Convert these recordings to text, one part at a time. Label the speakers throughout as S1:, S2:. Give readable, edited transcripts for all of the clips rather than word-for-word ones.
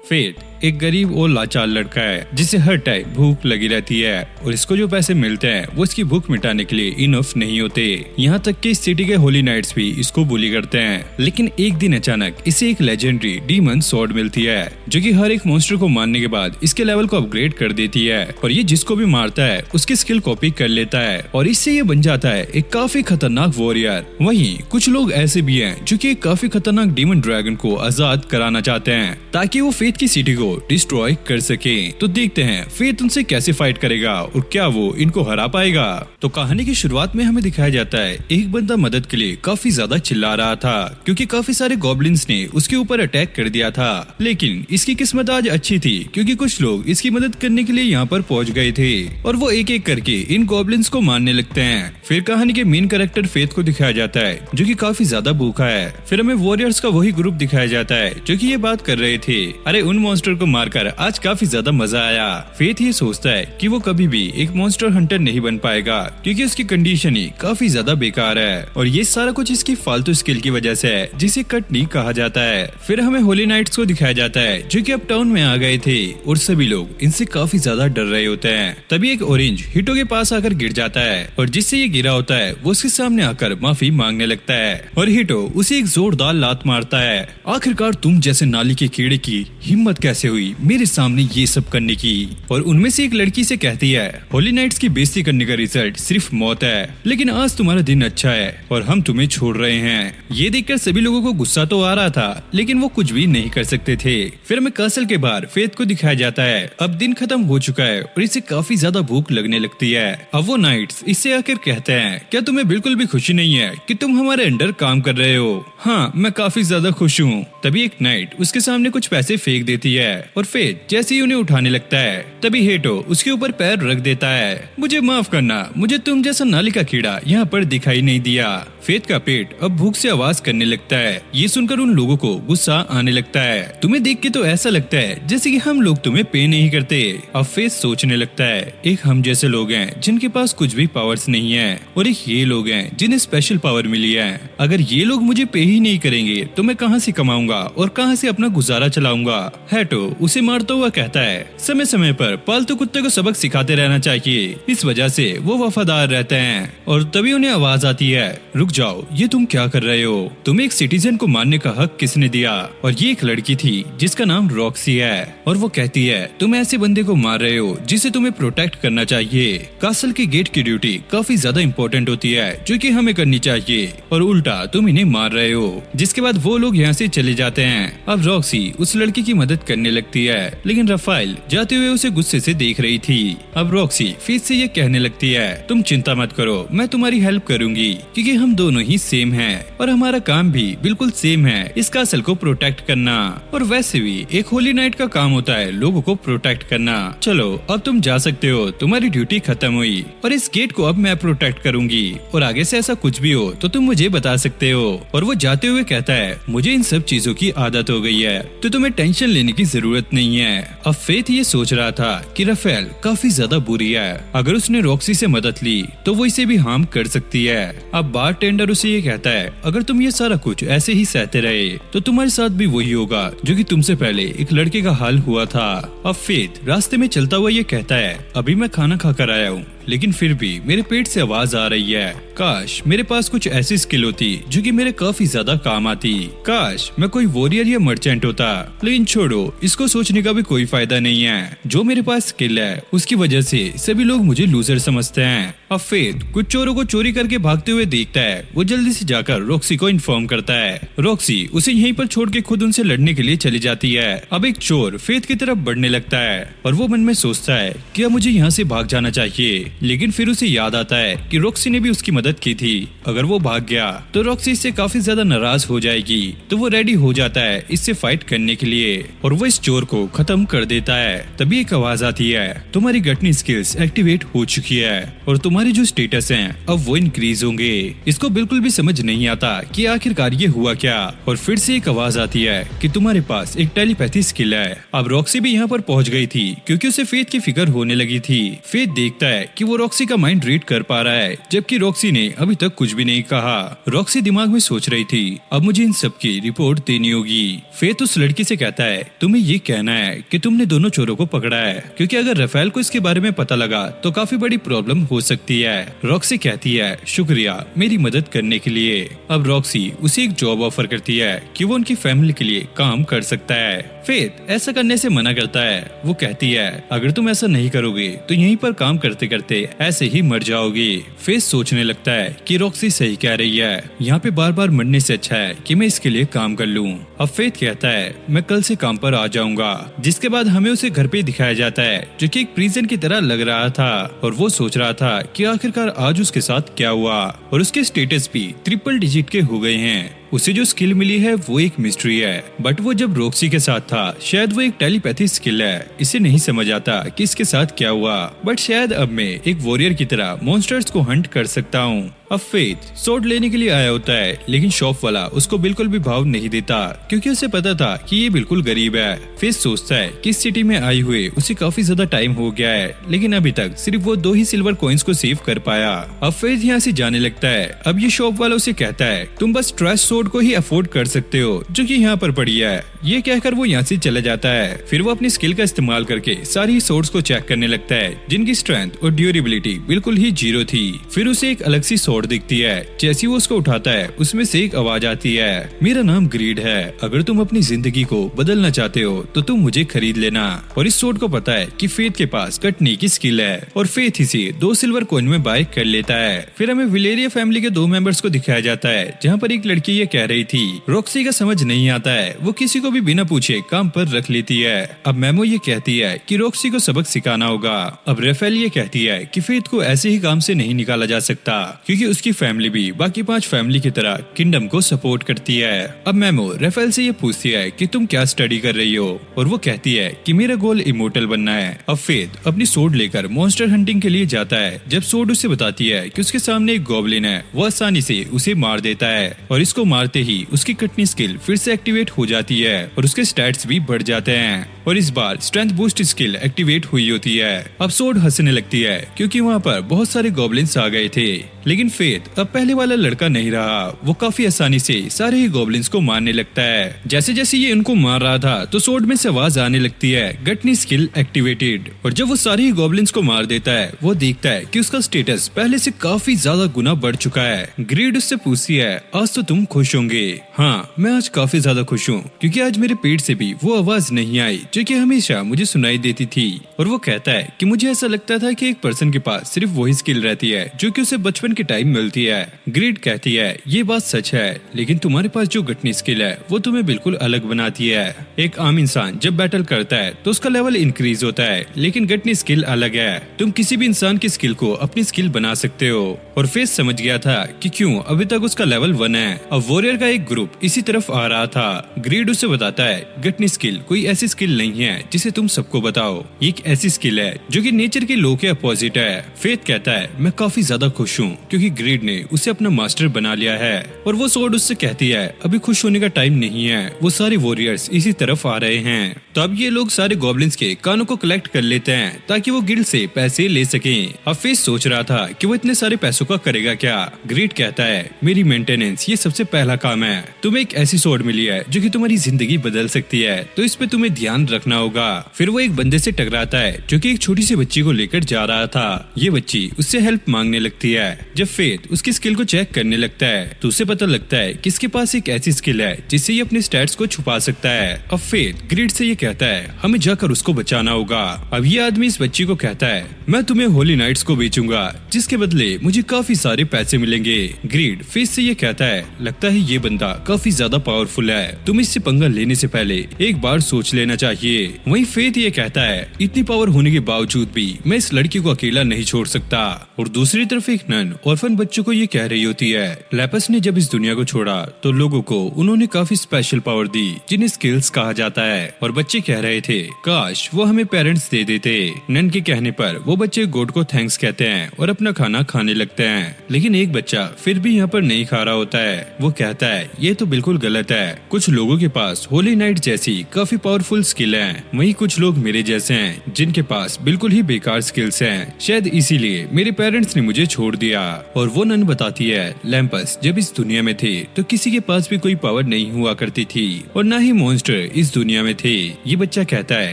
S1: Faith एक गरीब और लाचार लड़का है जिसे हर टाइम भूख लगी रहती है और इसको जो पैसे मिलते हैं वो इसकी भूख मिटाने के लिए इनफ नहीं होते। यहाँ तक कि इस सिटी के होली नाइट्स भी इसको बुली करते हैं। लेकिन एक दिन अचानक इसे एक लेजेंडरी डीमन स्वॉर्ड मिलती है जो कि हर एक मॉन्स्टर को मारने के बाद इसके लेवल को अपग्रेड कर देती है और ये जिसको भी मारता है उसकी स्किल कॉपी कर लेता है और इससे ये बन जाता है एक काफी खतरनाक वॉरियर। वहीं कुछ लोग ऐसे भी हैं जो कि एक काफी खतरनाक डीमन ड्रैगन को आजाद कराना चाहते हैं ताकि वो फेथ की सिटी को डिस्ट्रॉय कर सके। तो देखते हैं फेथ उनसे कैसे फाइट करेगा और क्या वो इनको हरा पाएगा। तो कहानी की शुरुआत में हमें दिखाया जाता है एक बंदा मदद के लिए काफी ज्यादा चिल्ला रहा था क्योंकि काफी सारे गॉब्लिन्स ने उसके ऊपर अटैक कर दिया था। लेकिन इसकी किस्मत आज अच्छी थी क्योंकि कुछ लोग इसकी मदद करने के लिए यहाँ पर पहुँच गए थे और वो एक एक करके इन गॉब्लिन्स को मारने लगते हैं। फिर कहानी के मेन कैरेक्टर फेथ को दिखाया जाता है जो कि काफी ज्यादा भूखा है। फिर हमें वॉरियर्स का वही ग्रुप दिखाया जाता है जो कि ये बात कर रहे थे, अरे उन मॉन्स्टर को मारकर आज काफी ज्यादा मजा आया। फेथ ये सोचता है कि वो कभी भी एक मॉन्स्टर हंटर नहीं बन पाएगा क्योंकि उसकी कंडीशन ही काफी ज्यादा बेकार है और ये सारा कुछ इसकी फालतू स्किल की वजह से है जिसे कट नहीं कहा जाता है। फिर हमें होली नाइट्स को दिखाया जाता है जो कि अब टाउन में आ गए थे और सभी लोग इनसे काफी ज्यादा डर रहे होते हैं। तभी एक ऑरेंज हिटो के पास आकर गिर जाता है और जिससे ये गिरा होता है वो उसके सामने आकर माफी मांगने लगता है और हिटो उसे एक जोरदार लात मारता है। आखिरकार तुम जैसे नाली के कीड़े की हिम्मत कैसे हुई मेरे सामने ये सब करने की। और उनमें से एक लड़की से कहती है होली नाइट्स की बेइज्जती करने का रिजल्ट सिर्फ मौत है, लेकिन आज तुम्हारा दिन अच्छा है और हम तुम्हें छोड़ रहे हैं। ये देखकर सभी लोगों को गुस्सा तो आ रहा था लेकिन वो कुछ भी नहीं कर सकते थे। फिर हमें कासल के बाहर फेथ को दिखाया जाता है। अब दिन खत्म हो चुका है और इसे काफी ज्यादा भूख लगने लगती है। अब वो नाइट्स इससे आकर कहते हैं क्या तुम्हें बिल्कुल भी खुशी नहीं है कि तुम हमारे अंडर काम कर रहे हो? हाँ, मैं काफी ज्यादा खुश हूँ। तभी एक नाइट उसके सामने कुछ पैसे फेंक देती है और फेथ जैसे ही उन्हें उठाने लगता है तभी हेटो उसके ऊपर पैर रख देता है। मुझे माफ करना, मुझे तुम जैसा नाली का कीड़ा यहाँ पर दिखाई नहीं दिया। फेथ का पेट अब भूख से आवाज करने लगता है। ये सुनकर उन लोगों को गुस्सा आने लगता है। तुम्हें देख के तो ऐसा लगता है जैसे कि हम लोग तुम्हें पे नहीं करते। अब फेथ सोचने लगता है एक हम जैसे लोग हैं जिनके पास कुछ भी पावर्स नहीं है और एक ये लोग हैं जिन्हें स्पेशल पावर मिली है। अगर ये लोग मुझे पे ही नहीं करेंगे तो मैं कहाँ से कमाऊंगा और कहाँ से अपना गुजारा चलाऊंगा। हेटो उसे मारता हुआ कहता है समय समय पर पालतू कुत्ते को सबक सिखाते रहना चाहिए, इस वजह से वो वफादार रहते हैं। और तभी उन्हें आवाज आती है रुक जाओ, ये तुम क्या कर रहे हो? तुम्हें एक सिटीजन को मारने का हक किसने दिया? और ये एक लड़की थी जिसका नाम रॉक्सी है और वो कहती है तुम ऐसे बंदे को मार रहे हो जिसे तुम्हें प्रोटेक्ट करना चाहिए। कासल के गेट की ड्यूटी काफी ज्यादा इम्पोर्टेंट होती है जो कि हमें करनी चाहिए और उल्टा तुम इन्हें मार रहे हो। जिसके बाद वो लोग यहाँ से चले जाते हैं। अब रॉक्सी उस लड़की की मदद करने लगती है लेकिन रफाइल जाते हुए उसे गुस्से से देख रही थी। अब रॉक्सी फेथ से ये कहने लगती है तुम चिंता मत करो, मैं तुम्हारी हेल्प करूंगी क्योंकि हम दोनों ही सेम हैं और हमारा काम भी बिल्कुल सेम है, इस कासल को प्रोटेक्ट करना। और वैसे भी एक होली नाइट का काम होता है लोगों को प्रोटेक्ट करना। चलो अब तुम जा सकते हो, तुम्हारी ड्यूटी खत्म हुई और इस गेट को अब मैं प्रोटेक्ट करूंगी और आगे से ऐसा कुछ भी हो तो तुम मुझे बता सकते हो। और वो जाते हुए कहता है मुझे इन सब चीजों की आदत हो गई है तो तुम्हें टेंशन लेने की जरूरत नहीं है। अब फेथ ये सोच रहा था कि राफेल काफी ज्यादा बुरी है, अगर उसने रॉक्सी से मदद ली तो वो इसे भी हार्म कर सकती है। अब बारटेंडर उसे ये कहता है अगर तुम ये सारा कुछ ऐसे ही सहते रहे तो तुम्हारे साथ भी वही होगा जो कि तुमसे पहले एक लड़के का हाल हुआ था। अब फेथ रास्ते में चलता हुआ ये कहता है अभी मैं खाना खाकर आया हूँ लेकिन फिर भी मेरे पेट से आवाज आ रही है। काश मेरे पास कुछ ऐसी स्किल होती जो कि मेरे काफी ज्यादा काम आती। काश मैं कोई वॉरियर या मर्चेंट होता, लेकिन छोड़ो, इसको सोचने का भी कोई फायदा नहीं है। जो मेरे पास स्किल है उसकी वजह से सभी लोग मुझे लूजर समझते हैं। अब फेथ कुछ चोरों को चोरी करके भागते हुए देखता है। वो जल्दी से जाकर रॉक्सी को इन्फॉर्म करता है। रॉक्सी उसे यहीं पर छोड़ के खुद उनसे लड़ने के लिए चली जाती है। अब एक चोर फेथ की तरफ बढ़ने लगता है और वो मन में सोचता है कि अब मुझे यहाँ से भाग जाना चाहिए, लेकिन फिर उसे याद आता है कि रॉक्सी ने भी उसकी मदद की थी। अगर वो भाग गया तो रॉक्सी इससे काफी ज्यादा नाराज हो जाएगी, तो वो रेडी हो जाता है इससे फाइट करने के लिए और वो इस चोर को खत्म कर देता है। तभी एक आवाज आती है तुम्हारी गटनी स्किल्स एक्टिवेट हो चुकी है और तुम्हारे हमारे जो स्टेटस हैं अब वो इंक्रीज होंगे। इसको बिल्कुल भी समझ नहीं आता कि आखिरकार ये हुआ क्या। और फिर से एक आवाज आती है कि तुम्हारे पास एक टेलीपैथी स्किल है। अब रॉक्सी भी यहाँ पर पहुंच गई थी क्योंकि उसे फेथ की फिक्र होने लगी थी। फेथ देखता है कि वो रॉक्सी का माइंड रीड कर पा रहा है, जबकि रॉक्सी ने अभी तक कुछ भी नहीं कहा। रॉक्सी दिमाग में सोच रही थी अब मुझे इन सब की रिपोर्ट देनी होगी। फेथ उस लड़की से कहता है तुम्हें ये कहना है कि तुमने दोनों चोरों को पकड़ा है, क्योंकि अगर राफेल को इसके बारे में पता लगा तो काफी बड़ी प्रॉब्लम हो सकती है। रॉक्सी कहती है शुक्रिया मेरी मदद करने के लिए। अब रॉक्सी उसे एक जॉब ऑफर करती है कि वो उनकी फैमिली के लिए काम कर सकता है। फेथ ऐसा करने से मना करता है। वो कहती है अगर तुम ऐसा नहीं करोगे तो यहीं पर काम करते करते ऐसे ही मर जाओगे। फेथ सोचने लगता है कि रॉक्सी सही कह रही है, यहाँ पे बार बार मरने से अच्छा है कि मैं इसके लिए काम कर लूँ। अब फेथ कहता है मैं कल से काम पर आ जाऊंगा। जिसके बाद हमें उसे घर पे दिखाया जाता है जो कि एक प्रिजन की तरह लग रहा था, और वो सोच रहा था कि आखिरकार आज उसके साथ क्या हुआ। और उसके स्टेटस भी ट्रिपल डिजिट के हो गए हैं। उसे जो स्किल मिली है वो एक मिस्ट्री है, बट वो जब रॉक्सी के साथ था शायद वो एक टेलीपैथी स्किल है। इसे नहीं समझ आता कि इसके साथ क्या हुआ, बट शायद अब मैं एक वॉरियर की तरह मॉन्स्टर्स को हंट कर सकता हूँ। अब फेथ सोड लेने के लिए आया होता है, लेकिन शॉप वाला उसको बिल्कुल भी भाव नहीं देता क्योंकि उसे पता था कि ये बिल्कुल गरीब है। फेथ सोचता है कि इस सिटी में आई हुए उसे काफी ज्यादा टाइम हो गया है, लेकिन अभी तक सिर्फ वो 2 ही सिल्वर कॉइन्स को सेव कर पाया। अब फेथ यहाँ से जाने लगता है। अब ये शॉप वाला उसे कहता है तुम बस ट्रैश सोड को ही अफोर्ड कर सकते हो जो कि यहाँ पर पड़ी है। ये कहकर वो यहाँ से चला जाता है। फिर वो अपनी स्किल का इस्तेमाल करके सारी सोर्ड्स को चेक करने लगता है जिनकी स्ट्रेंथ और ड्यूरेबिलिटी बिल्कुल ही 0 थी। फिर उसे एक अलग सी सोर्ड दिखती है। जैसे वो उसको उठाता है उसमें से एक आवाज आती है मेरा नाम ग्रीड है, अगर तुम अपनी जिंदगी को बदलना चाहते हो तो तुम मुझे खरीद लेना। और इस सोर्ड को पता है कि फेथ के पास कटने की स्किल है और फेथ इसे 2 सिल्वर कॉइन में बाय कर लेता है। फिर हमें विलेरिया फैमिली के 2 मेंबर्स को दिखाया जाता है, जहाँ पर एक लड़की ये कह रही थी रॉक्सी का समझ नहीं आता है, वो किसी को भी बिना पूछे काम पर रख लेती है। अब मेमो ये कहती है कि रॉक्सी को सबक सिखाना होगा। अब राफेल ये कहती है कि फेथ को ऐसे ही काम से नहीं निकाला जा सकता क्योंकि उसकी फैमिली भी बाकी 5 फैमिली की तरह किंगडम को सपोर्ट करती है। अब मेमो राफेल से ये पूछती है कि तुम क्या स्टडी कर रही हो, और वो कहती है कि मेरा गोल इमोर्टल बनना है। अब फेथ अपनी सोर्ड लेकर मॉन्स्टर हंटिंग के लिए जाता है। जब सोर्ड उसे बताती है कि उसके सामने एक गॉब्लिन है, वो आसानी से उसे मार देता है और इसको मारते ही उसकी कटनी स्किल फिर से एक्टिवेट हो जाती है और उसके स्टैट्स भी बढ़ जाते हैं। और इस बार स्ट्रेंथ बूस्ट स्किल एक्टिवेट हुई होती है। अब सोर्ड हंसने लगती है क्योंकि वहाँ पर बहुत सारे गॉब्लिन्स आ गए थे, लेकिन फेथ अब पहले वाला लड़का नहीं रहा। वो काफी आसानी से सारे ही गॉब्लिन्स को मारने लगता है। जैसे जैसे ये इनको मार रहा था तो सोर्ड में से आवाज आने लगती है गटनी स्किल एक्टिवेटेड। और जब वो सारे ही गॉब्लिन्स को मार देता है वो देखता है कि उसका स्टेटस पहले से काफी ज्यादा गुना बढ़ चुका है। ग्रीड उससे पूछती है आज तो तुम खुश होंगे। हाँ, मैं आज काफी ज्यादा खुश हूँ क्योंकि आज मेरे पेट से भी वो आवाज नहीं आई जो कि हमेशा मुझे सुनाई देती थी। और वो कहता है कि मुझे ऐसा लगता था कि एक पर्सन के पास सिर्फ वही स्किल रहती है जो कि उसे बचपन के टाइम मिलती है। ग्रीड कहती है ये बात सच है, लेकिन तुम्हारे पास जो गटनी स्किल है वो तुम्हें बिल्कुल अलग बनाती है। एक आम इंसान जब बैटल करता है तो उसका लेवल इंक्रीज होता है, लेकिन गटनी स्किल अलग है। तुम किसी भी इंसान की स्किल को अपनी स्किल बना सकते हो। और फेस समझ गया था कि क्यों अभी तक उसका लेवल 1 है। अब वॉरियर का एक ग्रुप इसी तरफ आ रहा था। ग्रीड उसे बताता है गटनी स्किल कोई ऐसी स्किल नहीं है जिसे तुम सबको बताओ, ये एक ऐसी स्किल है जो कि नेचर के लॉ के अपोजिट है। फेथ कहता है मैं काफी ज्यादा खुश हूँ क्योंकि ग्रीड ने उसे अपना मास्टर बना लिया है। और वो सोर्ड उससे कहती है अभी खुश होने का टाइम नहीं है, वो सारे वॉरियर्स इसी तरफ आ रहे हैं। तो अब ये लोग सारे गॉब्लिन्स के कानों को कलेक्ट कर लेते हैं ताकि वो गिल्ड से पैसे ले सकें। अब फेस सोच रहा था कि वो इतने सारे पैसों का करेगा क्या। ग्रीड कहता है मेरी मेंटेनेंस ये सबसे पहला काम है। तुम्हें एक ऐसी सोर्ड मिली है जो कि तुम्हारी जिंदगी बदल सकती है, तो इस पे तुम्हें ध्यान रखना होगा। फिर वो एक बंदे से टकराता है जो कि एक छोटी सी बच्ची को लेकर जा रहा था। ये बच्ची उससे हेल्प मांगने लगती है। जब फेथ उसकी स्किल को चेक करने लगता है तो उसे पता लगता है कि इसके पास एक ऐसी स्किल है जिससे ये अपने स्टैट्स को छुपा सकता है। अब फेथ ग्रीड से ये कहता है हमें जाकर उसको बचाना होगा। अब ये आदमी इस बच्ची को कहता है मैं तुम्हें होली नाइट्स को बेचूंगा जिसके बदले मुझे काफी सारे पैसे मिलेंगे। ग्रीड फेथ से ये कहता है लगता है ये बंदा काफी ज्यादा पावरफुल है, तुम इससे पंगा लेने से पहले एक बार सोच लेना चाहिए चाहिए। वहीं फेथ ये कहता है इतनी पावर होने के बावजूद भी मैं इस लड़की को अकेला नहीं छोड़ सकता। और दूसरी तरफ एक नन ऑर्फन बच्चों को ये कह रही होती है लैपस ने जब इस दुनिया को छोड़ा तो लोगों को उन्होंने काफी स्पेशल पावर दी जिन्हें स्किल्स कहा जाता है। और बच्चे कह रहे थे काश वो हमें पेरेंट्स दे देते। नन के कहने पर वो बच्चे गॉड को थैंक्स कहते हैं और अपना खाना खाने लगते हैं। लेकिन एक बच्चा फिर भी यहाँ पर नहीं खा रहा होता है। वो कहता है ये तो बिल्कुल गलत है। कुछ लोगों के पास होली नाइट जैसी काफी पावरफुल स्किल है, वहीं कुछ लोग मेरे जैसे हैं जिनके पास बिल्कुल ही बेकार स्किल्स हैं। शायद इसीलिए मेरे पेरेंट्स ने मुझे छोड़ दिया। और वो नन बताती है लैम्पस जब इस दुनिया में थे तो किसी के पास भी कोई पावर नहीं हुआ करती थी और न ही मॉन्स्टर इस दुनिया में थे। ये बच्चा कहता है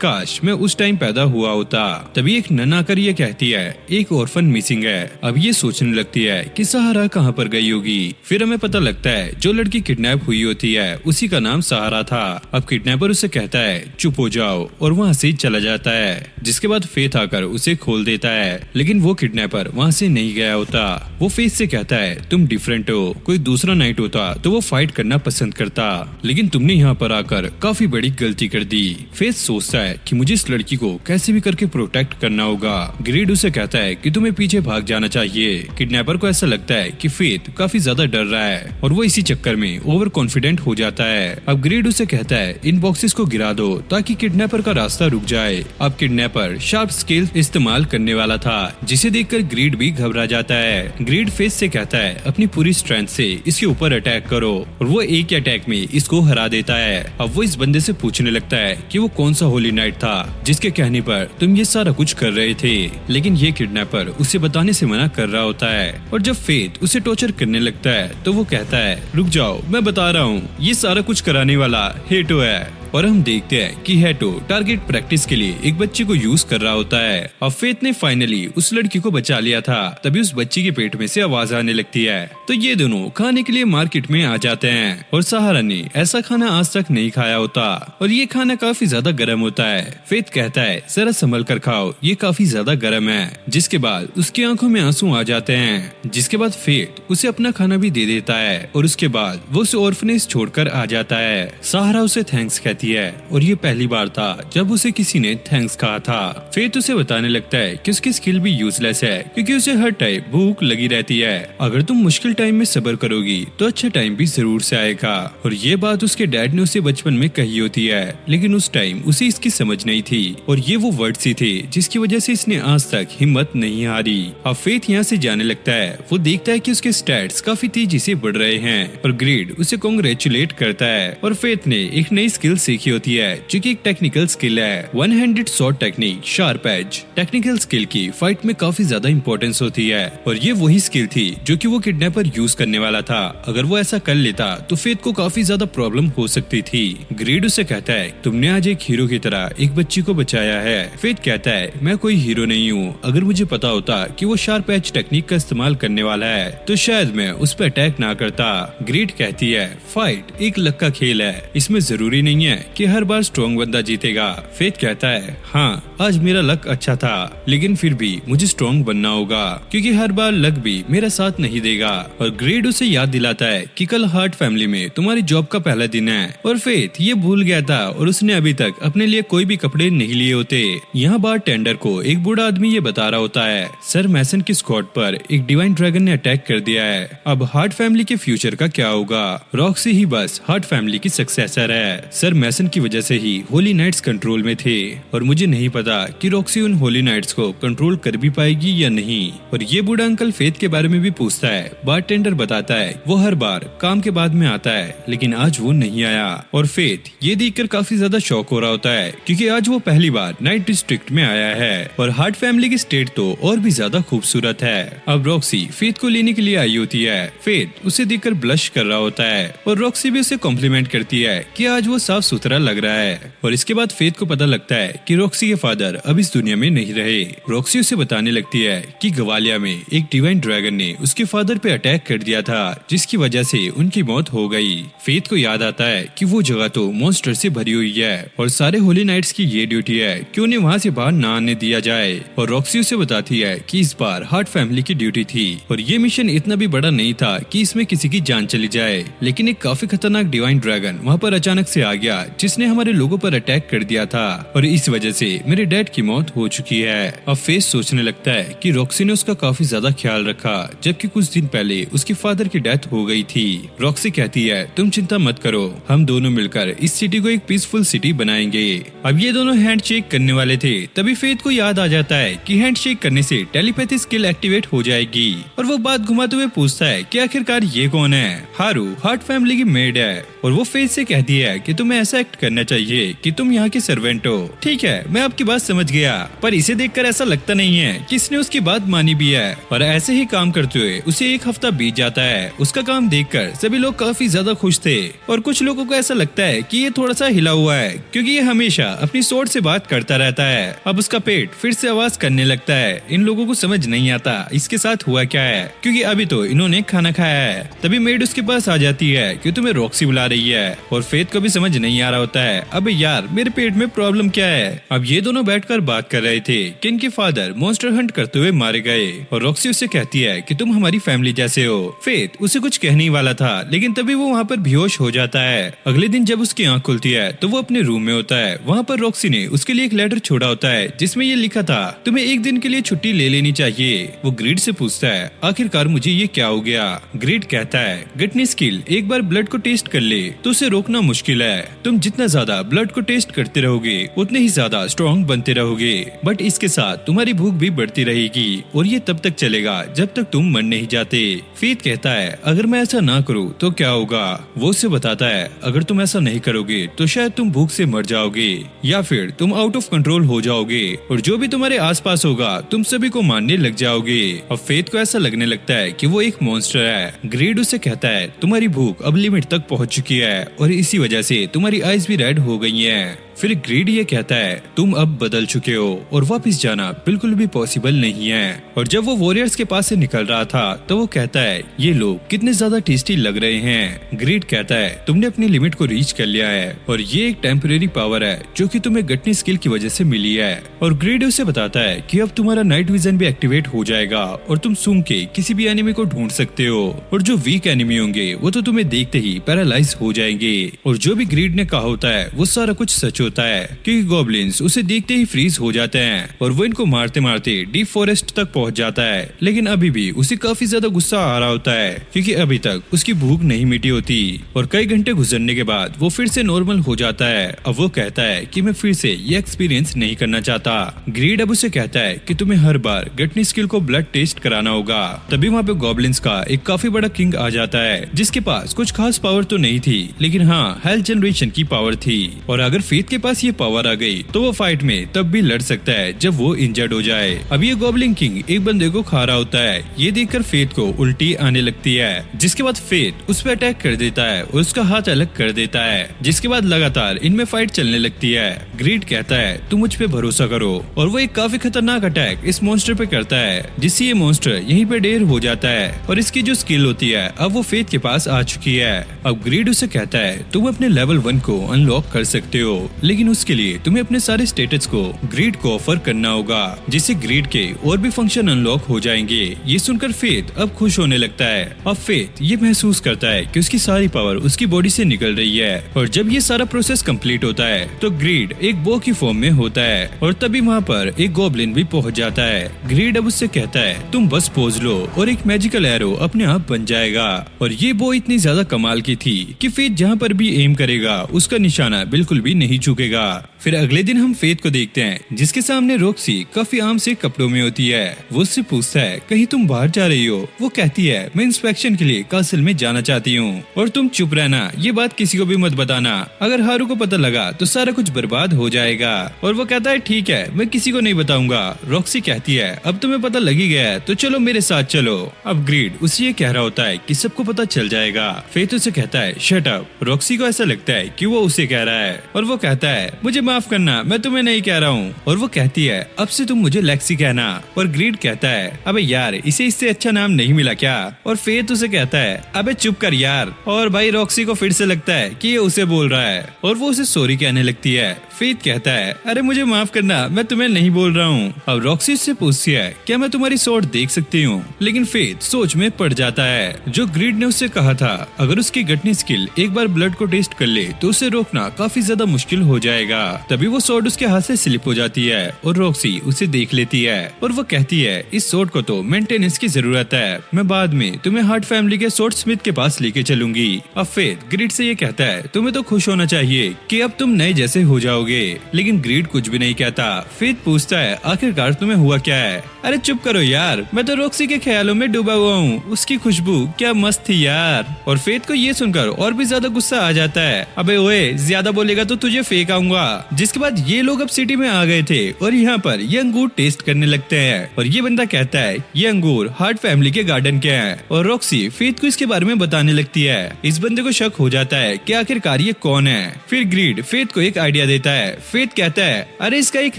S1: काश मैं उस टाइम पैदा हुआ होता। तभी एक नन आकर ये कहती है एक ऑर्फन मिसिंग है। अब ये सोचने लगती है कि सहारा कहाँ पर गई होगी। फिर हमें पता लगता है जो लड़की किडनैप हुई होती है उसी का नाम सहारा था। अब किडनैपर उसे कहता है चुप हो जाओ और वहाँ से चला जाता है, जिसके बाद फेथ आकर उसे खोल देता है। लेकिन वो किडनैपर वहाँ से नहीं गया होता। वो फेथ से कहता है तुम डिफरेंट हो, कोई दूसरा नाइट होता तो वो फाइट करना पसंद करता, लेकिन तुमने यहाँ पर आकर काफी बड़ी गलती कर दी। फेथ सोचता है कि मुझे इस लड़की को कैसे भी करके प्रोटेक्ट करना होगा। ग्रीड उसे कहता है कि तुम्हें पीछे भाग जाना चाहिए। किडनैपर को ऐसा लगता है कि फेथ काफी ज्यादा डर रहा है और वो इसी चक्कर में ओवर कॉन्फिडेंट हो जाता है। अब ग्रीड उसे कहता है इन बॉक्सेस को गिरा दो ताकि किडनैपर का रास्ता रुक जाए। अब किडनैपर शार्प स्केल इस्तेमाल करने वाला था, जिसे देखकर ग्रीड भी घबरा जाता है। ग्रीड फेथ से कहता है अपनी पूरी स्ट्रेंथ से इसके ऊपर अटैक करो और वो एक अटैक में इसको हरा देता है। अब वो इस बंदे से पूछने लगता है कि वो कौन सा होली नाइट था जिसके कहने पर तुम ये सारा कुछ कर रहे थे। लेकिन ये किडनैपर उसे बताने से मना कर रहा होता है। और जब फेथ उसे टॉर्चर करने लगता है तो वो कहता है रुक जाओ मैं बता रहा हूँ, ये सारा कुछ कराने वाला हेटो है। और हम देखते हैं कि हेटो टारगेट प्रैक्टिस के लिए एक बच्चे को यूज कर रहा होता है। अब फेथ ने फाइनली उस लड़की को बचा लिया था। तभी उस बच्ची के पेट में से आवाज आने लगती है तो ये दोनों खाने के लिए मार्केट में आ जाते हैं। और सहारा ने ऐसा खाना आज तक नहीं खाया होता और ये खाना काफी ज्यादा गर्म होता है। फेथ कहता है जरा संभल कर खाओ, ये काफी ज्यादा गर्म है। जिसके बाद उसकी आंखों में आंसू आ जाते हैं। जिसके बाद फेथ उसे अपना खाना भी दे देता है और उसके बाद वो उसे ऑर्फनेज छोड़कर आ जाता है। सहारा उसे थैंक्स कहती है और ये पहली बार था जब उसे किसी ने थैंक्स कहा था। फेथ उसे बताने लगता है कि उसकी स्किल भी यूजलेस है क्योंकि उसे हर टाइम भूख लगी रहती है। अगर तुम मुश्किल टाइम में सब्र करोगी तो अच्छा टाइम भी जरूर से आएगा। और ये बात उसके डैड ने उसे बचपन में कही होती है, लेकिन उस टाइम उसे इसकी समझ नहीं थी और ये वो वर्ड्स ही थे जिसकी वजह से इसने आज तक हिम्मत नहीं हारी। अब फेथ यहाँ से जाने लगता है। वो देखता है कि उसके स्टैट्स काफी तेजी से बढ़ रहे हैं और ग्रीड उसे कांग्रेचुलेट करता है। और फेथ ने एक नई स्किल सीखी होती है जो कि एक टेक्निकल स्किल है, one handed shot technique sharp edge. Technical skill की फाइट में काफी ज्यादा इंपॉर्टेंस होती है और ये वही स्किल थी जो कि वो किडनैपर यूज करने वाला था। अगर वो ऐसा कर लेता तो फेथ को काफी ज्यादा प्रॉब्लम हो सकती थी। ग्रीड उसे कहता है तुमने आज एक हीरो की तरह एक बच्ची को बचाया है। फेथ कहता है मैं कोई हीरो नहीं हूँ, अगर मुझे पता होता कि वो शार्प एज टेक्निक का इस्तेमाल करने वाला है तो शायद मैं उस पर अटैक ना करता। ग्रीड कहती है फाइट एक लक का खेल है, इसमें जरूरी नहीं है कि हर बार स्ट्रॉन्ग बंदा जीतेगा। फेथ कहता है हाँ आज मेरा लक अच्छा था, लेकिन फिर भी मुझे स्ट्रॉन्ग बनना होगा क्योंकि हर बार लक भी मेरा साथ नहीं देगा। और ग्रेड उसे याद दिलाता है कि कल हार्ट फैमिली में तुम्हारी जॉब का पहला दिन है। और फेथ ये भूल गया था और उसने अभी तक अपने लिए कोई भी कपड़े नहीं लिए होते। यहाँ बार टेंडर को एक बूढ़ा आदमी ये बता रहा होता है सर मैसन की स्क्वाड पर एक डिवाइन ड्रैगन ने अटैक कर दिया है, अब हार्ट फैमिली के फ्यूचर का क्या होगा। रॉक्सी ही बस हार्ट फैमिली की सक्सेसर है। सर मैसन की वजह से ही होली नाइट्स कंट्रोल में थे और मुझे नहीं पता कि रॉक्सी उन होली नाइट्स को कंट्रोल कर भी पाएगी या नहीं। और ये बूढ़ा अंकल फेथ के बारे में भी पूछता है। बारटेंडर बताता है वो हर बार काम के बाद में आता है, लेकिन आज वो नहीं आया। और फेथ ये देखकर काफी ज्यादा शॉक हो रहा होता है क्योंकि आज वो पहली बार नाइट डिस्ट्रिक्ट में आया है और हार्ट फैमिली की स्टेट तो और भी ज्यादा खूबसूरत है। अब रॉक्सी फेथ को लेने के लिए आई होती है। फेथ उसे देखकर ब्लश कर रहा होता है और रॉक्सी भी उसे कॉम्प्लीमेंट करती है कि आज वो साफ सुथरा लग रहा है। और इसके बाद फेथ को पता लगता है कि रॉक्सी के फादर अब इस दुनिया में नहीं रहे। रॉक्सी उसे बताने लगती है कि गवालिया में एक डिवाइन ड्रैगन ने उसके फादर पे अटैक कर दिया था, जिसकी वजह से उनकी मौत हो गई। फेथ को याद आता है कि वो जगह तो मॉन्स्टर से भरी हुई है और सारे होली नाइट्स की ये ड्यूटी है कि उन्हें वहाँ से बाहर ना आने दिया जाए। और रॉक्सी उसे बताती है कि इस बार हार्ट फैमिली की ड्यूटी थी और ये मिशन इतना भी बड़ा नहीं था कि इसमें किसी की जान चली जाए, लेकिन एक काफी खतरनाक डिवाइन ड्रैगन वहाँ पर अचानक से आ गया जिसने हमारे लोगों पर अटैक कर दिया था और इस वजह से मेरे डैड की मौत हो चुकी है। अब फेथ सोचने लगता है कि रॉक्सी ने उसका काफी ज्यादा ख्याल रखा, जबकि कुछ दिन पहले उसके फादर की डेथ हो गई थी। रॉक्सी कहती है तुम चिंता मत करो, हम दोनों मिलकर इस सिटी को एक पीसफुल सिटी बनाएंगे। अब ये दोनों हैंड शेक करने वाले थे, तभी फेथ को याद आ जाता है कि हैंड शेक करने से टेलीपैथी स्किल एक्टिवेट हो जाएगी और वो बात घुमाते हुए पूछता है कि आखिरकार ये कौन है। हारू हार्ट फैमिली की मेड है और वो फेथ से कहती है कि तुम्हें ऐसा एक्ट करना चाहिए कि तुम यहाँ के सर्वेंट हो। ठीक है, मैं आपकी बात समझ गया, पर इसे देखकर ऐसा लगता नहीं है कि इसने उसकी बात मानी भी है। और ऐसे ही काम करते हुए उसे एक हफ्ता बीत जाता है। उसका काम देखकर सभी लोग काफी ज्यादा खुश थे और कुछ लोगों को ऐसा लगता है कि ये थोड़ा सा हिला हुआ है क्योंकि ये हमेशा अपनी सोच से बात करता रहता है। अब उसका पेट फिर से आवाज करने लगता है। इन लोगों को समझ नहीं आता इसके साथ हुआ क्या है, क्योंकि अभी तो इन्होंने खाना खाया है। तभी मेड उसके पास आ जाती है कि तुम्हें रॉक्सी बुला रही है और फेथ को भी समझ नहीं आ रहा होता है अबे यार मेरे पेट में प्रॉब्लम क्या है। अब ये दोनों बैठकर बात कर रहे थे कि इनके फादर मॉन्स्टर हंट करते हुए मारे गए और रॉक्सी उससे कहती है कि तुम हमारी फैमिली जैसे हो। फेथ उसे कुछ कहने ही वाला था, लेकिन तभी वो वहाँ पर बेहोश हो जाता है। अगले दिन जब उसकी आंख खुलती है तो वो अपने रूम में होता है। वहाँ पर रॉक्सी ने उसके लिए एक लेटर छोड़ा होता है जिसमें ये लिखा था तुम्हें एक दिन के लिए छुट्टी ले लेनी चाहिए। वो ग्रीड से पूछता है आखिरकार मुझे ये क्या हो गया। ग्रीड कहता है गटनी स्किल एक बार ब्लड को टेस्ट कर ले तो उसे रोकना मुश्किल है। तुम जितना ज्यादा ब्लड को टेस्ट करते रहोगे उतने ही ज्यादा स्ट्रॉन्ग बनते रहोगे, बट इसके साथ तुम्हारी भूख भी बढ़ती रहेगी और ये तब तक चलेगा जब तक तुम मर नहीं जाते। फेथ कहता है अगर मैं ऐसा ना करूँ तो क्या होगा। वो उसे बताता है अगर तुम ऐसा नहीं करोगे तो शायद तुम भूख से मर जाओगे या फिर तुम आउट ऑफ कंट्रोल हो जाओगे और जो भी तुम्हारे आसपास होगा तुम सभी को मारने लग जाओगे। अब फेथ को ऐसा लगने लगता है कि वो एक मॉन्स्टर है। ग्रीड उसे कहता है तुम्हारी भूख अब लिमिट तक पहुंच चुकी है और इसी वजह से तुम्हारी आईज भी रेड हो गई हैं। फिर ग्रीड ये कहता है तुम अब बदल चुके हो और वापस जाना बिल्कुल भी पॉसिबल नहीं है। और जब वो वॉरियर्स के पास से निकल रहा था तो वो कहता है ये लोग कितने ज्यादा टेस्टी लग रहे हैं। ग्रीड कहता है तुमने अपनी लिमिट को रीच कर लिया है और ये एक टेम्परेरी पावर है जो कि तुम्हें गटनी स्किल की वजह से मिली है। और ग्रीड उसे बताता है कि अब तुम्हारा नाइट विजन भी एक्टिवेट हो जाएगा और तुम सूंघ के किसी भी एनिमी को ढूंढ सकते हो और जो वीक एनिमी होंगे वो तो तुम्हें देखते ही पैरालाइज हो जाएंगे। और जो भी ग्रीड ने कहा होता है वो सारा कुछ सच होता है क्योंकि गॉब्लिन्स उसे देखते ही फ्रीज हो जाते हैं और वो इनको मारते मारते डीप फॉरेस्ट तक पहुंच जाता है। लेकिन अभी भी उसे काफी ज्यादा गुस्सा आ रहा होता है क्योंकि अभी तक उसकी भूख नहीं मिटी होती और कई घंटे गुजरने के बाद वो फिर से नॉर्मल हो जाता है। अब वो कहता है कि मैं फिर से ये एक्सपीरियंस नहीं करना चाहता। ग्रीड अब उसे कहता है कि तुम्हें हर बार गटनी स्किल को ब्लड टेस्ट कराना होगा। तभी वहाँ पे गॉब्लिन्स का एक काफी बड़ा किंग आ जाता है जिसके पास कुछ खास पावर तो नहीं थी, लेकिन हाँ हेल्थ जनरेशन की पावर थी और अगर फेथ के पास ये पावर आ गई तो वो फाइट में तब भी लड़ सकता है जब वो इंजर्ड हो जाए। अब ये गॉब्लिन किंग एक बंदे को खा रहा होता है। ये देखकर फेथ को उल्टी आने लगती है, जिसके बाद फेथ उस पर अटैक कर देता है और उसका हाथ अलग कर देता है, जिसके बाद लगातार इनमें फाइट चलने लगती है। ग्रीड कहता है तुम मुझ पे भरोसा करो और वो एक काफी खतरनाक अटैक इस मॉन्स्टर पे करता है जिससे ये मॉन्स्टर यहीं पे ढेर हो जाता है और इसकी जो स्किल होती है अब वो फेथ के पास आ चुकी है। अब ग्रीड उसे कहता है तुम अपने लेवल 1 को अनलॉक कर सकते हो, लेकिन उसके लिए तुम्हें अपने सारे स्टेटस को ग्रीड को ऑफर करना होगा जिससे ग्रीड के और भी फंक्शन अनलॉक हो जाएंगे। ये सुनकर फेथ अब खुश होने लगता है। अब फेथ ये महसूस करता है कि उसकी सारी पावर उसकी बॉडी से निकल रही है और जब ये सारा प्रोसेस कंप्लीट होता है तो ग्रीड एक बो की फॉर्म में होता है और तभी वहाँ पर एक गॉब्लिन भी पहुँच जाता है। ग्रीड अब उससे कहता है तुम बस पोज लो और एक मैजिकल एरो अपने आप बन जाएगा। और ये बो इतनी ज्यादा कमाल की थी कि फेथ जहाँ पर भी एम करेगा उसका निशाना बिल्कुल भी नहीं चूकेगा। फिर अगले दिन हम फेथ को देखते हैं जिसके सामने रॉक्सी काफी आम से कपड़ों में होती है। वो उससे पूछता है कहीं तुम बाहर जा रही हो। वो कहती है मैं इंस्पेक्शन के लिए कासल में जाना चाहती हूँ और तुम चुप रहना, ये बात किसी को भी मत बताना, अगर हारू को पता लगा तो सारा कुछ बर्बाद हो जाएगा। और वो कहता है ठीक है मैं किसी को नहीं बताऊंगा। रॉक्सी कहती है अब तुम्हें पता लग ही गया है तो चलो मेरे साथ चलो। अब ग्रीड उसे ये कह रहा होता है कि सबको पता चल जाएगा। फेथ उसे कहता है शट अप। रॉक्सी को ऐसा लगता है कि वो उसे कह रहा है और वो कहता है मुझे माफ करना, मैं तुम्हें नहीं कह रहा हूँ। और वो कहती है अब से तुम मुझे लेक्सी कहना। और ग्रीड कहता है अबे यार इसे इससे अच्छा नाम नहीं मिला क्या। और फेथ उसे कहता है अबे चुप कर यार। और भाई रॉक्सी को फिर से लगता है कि ये उसे बोल रहा है और वो उसे सॉरी कहने लगती है। फेथ कहता है, अरे मुझे माफ करना, मैं तुम्हें नहीं बोल रहा हूँ। अब रॉक्सी उससे पूछती है, क्या मैं तुम्हारी स्वॉर्ड देख सकती हूँ? लेकिन फेथ सोच में पड़ जाता है। जो ग्रीड ने उससे कहा था, अगर उसकी गटनी स्किल एक बार ब्लड को टेस्ट कर ले तो उसे रोकना काफी ज्यादा मुश्किल हो जाएगा। तभी वो स्वॉर्ड उसके हाथ से स्लिप हो जाती है और रॉक्सी उसे देख लेती है और वो कहती है, इस स्वॉर्ड को तो मेंटेनेंस की जरूरत है, मैं बाद में तुम्हें हार्ट फैमिली के स्वॉर्ड स्मिथ के पास लेके चलूंगी। अब फेथ ग्रीड से ये कहता है, तुम्हें तो खुश होना चाहिए कि अब तुम नए जैसे हो जाओगे। लेकिन ग्रीड कुछ भी नहीं कहता। फेथ पूछता है, आखिरकार तुम्हें हुआ क्या है? अरे चुप करो यार, मैं तो रॉक्सी के ख्यालों में डूबा हुआ हूँ, उसकी खुशबू क्या मस्त थी यार। और फेथ को ये सुनकर और भी ज्यादा गुस्सा आ जाता है, अबे ओए ज्यादा बोलेगा तो तुझे फेंक आऊंगा। जिसके बाद ये लोग अब सिटी में आ गए थे और यहाँ पर ये अंगूर टेस्ट करने लगते हैं और ये बंदा कहता है, ये अंगूर हार्ट फैमिली के गार्डन के हैं। और रॉक्सी फेथ को इसके बारे में बताने लगती है। इस बंदे को शक हो जाता है कि आखिरकार ये कौन है। फिर ग्रीड फेथ को एक आइडिया देता है। फेथ कहता है, अरे इसका एक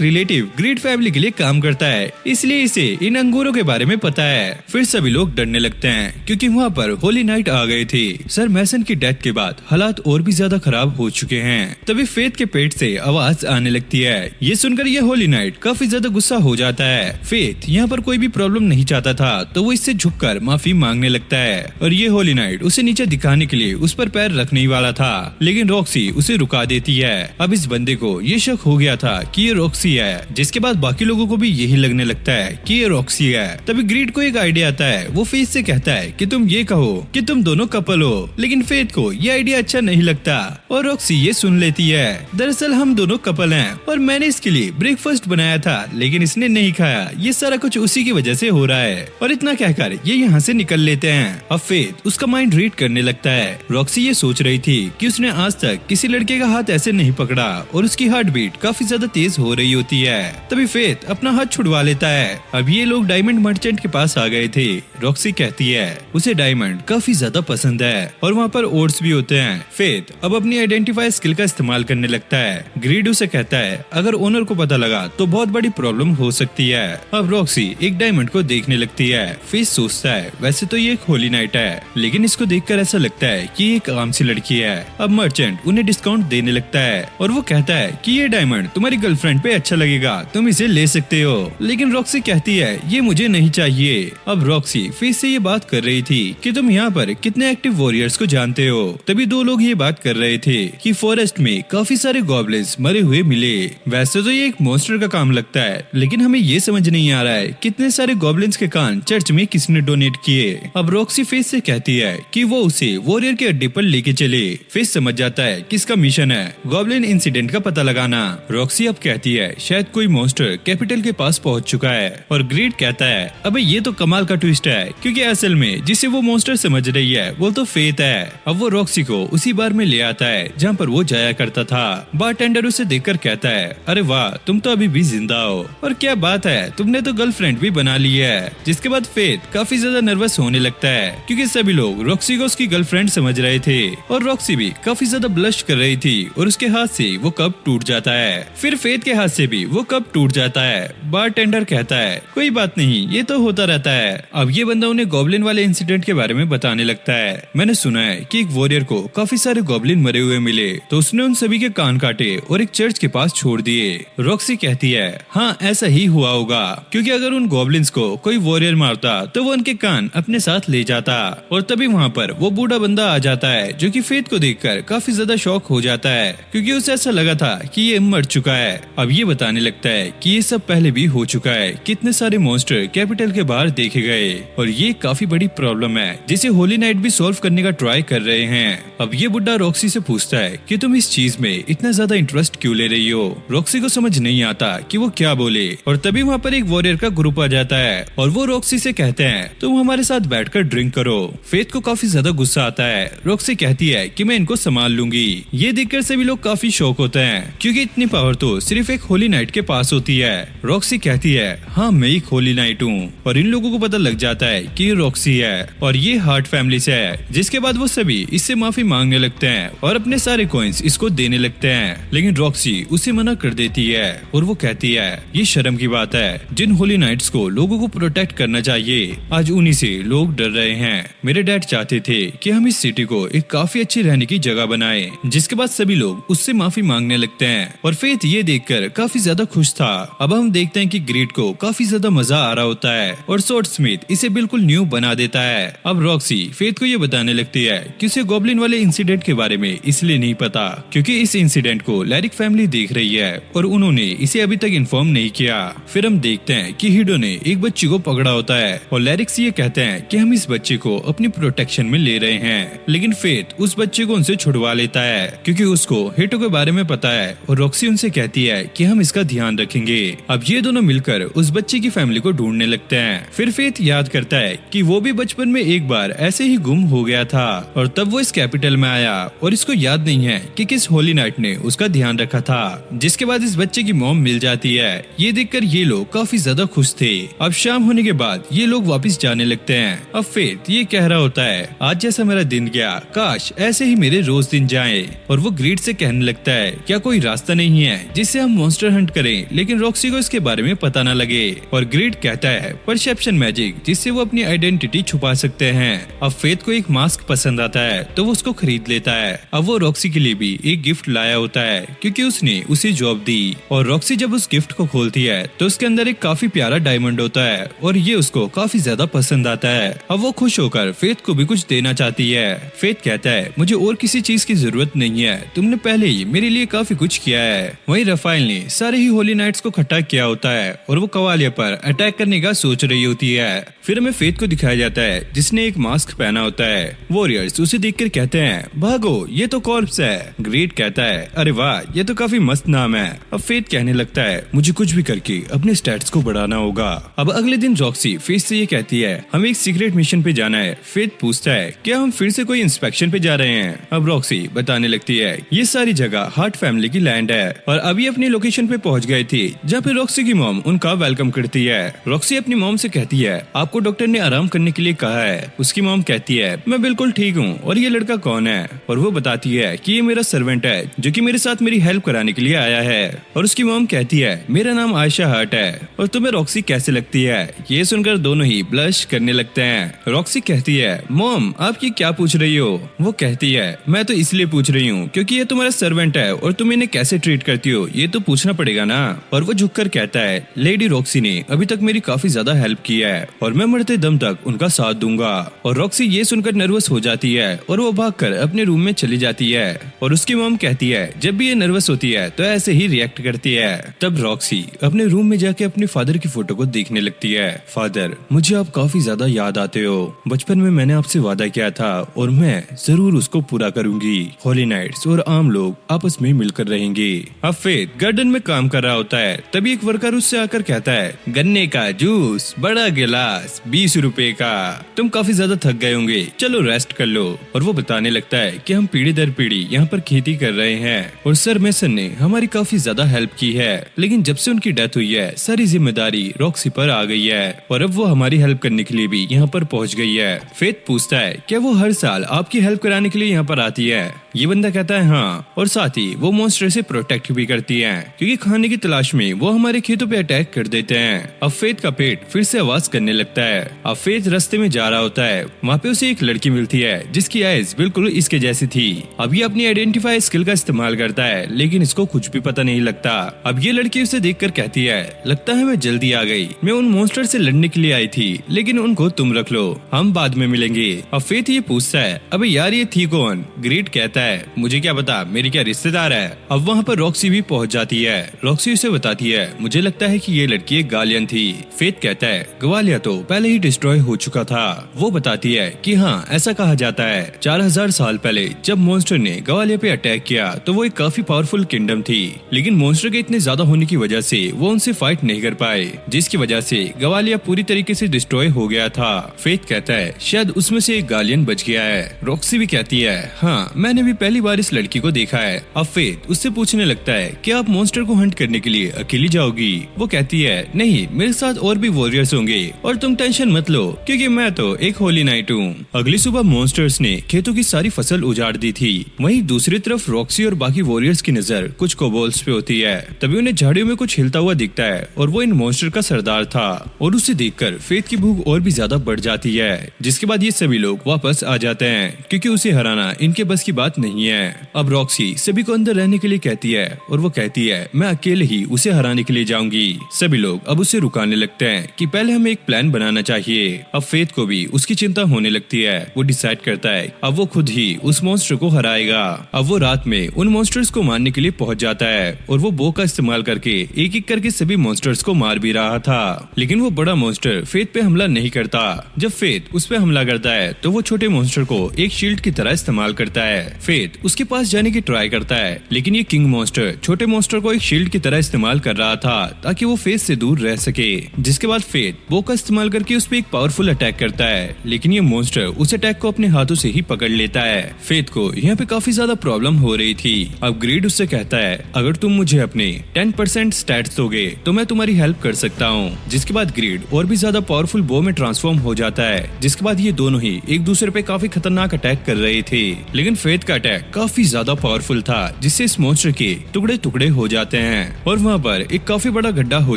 S1: रिलेटिव ग्रीड फैमिली के लिए काम करता है, इसलिए इसे इन अंगूरों के बारे में पता है। फिर सभी लोग डरने लगते हैं क्योंकि वहाँ पर होली नाइट आ गई थी। सर मैसन की डेथ के बाद हालात और भी ज्यादा खराब हो चुके हैं। तभी फेथ के पेट से आवाज आने लगती है। ये सुनकर ये होली नाइट काफी ज्यादा गुस्सा हो जाता है। फेथ यहाँ पर कोई भी प्रॉब्लम नहीं चाहता था तो वो इससे झुककर माफी मांगने लगता है और ये होली नाइट उसे नीचे दिखाने के लिए उस पर पैर रखने ही वाला था, लेकिन रॉक्सी उसे रुका देती है। अब इस बंदे को ये शक हो गया था कि ये रॉक्सी है, जिसके बाद बाकी लोगों को भी यही लगने लगता है कि ये रॉक्सी है। तभी ग्रीड को एक आइडिया आता है। वो फेथ से कहता है कि तुम ये कहो कि तुम दोनों कपल हो, लेकिन फेथ को ये आइडिया अच्छा नहीं लगता और रॉक्सी ये सुन लेती है। दरअसल हम दोनों कपल हैं और मैंने इसके लिए ब्रेकफास्ट बनाया था, लेकिन इसने नहीं खाया, ये सारा कुछ उसी की वजह से हो रहा है। और इतना कहकर ये यहाँ से निकल लेते हैं। अब फेथ उसका माइंड रीड करने लगता है। रॉक्सी ये सोच रही थी कि उसने आज तक किसी लड़के का हाथ ऐसे नहीं पकड़ा और उसकी हार्ट बीट काफी ज्यादा तेज हो रही होती है। तभी फेथ अपना हाथ छुड़वा लेता है। अब ये लोग डायमंड मर्चेंट के पास आ गए थे। रॉक्सी कहती है उसे डायमंड काफी ज्यादा पसंद है और वहाँ पर ओट्स भी होते हैं। फेथ अब अपनी आइडेंटिफाई स्किल का इस्तेमाल करने लगता है। ग्रीड उसे कहता है, अगर ओनर को पता लगा तो बहुत बड़ी प्रॉब्लम हो सकती है। अब रॉक्सी एक डायमंड को देखने लगती है। फेथ सोचता है, वैसे तो ये एक होली नाइट है, लेकिन इसको देखकर ऐसा लगता है कि ये एक आम सी लड़की है। अब मर्चेंट उन्हें डिस्काउंट देने लगता है और वो कहता है कि ये डायमंड तुम्हारी गर्लफ्रेंड पे अच्छा लगेगा, तुम इसे ले सकते हो। लेकिन रॉक्सी कहती है, ये मुझे नहीं चाहिए। अब रॉक्सी फेथ से ये बात कर रही थी कि तुम यहाँ पर कितने एक्टिव वॉरियर्स को जानते हो। तभी दो लोग ये बात कर रहे थे कि फॉरेस्ट में काफी सारे गॉब्लिन्स मरे हुए मिले। वैसे तो ये एक मॉन्स्टर का काम लगता है, लेकिन हमें ये समझ नहीं आ रहा है कितने सारे गॉब्लिन्स के कान चर्च में किसने डोनेट किए। अब रॉक्सी फेथ से कहती है कि वो उसे वॉरियर के अड्डे पर लेके चले। फेथ समझ जाता है कि इसका मिशन है गॉब्लिन इंसिडेंट का पता लगाना। रॉक्सी अब कहती है, शायद कोई मॉन्स्टर कैपिटल के पास पहुंच चुका है। और ग्रीड कहता है, अबे ये तो कमाल का ट्विस्ट है, क्योंकि असल में जिसे वो मॉन्स्टर समझ रही है वो तो फेथ है। अब वो रॉक्सी को उसी बार में ले आता है जहाँ पर वो जाया करता था। बारटेंडर उसे देखकर कहता है, अरे वाह, तुम तो अभी भी जिंदा हो, और क्या बात है, तुमने तो गर्लफ्रेंड भी बना ली है। जिसके बाद फेथ काफी ज्यादा नर्वस होने लगता है क्योंकि सभी लोग रॉक्सी को उसकी गर्लफ्रेंड समझ रहे थे और रॉक्सी भी काफी ज्यादा ब्लश कर रही थी और उसके हाथ से वो कप टूट जाता है। फिर फेथ के हाथ से भी वो कप टूट जाता है। बारटेंडर कहता है, कोई बात नहीं, ये तो होता रहता है। अब ये बंदा उन्हें गॉब्लिन वाले इंसिडेंट के बारे में बताने लगता है। मैंने सुना है कि एक वॉरियर को काफी सारे गॉब्लिन मरे हुए मिले, तो उसने उन सभी के कान काटे और एक चर्च के पास छोड़ दिए। रॉक्सी कहती है, हाँ ऐसा ही हुआ होगा, क्योंकि अगर उन गॉब्लिन्स को कोई वॉरियर मारता तो वो उनके कान अपने साथ ले जाता। और तभी वहाँ पर वो बूढ़ा बंदा आ जाता है जो कि फेथ को देखकर काफी ज्यादा शॉक हो जाता है, क्योंकि उसे ऐसा लगा था कि ये मर चुका है। अब ये बताने लगता है कि ये सब पहले भी हो चुका है, कितने सारे मॉन्स्टर कैपिटल के बाहर देखे गए और ये काफी बड़ी प्रॉब्लम है जिसे होली नाइट भी सॉल्व करने का ट्राई कर रहे हैं। अब ये बुढ़ा रॉक्सी से पूछता है कि तुम इस चीज में इतना ज्यादा इंटरेस्ट क्यों ले रही हो। रॉक्सी को समझ नहीं आता कि वो क्या बोले और तभी वहाँ पर एक वॉरियर का ग्रुप आ जाता है और वो रॉक्सी से कहते हैं, तुम हमारे साथ बैठकर ड्रिंक करो। फेथ को काफी ज्यादा गुस्सा आता है। रॉक्सी कहती है कि मैं इनको संभाल लूंगी। ये देखकर सभी लोग काफी शौक होते हैं क्योंकि इतनी पावर तो सिर्फ एक होली नाइट के पास होती है। रॉक्सी कहती है, हाँ मैं एक होली नाइट हूँ, और इन लोगों को पता लग जाता है कि ये रॉक्सी है और ये हार्ट फैमिली से है। जिसके बाद वो सभी इससे माफी मांगने लगते हैं और अपने सारे कॉइंस इसको देने लगते हैं, लेकिन रॉक्सी उसे मना कर देती है और वो कहती है, ये शर्म की बात है, जिन होली नाइट्स को लोगों को प्रोटेक्ट करना चाहिए आज उन्हीं से लोग डर रहे हैं। मेरे डैड चाहते थे कि हम इस सिटी को एक काफी अच्छी रहने की जगह बनाएं। जिसके बाद सभी लोग उससे माफी मांगने लगते लगते हैं और फेथ ये देखकर काफी ज्यादा खुश था। अब हम देखते हैं कि ग्रीड को काफी ज्यादा मजा आ रहा होता है और स्वॉर्ड स्मिथ इसे बिल्कुल न्यू बना देता है। अब रॉक्सी फेथ को ये बताने लगती है कि उसे गॉब्लिन वाले इंसिडेंट के बारे में इसलिए नहीं पता क्योंकि इस इंसिडेंट को लैरिक फैमिली देख रही है और उन्होंने इसे अभी तक इन्फॉर्म नहीं किया। फिर हम देखते हैं कि हीडो ने एक बच्ची को पकड़ा होता है और लैरिक्स ये कहते हैं कि हम इस बच्चे को अपनी प्रोटेक्शन में ले रहे हैं, लेकिन फेथ उस बच्चे को उनसे छुड़वा लेता है क्योंकि उसको हीडो के बारे में पता है और रॉक्सी उनसे कहती है कि हम इसका ध्यान रखेंगे। अब ये दोनों मिलकर उस बच्चे की फैमिली को ढूंढने लगते हैं। फिर फेथ याद करता है कि वो भी बचपन में एक बार ऐसे ही गुम हो गया था और तब वो इस कैपिटल में आया और इसको याद नहीं है कि किस होली नाइट ने उसका ध्यान रखा था। जिसके बाद इस बच्चे की मॉम मिल जाती है। ये देखकर ये लोग काफी ज्यादा खुश थे। अब शाम होने के बाद ये लोग वापस जाने लगते हैं। अब फेथ ये कह रहा होता है आज जैसा मेरा दिन गया काश ऐसे ही मेरे रोज दिन जाए और वो ग्रीड से कहने लगता है क्या कोई रास्ता नहीं है जिससे हम मॉन्स्टर हंट करें लेकिन रॉक्सी को इसके बारे में पता न लगे। और ग्रीड कहता है परसेप्शन मैजिक जिससे वो अपनी आइडेंटिटी छुपा सकते हैं। अब फेथ को एक मास्क पसंद आता है तो वो उसको खरीद लेता है। अब वो रॉक्सी के लिए भी एक गिफ्ट लाया होता है क्योंकि उसने उसे जॉब दी और रॉक्सी जब उस गिफ्ट को खोलती है तो उसके अंदर एक काफी प्यारा डायमंड होता है और ये उसको काफी ज्यादा पसंद आता है। अब वो खुश होकर फेथ को भी कुछ देना चाहती है। फेथ कहता है मुझे और किसी चीज की जरूरत नहीं है, तुमने पहले ही मेरे लिए काफी कुछ किया है। वहीं रफाइल ने सारे ही होली नाइट्स को इकट्ठा किया होता है और वो कवालिया पर अटैक करने का सोच रही होती है। फिर हमें फेथ को दिखाया जाता है जिसने एक मास्क पहना होता है। वॉरियर्स उसे देखकर कहते हैं भागो ये तो कॉर्प्स है। ग्रेट कहता है अरे वाह ये तो काफी मस्त नाम है। अब फेथ कहने लगता है मुझे कुछ भी करके अपने स्टैट्स को बढ़ाना होगा। अब अगले दिन रॉक्सी फेथ से ये कहती है हमें एक सीक्रेट मिशन पे जाना है। फेथ पूछता है क्या हम फिर से कोई इंस्पेक्शन पे जा रहे हैं। अब रॉक्सी बताने लगती है ये सारी जगह हार्ट फैमिली की लैंड है और अभी अपनी लोकेशन पे पहुंच गए थे जहाँ पे रॉक्सी की मॉम उनका वेलकम करती है। रॉक्सी अपनी मॉम से कहती है आपको डॉक्टर ने आराम करने के लिए कहा है। उसकी मॉम कहती है मैं बिल्कुल ठीक हूँ और ये लड़का कौन है। और वो बताती है कि ये मेरा सर्वेंट है जो कि मेरे साथ मेरी हेल्प कराने के लिए आया है। और उसकी मॉम कहती है मेरा नाम आयशा हर्ट है और तुम्हें रॉक्सी कैसे लगती है। ये सुनकर दोनों ही ब्लश करने लगते हैं। रॉक्सी कहती है मॉम आप ये क्या पूछ रही हो। वो कहती है मैं तो इसलिए पूछ रही हूँ क्योंकि ये तुम्हारा सर्वेंट है और तुम इन्हें कैसे ट्रीट करती हो ये तो पूछना पड़ेगा ना। और वो झुककर कहता है लेडी रॉक्सी ने अभी तक मेरी काफी ज्यादा हेल्प की है और मैं मरते दम तक उनका साथ दूंगा। और रॉक्सी ये सुनकर नर्वस हो जाती है और वो भागकर अपने रूम में चली जाती है। और उसकी मॉम कहती है जब भी ये नर्वस होती है तो ऐसे ही रिएक्ट करती है। तब रॉक्सी अपने रूम में जाके अपने फादर की फोटो को देखने लगती है। फादर मुझे आप काफी ज्यादा याद आते हो। बचपन में मैंने आपसे वादा किया था और मैं जरूर उसको पूरा करूंगी। होली नाइट्स और आम लोग आपस में मिलकर रहेंगे। अब फेथ गार्डन में काम कर रहा होता है तभी एक वर्कर उससे आकर कहता है गन्ने का जूस बड़ा गिलास 20 रुपए का। तुम काफी ज्यादा थक गए होंगे चलो रेस्ट कर लो। और वो बताने लगता है कि हम पीढ़ी दर पीढ़ी यहाँ पर खेती कर रहे हैं और सर मेसन ने हमारी काफी ज्यादा हेल्प की है लेकिन जब से उनकी डेथ हुई है सारी जिम्मेदारी रॉक्सी पर आ गई है और अब वो हमारी हेल्प करने के लिए भी यहाँ पर पहुँच गई है। फेथ पूछता है क्या वो हर साल आपकी हेल्प कराने के लिए यहाँ पर आती है। ये बंदा कहता है हाँ और साथ ही वो मॉन्स्टर से प्रोटेक्ट भी करती है क्योंकि खाने की तलाश में वो हमारे खेतों पे अटैक कर देते हैं। अब फेथ का पेट फिर से आवाज करने लगता है। अब फेथ रास्ते में जा रहा होता है वहाँ पे उसे एक लड़की मिलती है जिसकी आइज बिल्कुल इसके जैसी थी। अब ये अपनी आइडेंटिफाई स्किल का इस्तेमाल करता है लेकिन इसको कुछ भी पता नहीं लगता। अब ये लड़की उसे देखकर कहती है लगता है मैं जल्दी आ गई, मैं उन मॉन्स्टर से लड़ने के लिए आई थी लेकिन उनको तुम रख लो हम बाद में मिलेंगे। अब फेथ ये पूछता है अबे यार ये थी कौन। ग्रेट कहता है मुझे क्या पता मेरी क्या रिश्तेदार है। अब वहाँ पर रॉक्सी भी पहुँच जाती है। रॉक्सी उसे बताती है मुझे लगता है कि ये लड़की एक गालियन थी। फेथ कहता है ग्वालिया तो पहले ही डिस्ट्रॉय हो चुका था। वो बताती है कि हाँ ऐसा कहा जाता है 4000 साल पहले जब मॉन्स्टर ने ग्वालिया पे अटैक किया तो वो एक काफी पावरफुल किंगडम थी लेकिन मॉन्स्टर के इतने ज्यादा होने की वजह से वो उनसे फाइट नहीं कर पाए जिसकी वजह से ग्वालिया पूरी तरीके से डिस्ट्रॉय हो गया था। फेथ कहता है शायद उसमें से एक गालियन बच गया है। रॉक्सी भी कहती है हाँ मैंने भी पहली बार इस लड़की को देखा है। अब फेथ उससे पूछने लगता है कि आप मॉन्स्टर को हंट करने के लिए अकेली जाओगी। वो कहती है नहीं मेरे साथ और भी वॉरियर्स होंगे और तुम टेंशन मत लो क्योंकि मैं तो एक होली नाइट हूँ। अगली सुबह मॉन्स्टर्स ने खेतों की सारी फसल उजाड़ दी थी। वहीं दूसरी तरफ रॉक्सी और बाकी वॉरियर्स की नजर कुछ कोबोल्स पे होती है। तभी उन्हें झाड़ियों में कुछ हिलता हुआ दिखता है और वो इन मॉन्स्टर का सरदार था और उसे देखकर फेथ की भूख और भी ज्यादा बढ़ जाती है। जिसके बाद ये सभी लोग वापस आ जाते हैं क्योंकि उसे हराना इनके बस की बात नहीं है। अब रॉक्सी सभी को अंदर रहने के लिए कहती है और वो कहती है मैं अकेले ही उसे हराने के लिए जाऊंगी। सभी लोग अब उसे रुकाने लगते हैं कि पहले हमें एक प्लान बनाना चाहिए। अब फेथ को भी उसकी चिंता होने लगती है। वो डिसाइड करता है अब वो खुद ही उस मॉन्स्टर को हराएगा। अब वो रात में उन मॉन्स्टर्स को मारने के लिए पहुंच जाता है और वो बो का इस्तेमाल करके एक एक करके सभी मॉन्स्टर्स को मार भी रहा था। लेकिन वो बड़ा मॉन्स्टर फेथ पे हमला नहीं करता। जब फेथ उस पे हमला करता है तो वो छोटे मॉन्स्टर को एक शील्ड की तरह इस्तेमाल करता है। फेथ उसके पास जाने की ट्राई करता है, लेकिन ये किंग मॉन्स्टर छोटे मॉन्स्टर को एक शील्ड की तरह इस्तेमाल कर रहा था ताकि वो फेथ से दूर रह सके। जिसके बाद फेथ बो का इस्तेमाल करके उस पे एक पावरफुल अटैक करता है, लेकिन ये मॉन्स्टर उस अटैक को अपने हाथों से ही पकड़ लेता है। फेथ को यहाँ पे काफी ज्यादा प्रॉब्लम हो रही थी। अब ग्रीड उससे कहता है अगर तुम मुझे अपने 10% स्टैट्स दोगे तो मैं तुम्हारी हेल्प कर सकता हूँ। जिसके बाद ग्रीड और भी ज्यादा पावरफुल बो में ट्रांसफॉर्म हो जाता है। जिसके बाद ये दोनों ही एक दूसरे पे काफी खतरनाक अटैक कर रहे थे, लेकिन फेथ का अटैक काफी ज्यादा पावरफुल था जिससे इस मॉन्स्टर के टुकड़े टुकड़े हो जाते हैं और वहाँ पर एक काफी बड़ा गड्ढा हो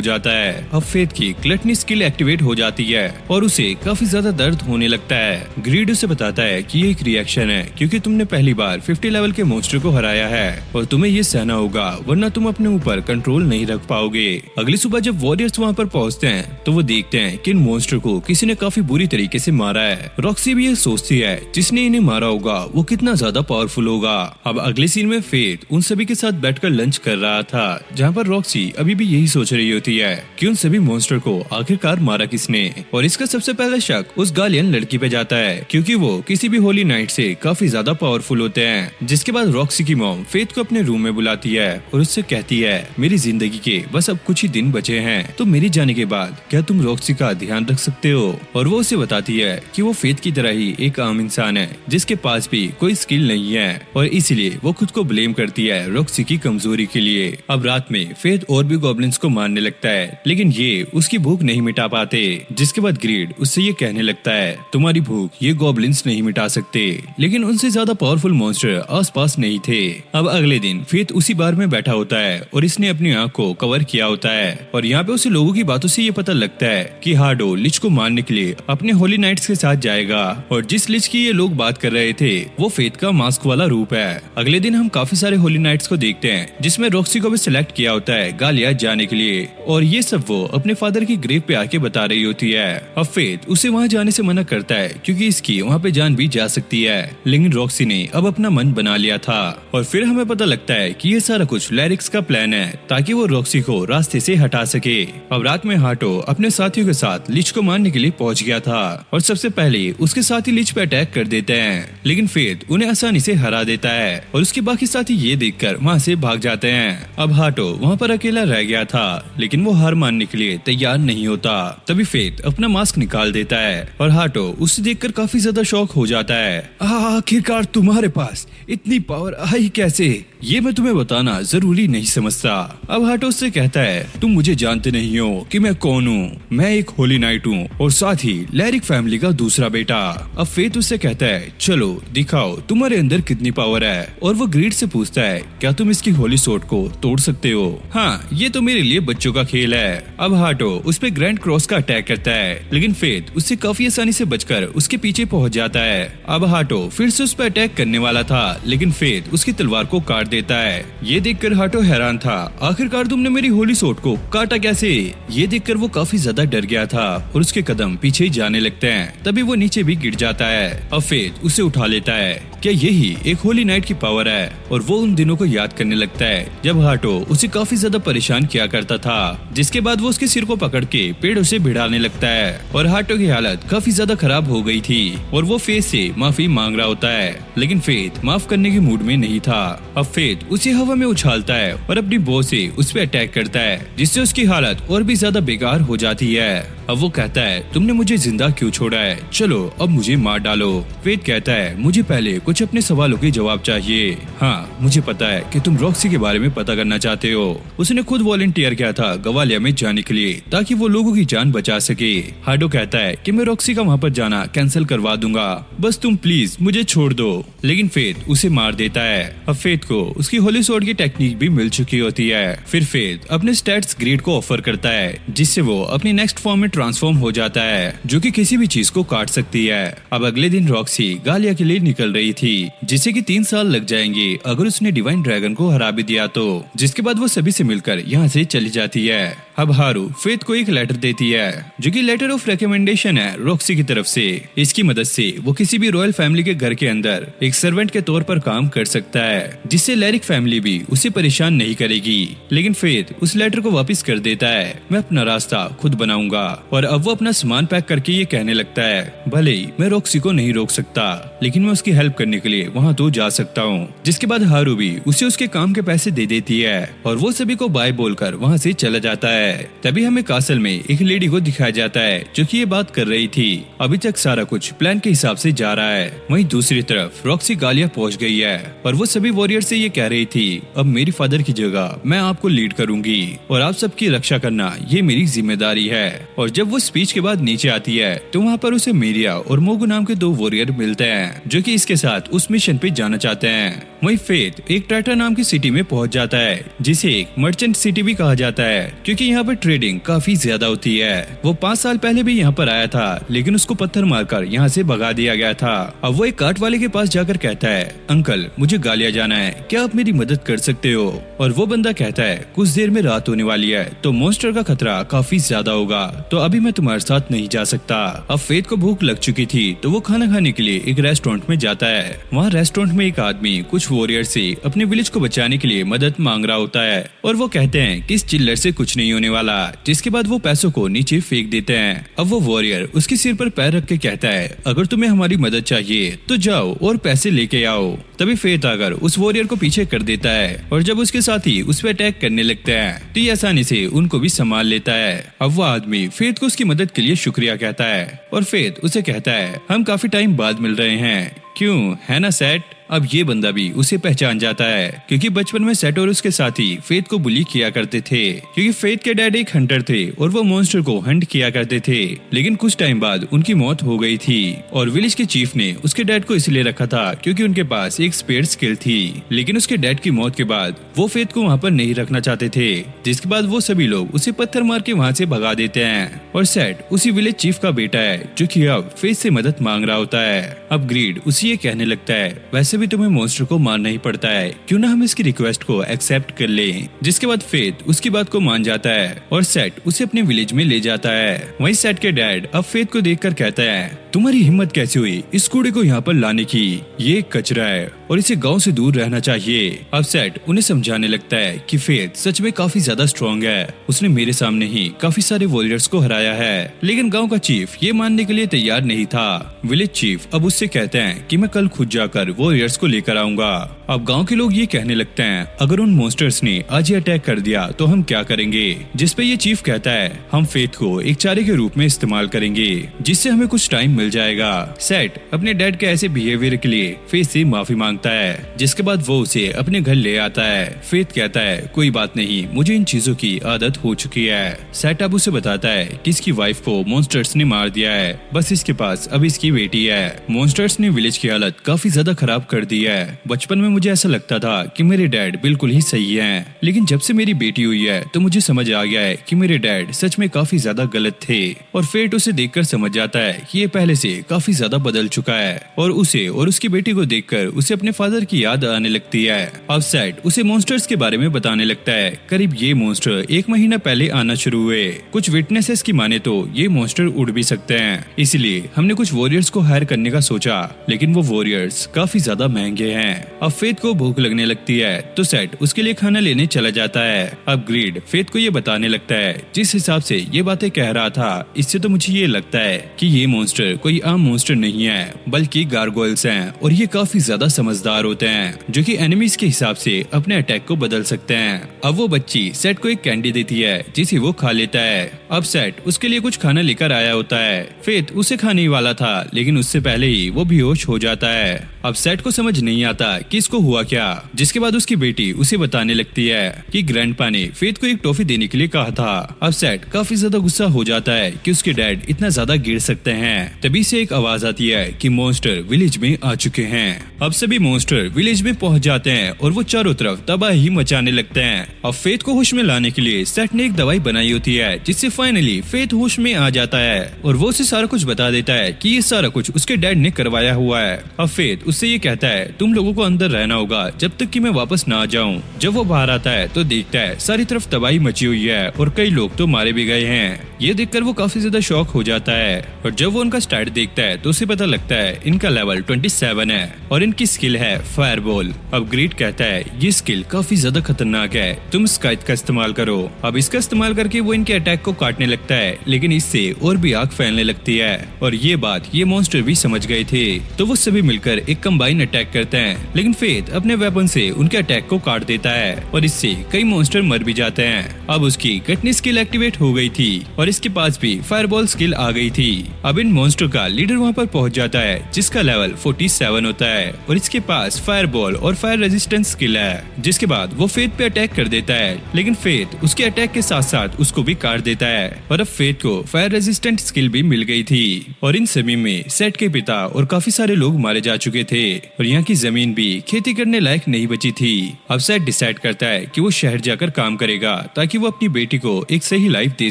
S1: जाता है। अब फेथ की ग्लटनी स्किल एक्टिवेट हो जाती है और उसे काफी ज्यादा दर्द होने लगता है। ग्रीड उसे बताता है कि ये एक रिएक्शन है क्योंकि तुमने पहली बार 50 लेवल के मॉन्स्टर को हराया है और तुम्हें ये सहना होगा, वरना तुम अपने ऊपर कंट्रोल नहीं रख पाओगे। अगली सुबह जब वॉरियर्स वहाँ पर पहुँचते हैं तो वो देखते हैं कि इन मॉन्स्टर को किसी ने काफी बुरी तरीके से मारा है। रॉक्सी भी ये सोचती है जिसने इन्हें मारा होगा वो कितना ज्यादा पावरफुल होगा। अब अगले सीन में फेथ उन सभी के साथ बैठकर लंच कर रहा था, जहाँ पर रॉक्सी अभी भी यही सोच रही होती है कि उन सभी मॉन्स्टर को आखिरकार मारा किसने। और इसका सबसे पहला शक उस गालियन लड़की पे जाता है क्योंकि वो किसी भी होली नाइट से काफी ज्यादा पावरफुल होते हैं। जिसके बाद रॉक्सी की मॉम फेथ को अपने रूम में बुलाती है और उससे कहती है मेरी जिंदगी के बस अब कुछ ही दिन बचे हैं, तो मेरे जाने के बाद क्या तुम रॉक्सी का ध्यान रख सकते हो। और वो उसे बताती है कि वो फेथ की तरह ही एक आम इंसान है जिसके पास भी कोई स्किल नहीं है और इसीलिए वो खुद को ब्लेम करती है रॉक्सी की कमजोरी के लिए। अब रात में फेथ और भी गॉब्लिन्स को मारने लगता है, लेकिन ये उसकी भूख नहीं मिटा पाते। जिसके बाद ग्रीड उससे ये कहने लगता है तुम्हारी भूख ये गॉब्लिन्स नहीं मिटा सकते, लेकिन उनसे ज्यादा पावरफुल मॉन्स्टर आसपास नहीं थे। अब अगले दिन फेथ उसी बार में बैठा होता है और इसने अपनी आंख को कवर किया होता है और यहाँ पे उसे लोगों की बातों से ये पता लगता है कि हार्डो लिच को मारने के लिए अपने होली नाइट्स के साथ जाएगा और जिस लिच की ये लोग बात कर रहे थे वो फेथ का मास्क वाला रूप है। अगले दिन हम काफी सारे होली नाइट्स को देखते हैं जिसमें रॉक्सी को भी सिलेक्ट किया होता है गालिया जाने के लिए और ये सब वो अपने फादर की ग्रेव पे आके बता रही होती है। अब फेथ उसे वहाँ जाने से मना करता है क्योंकि इसकी वहाँ पे जान भी जा सकती है, लेकिन रॉक्सी ने अब अपना मन बना लिया था और फिर हमें पता लगता है कि ये सारा कुछ लैरिक्स का प्लान है ताकि वो रॉक्सी को रास्ते से हटा सके। अब रात में हार्डो अपने साथियों के साथ लिच को मारने के लिए पहुंच गया था और सबसे पहले उसके साथी लिच पे अटैक कर देते हैं, लेकिन फेथ उन्हें आसानी से हरा देता है और उसके बाकी साथी ये देखकर वहाँ से भाग जाते हैं। अब हार्डो वहाँ पर अकेला रह गया था, लेकिन वो हार मानने के लिए तैयार नहीं होता। तभी फेथ अपना मास्क निकाल देता है और हार्डो उसे देखकर काफी ज्यादा शॉक हो जाता है। आखिरकार तुम्हारे पास इतनी पावर आई कैसे, ये मैं तुम्हें बताना जरूरी नहीं समझता। अब हार्डो उससे कहता है तुम मुझे जानते नहीं हो कि मैं कौन हूँ, मैं एक होली नाइट हूँ और साथ ही लैरिक फैमिली का दूसरा बेटा। अब फेथ उससे कहता है चलो दिखाओ तुम्हारे अंदर कितनी पावर है और वो ग्रीड से पूछता है क्या तुम इसकी होली सोर्ड को तोड़ सकते हो। हाँ, ये तो मेरे लिए बच्चों का खेल है। अब हार्डो उस पे ग्रैंड क्रॉस का अटैक करता है, लेकिन फेथ उससे काफी आसानी से बचकर उसके पीछे पहुंच जाता है। अब हार्डो फिर से उस पर अटैक करने वाला था, लेकिन फेथ उसकी तलवार को काट देता है। ये देखकर हार्डो हैरान था, आखिरकार तुमने मेरी होली सोर्ड को काटा कैसे। ये देखकर वो काफी ज्यादा डर गया था और उसके कदम पीछे ही जाने लगते हैं। तभी वो नीचे भी गिर जाता है। अब फेथ उसे उठा लेता है। क्या यही एक होली नाइट की पावर है? और वो उन दिनों को याद करने लगता है जब हार्डो उसे काफी ज्यादा परेशान किया करता था, जिसके बाद वो उसके सिर को पकड़ के पेड़ों से भिड़ाने लगता है और हार्डो की हालत काफी ज्यादा खराब हो गई थी और वो फेथ से माफी मांग रहा होता है, लेकिन फेथ माफ करने के मूड में नहीं था। अब फेथ उसे हवा में उछालता है और अपनी बो से उस पर अटैक करता है, जिससे उसकी हालत और भी ज्यादा बेकार हो जाती है। अब वो कहता है तुमने मुझे जिंदा क्यों छोड़ा है, चलो अब मुझे मार डालो। फेथ कहता है मुझे पहले कुछ अपने सवालों के जवाब चाहिए। हाँ, मुझे पता है कि तुम रॉक्सी के बारे में पता करना चाहते हो। उसने खुद वॉलंटियर किया था गवालिया में जाने के लिए ताकि वो लोगों की जान बचा सके। हार्डो कहता है कि मैं रॉक्सी का वहाँ पर जाना कैंसिल करवा दूंगा, बस तुम प्लीज मुझे छोड़ दो। लेकिन फेथ उसे मार देता है। अब फेथ को उसकी होली स्वॉर्ड की टेक्निक भी मिल चुकी होती है। फिर फेथ अपने स्टैट्स ग्रीड को ऑफर करता है, जिससे वो अपनी नेक्स्ट फॉर्म में ट्रांसफॉर्म हो जाता है, जो कि किसी भी चीज को काट सकती है। अब अगले दिन रॉक्सी गालिया के लिए निकल रही थी, जिसे कि 3 साल लग जाएंगे अगर उसने डिवाइन ड्रैगन को हरा भी दिया तो। जिसके बाद वो सभी से मिलकर यहाँ से चली जाती है। अब हारू फेथ को एक लेटर देती है, जो कि लेटर ऑफ रिकमेंडेशन है रॉक्सी की तरफ से। इसकी मदद से वो किसी भी रॉयल फैमिली के घर के अंदर एक सर्वेंट के तौर पर काम कर सकता है, जिससे लैरिक फैमिली भी उसे परेशान नहीं करेगी। लेकिन फेथ उस लेटर को वापस कर देता है, मैं अपना रास्ता खुद बनाऊंगा। और अब वो अपना सामान पैक करके ये कहने लगता है, भले ही मैं रॉक्सी को नहीं रोक सकता, लेकिन मैं उसकी हेल्प करने के लिए वहाँ तो जा सकता हूँ। जिसके बाद हारू भी उसे उसके काम के पैसे दे देती है और वो सभी को बाय बोलकर वहाँ से चला जाता है। तभी हमें कासल में एक लेडी को दिखाया जाता है, जो कि ये बात कर रही थी। अभी तक सारा कुछ प्लान के हिसाब से जा रहा है। वहीं दूसरी तरफ रॉक्सी गालिया पहुंच गई है और वो सभी वॉरियर से ये कह रही थी, अब मेरी फादर की जगह मैं आपको लीड करूंगी और आप सबकी रक्षा करना ये मेरी जिम्मेदारी है। और जब वो स्पीच के बाद नीचे आती है तो वहाँ पर उसे मेरिया और मोगू नाम के 2 वॉरियर मिलते हैं, जो कि इसके साथ उस मिशन पे जाना चाहते हैं। वहीं फेथ एक टाटा नाम की सिटी में पहुंच जाता है, जिसे एक मर्चेंट सिटी भी कहा जाता है, क्योंकि यहाँ पर ट्रेडिंग काफी ज्यादा होती है। वो 5 साल पहले भी यहाँ पर आया था, लेकिन उसको पत्थर मारकर यहाँ से भगा दिया गया था। अब वो एक काट वाले के पास जाकर कहता है, अंकल मुझे गालिया जाना है, क्या आप मेरी मदद कर सकते हो? और वो बंदा कहता है, कुछ देर में रात होने वाली है तो मॉन्स्टर का खतरा काफी ज्यादा होगा, तो अभी मैं तुम्हारे साथ नहीं जा सकता। अब फेथ को भूख लग चुकी थी तो वो खाना खाने के लिए एक रेस्टोरेंट में जाता है। वहाँ रेस्टोरेंट में एक आदमी कुछ वॉरियर से अपने विलेज को बचाने के लिए मदद मांग रहा होता है और वो कहते हैं कि इस चिल्लर से कुछ नहीं होने वाला। जिसके बाद वो पैसों को नीचे फेंक देते हैं। अब वो वॉरियर उसके सिर पर पैर रख के कहता है, अगर तुम्हें हमारी मदद चाहिए तो जाओ और पैसे लेके आओ। तभी फेथ आकर उस वॉरियर को पीछे कर देता है और जब उसके साथी उस पर अटैक करने लगते हैं तो ये आसानी से उनको भी संभाल लेता है। अब वो आदमी फेथ को उसकी मदद के लिए शुक्रिया कहता है और फेथ उसे कहता है, हम काफी टाइम बाद मिल रहे हैं, क्यों है ना सेट? अब ये बंदा भी उसे पहचान जाता है, क्योंकि बचपन में सेट और उसके साथी फेथ को बुली किया करते थे, क्योंकि फेथ के डैड एक हंटर थे और वो मॉन्स्टर को हंट किया करते थे। लेकिन कुछ टाइम बाद उनकी मौत हो गई थी और विलेज के चीफ ने उसके डैड को इसलिए रखा था क्योंकि उनके पास एक स्पेयर स्किल थी। लेकिन उसके डैड की मौत के बाद वो फेथ को वहाँ पर नहीं रखना चाहते थे, जिसके बाद वो सभी लोग उसे पत्थर मार के वहाँ से भगा देते हैं। और सेट उसी विलेज चीफ का बेटा है, जो कि अब फेथ से मदद मांग रहा होता है। अब ग्रीड उसी ये कहने लगता है, वैसे भी तुम्हें मॉन्स्टर को मारना ही पड़ता है, क्यों ना हम इसकी रिक्वेस्ट को एक्सेप्ट कर लें। जिसके बाद फेथ उसकी बात को मान जाता है और सेट उसे अपने विलेज में ले जाता है। वहीं सेट के डैड अब फेथ को देखकर कहता है, तुम्हारी हिम्मत कैसे हुई इस कूड़े को यहाँ पर लाने की? ये कचरा है और इसे गांव से दूर रहना चाहिए। अब सेट उन्हें समझाने लगता है कि फेथ सच में काफी ज्यादा स्ट्रॉन्ग है, उसने मेरे सामने ही काफी सारे वॉरियर्स को हराया है। लेकिन गांव का चीफ ये मानने के लिए तैयार नहीं था। विलेज चीफ अब उससे कहते हैं कि मैं कल खुद जाकर वॉरियर्स को लेकर आऊंगा। अब गांव के लोग ये कहने लगते हैं, अगर उन मॉन्स्टर्स ने आज ये अटैक कर दिया तो हम क्या करेंगे? जिसपे ये चीफ कहता है, हम फेथ को एक चारे के रूप में इस्तेमाल करेंगे, जिससे हमें कुछ टाइम मिल जाएगा। सेट अपने डैड के ऐसे बिहेवियर के लिए फेथ से माफी मांगता है, जिसके बाद वो उसे अपने घर ले आता है। फेथ कहता है, कोई बात नहीं, मुझे इन चीजों की आदत हो चुकी है। सेट अब उसे बताता है कि इसकी वाइफ को मॉन्स्टर्स ने मार दिया है, बस इसके पास अब इसकी बेटी है। मॉन्स्टर्स ने विलेज की हालत काफी ज्यादा खराब कर दी है। बचपन में मुझे ऐसा लगता था कि मेरे डैड बिल्कुल ही सही हैं, लेकिन जब से मेरी बेटी हुई है तो मुझे समझ आ गया है कि मेरे डैड सच में काफी ज्यादा गलत थे। और फेट उसे देखकर समझ जाता है कि ये पहले से काफी ज्यादा बदल चुका है और उसे और उसकी बेटी को देखकर उसे अपने फादर की याद आने लगती है। अब सेट उसे मॉन्स्टर्स के बारे में बताने लगता है। करीब ये मॉन्स्टर 1 महीना पहले आना शुरू हुए। कुछ विटनेसेस की माने तो ये मॉन्स्टर उड़ भी सकते हैं, इसलिए हमने कुछ वॉरियर्स को हायर करने का सोचा, लेकिन वो वॉरियर्स काफी ज्यादा महंगे हैं। अब फेथ को भूख लगने लगती है तो सेट उसके लिए खाना लेने चला जाता है। अब ग्रीड फेथ को ये बताने लगता है, जिस हिसाब से ये बातें कह रहा था इससे तो मुझे ये लगता है कि ये मॉन्स्टर कोई आम मॉन्स्टर नहीं है, बल्कि गार्गोइल्स हैं और ये काफी ज्यादा समझदार होते हैं, जो कि एनिमीज के हिसाब से अपने अटैक को बदल सकते हैं। अब वो बच्ची सेट को एक कैंडी देती है, जिसे वो खा लेता है। अब सेट उसके लिए कुछ खाना लेकर आया होता है। फेथ उसे खाने ही वाला था, लेकिन उससे पहले ही वो बेहोश हो जाता है। अब सेट को समझ नहीं आता कि इसको उसको हुआ क्या। जिसके बाद उसकी बेटी उसे बताने लगती है कि ग्रैंडपा ने फेथ को एक टॉफी देने के लिए कहा था। अब सेट काफी ज्यादा गुस्सा हो जाता है कि उसके डैड इतना ज्यादा गिर सकते हैं। तभी से एक आवाज आती है कि मॉन्स्टर विलेज में आ चुके हैं। अब सभी मॉन्स्टर विलेज में पहुंच जाते हैं और वो चारों तरफ तबाही मचाने लगते हैं। अब फेथ को होश में लाने के लिए सेट ने एक दवाई बनाई होती है जिससे फाइनली फेथ होश में आ जाता है और वो उसे सारा कुछ बता देता है कि ये सारा कुछ उसके डैड ने करवाया हुआ है। अब फेथ उससे ये कहता है तुम लोगों को अंदर रहना होगा जब तक कि मैं वापस ना आ जाऊं। जब वो बाहर आता है तो देखता है सारी तरफ तबाही मची हुई है और कई लोग तो मारे भी गए हैं। ये देखकर वो काफी ज्यादा शॉक हो जाता है और जब वो उनका स्टैट देखता है तो उसे पता लगता है इनका लेवल 27 है और इनकी स्किल है फायरबॉल। अब ग्रीड कहता है ये स्किल काफी ज्यादा खतरनाक है, तुम स्काइट का इस्तेमाल करो। अब इसका इस्तेमाल करके वो इनके अटैक को काटने लगता है लेकिन इससे और भी आग फैलने लगती है और ये बात ये मॉन्स्टर भी समझ गए थे। तो वो सभी मिलकर एक कंबाइन अटैक करते हैं लेकिन फेथ अपने वेपन से उनके अटैक को काट देता है और इससे कई मॉन्स्टर मर भी जाते हैं। अब उसकी कटनी स्किल एक्टिवेट हो गई थी और इसके पास भी फायरबॉल स्किल आ गई थी। अब इन मॉन्स्टर का लीडर वहाँ पर पहुँच जाता है जिसका लेवल 47 होता है और इसके पास फायरबॉल और फायर रेजिस्टेंस स्किल है। जिसके बाद वो फेथ पे अटैक कर देता है लेकिन फेथ उसके अटैक के साथ साथ उसको भी काट देता है और अब फेथ को फायर रेजिस्टेंट स्किल भी मिल गई थी। और इन सभी में सेट के पिता और काफी सारे लोग मारे जा चुके थे और यहाँ की जमीन भी खेती करने लायक नहीं बची थी। अब सेट डिसाइड करता है कि वो शहर जाकर काम करेगा ताकि वो अपनी बेटी को एक सही लाइफ दे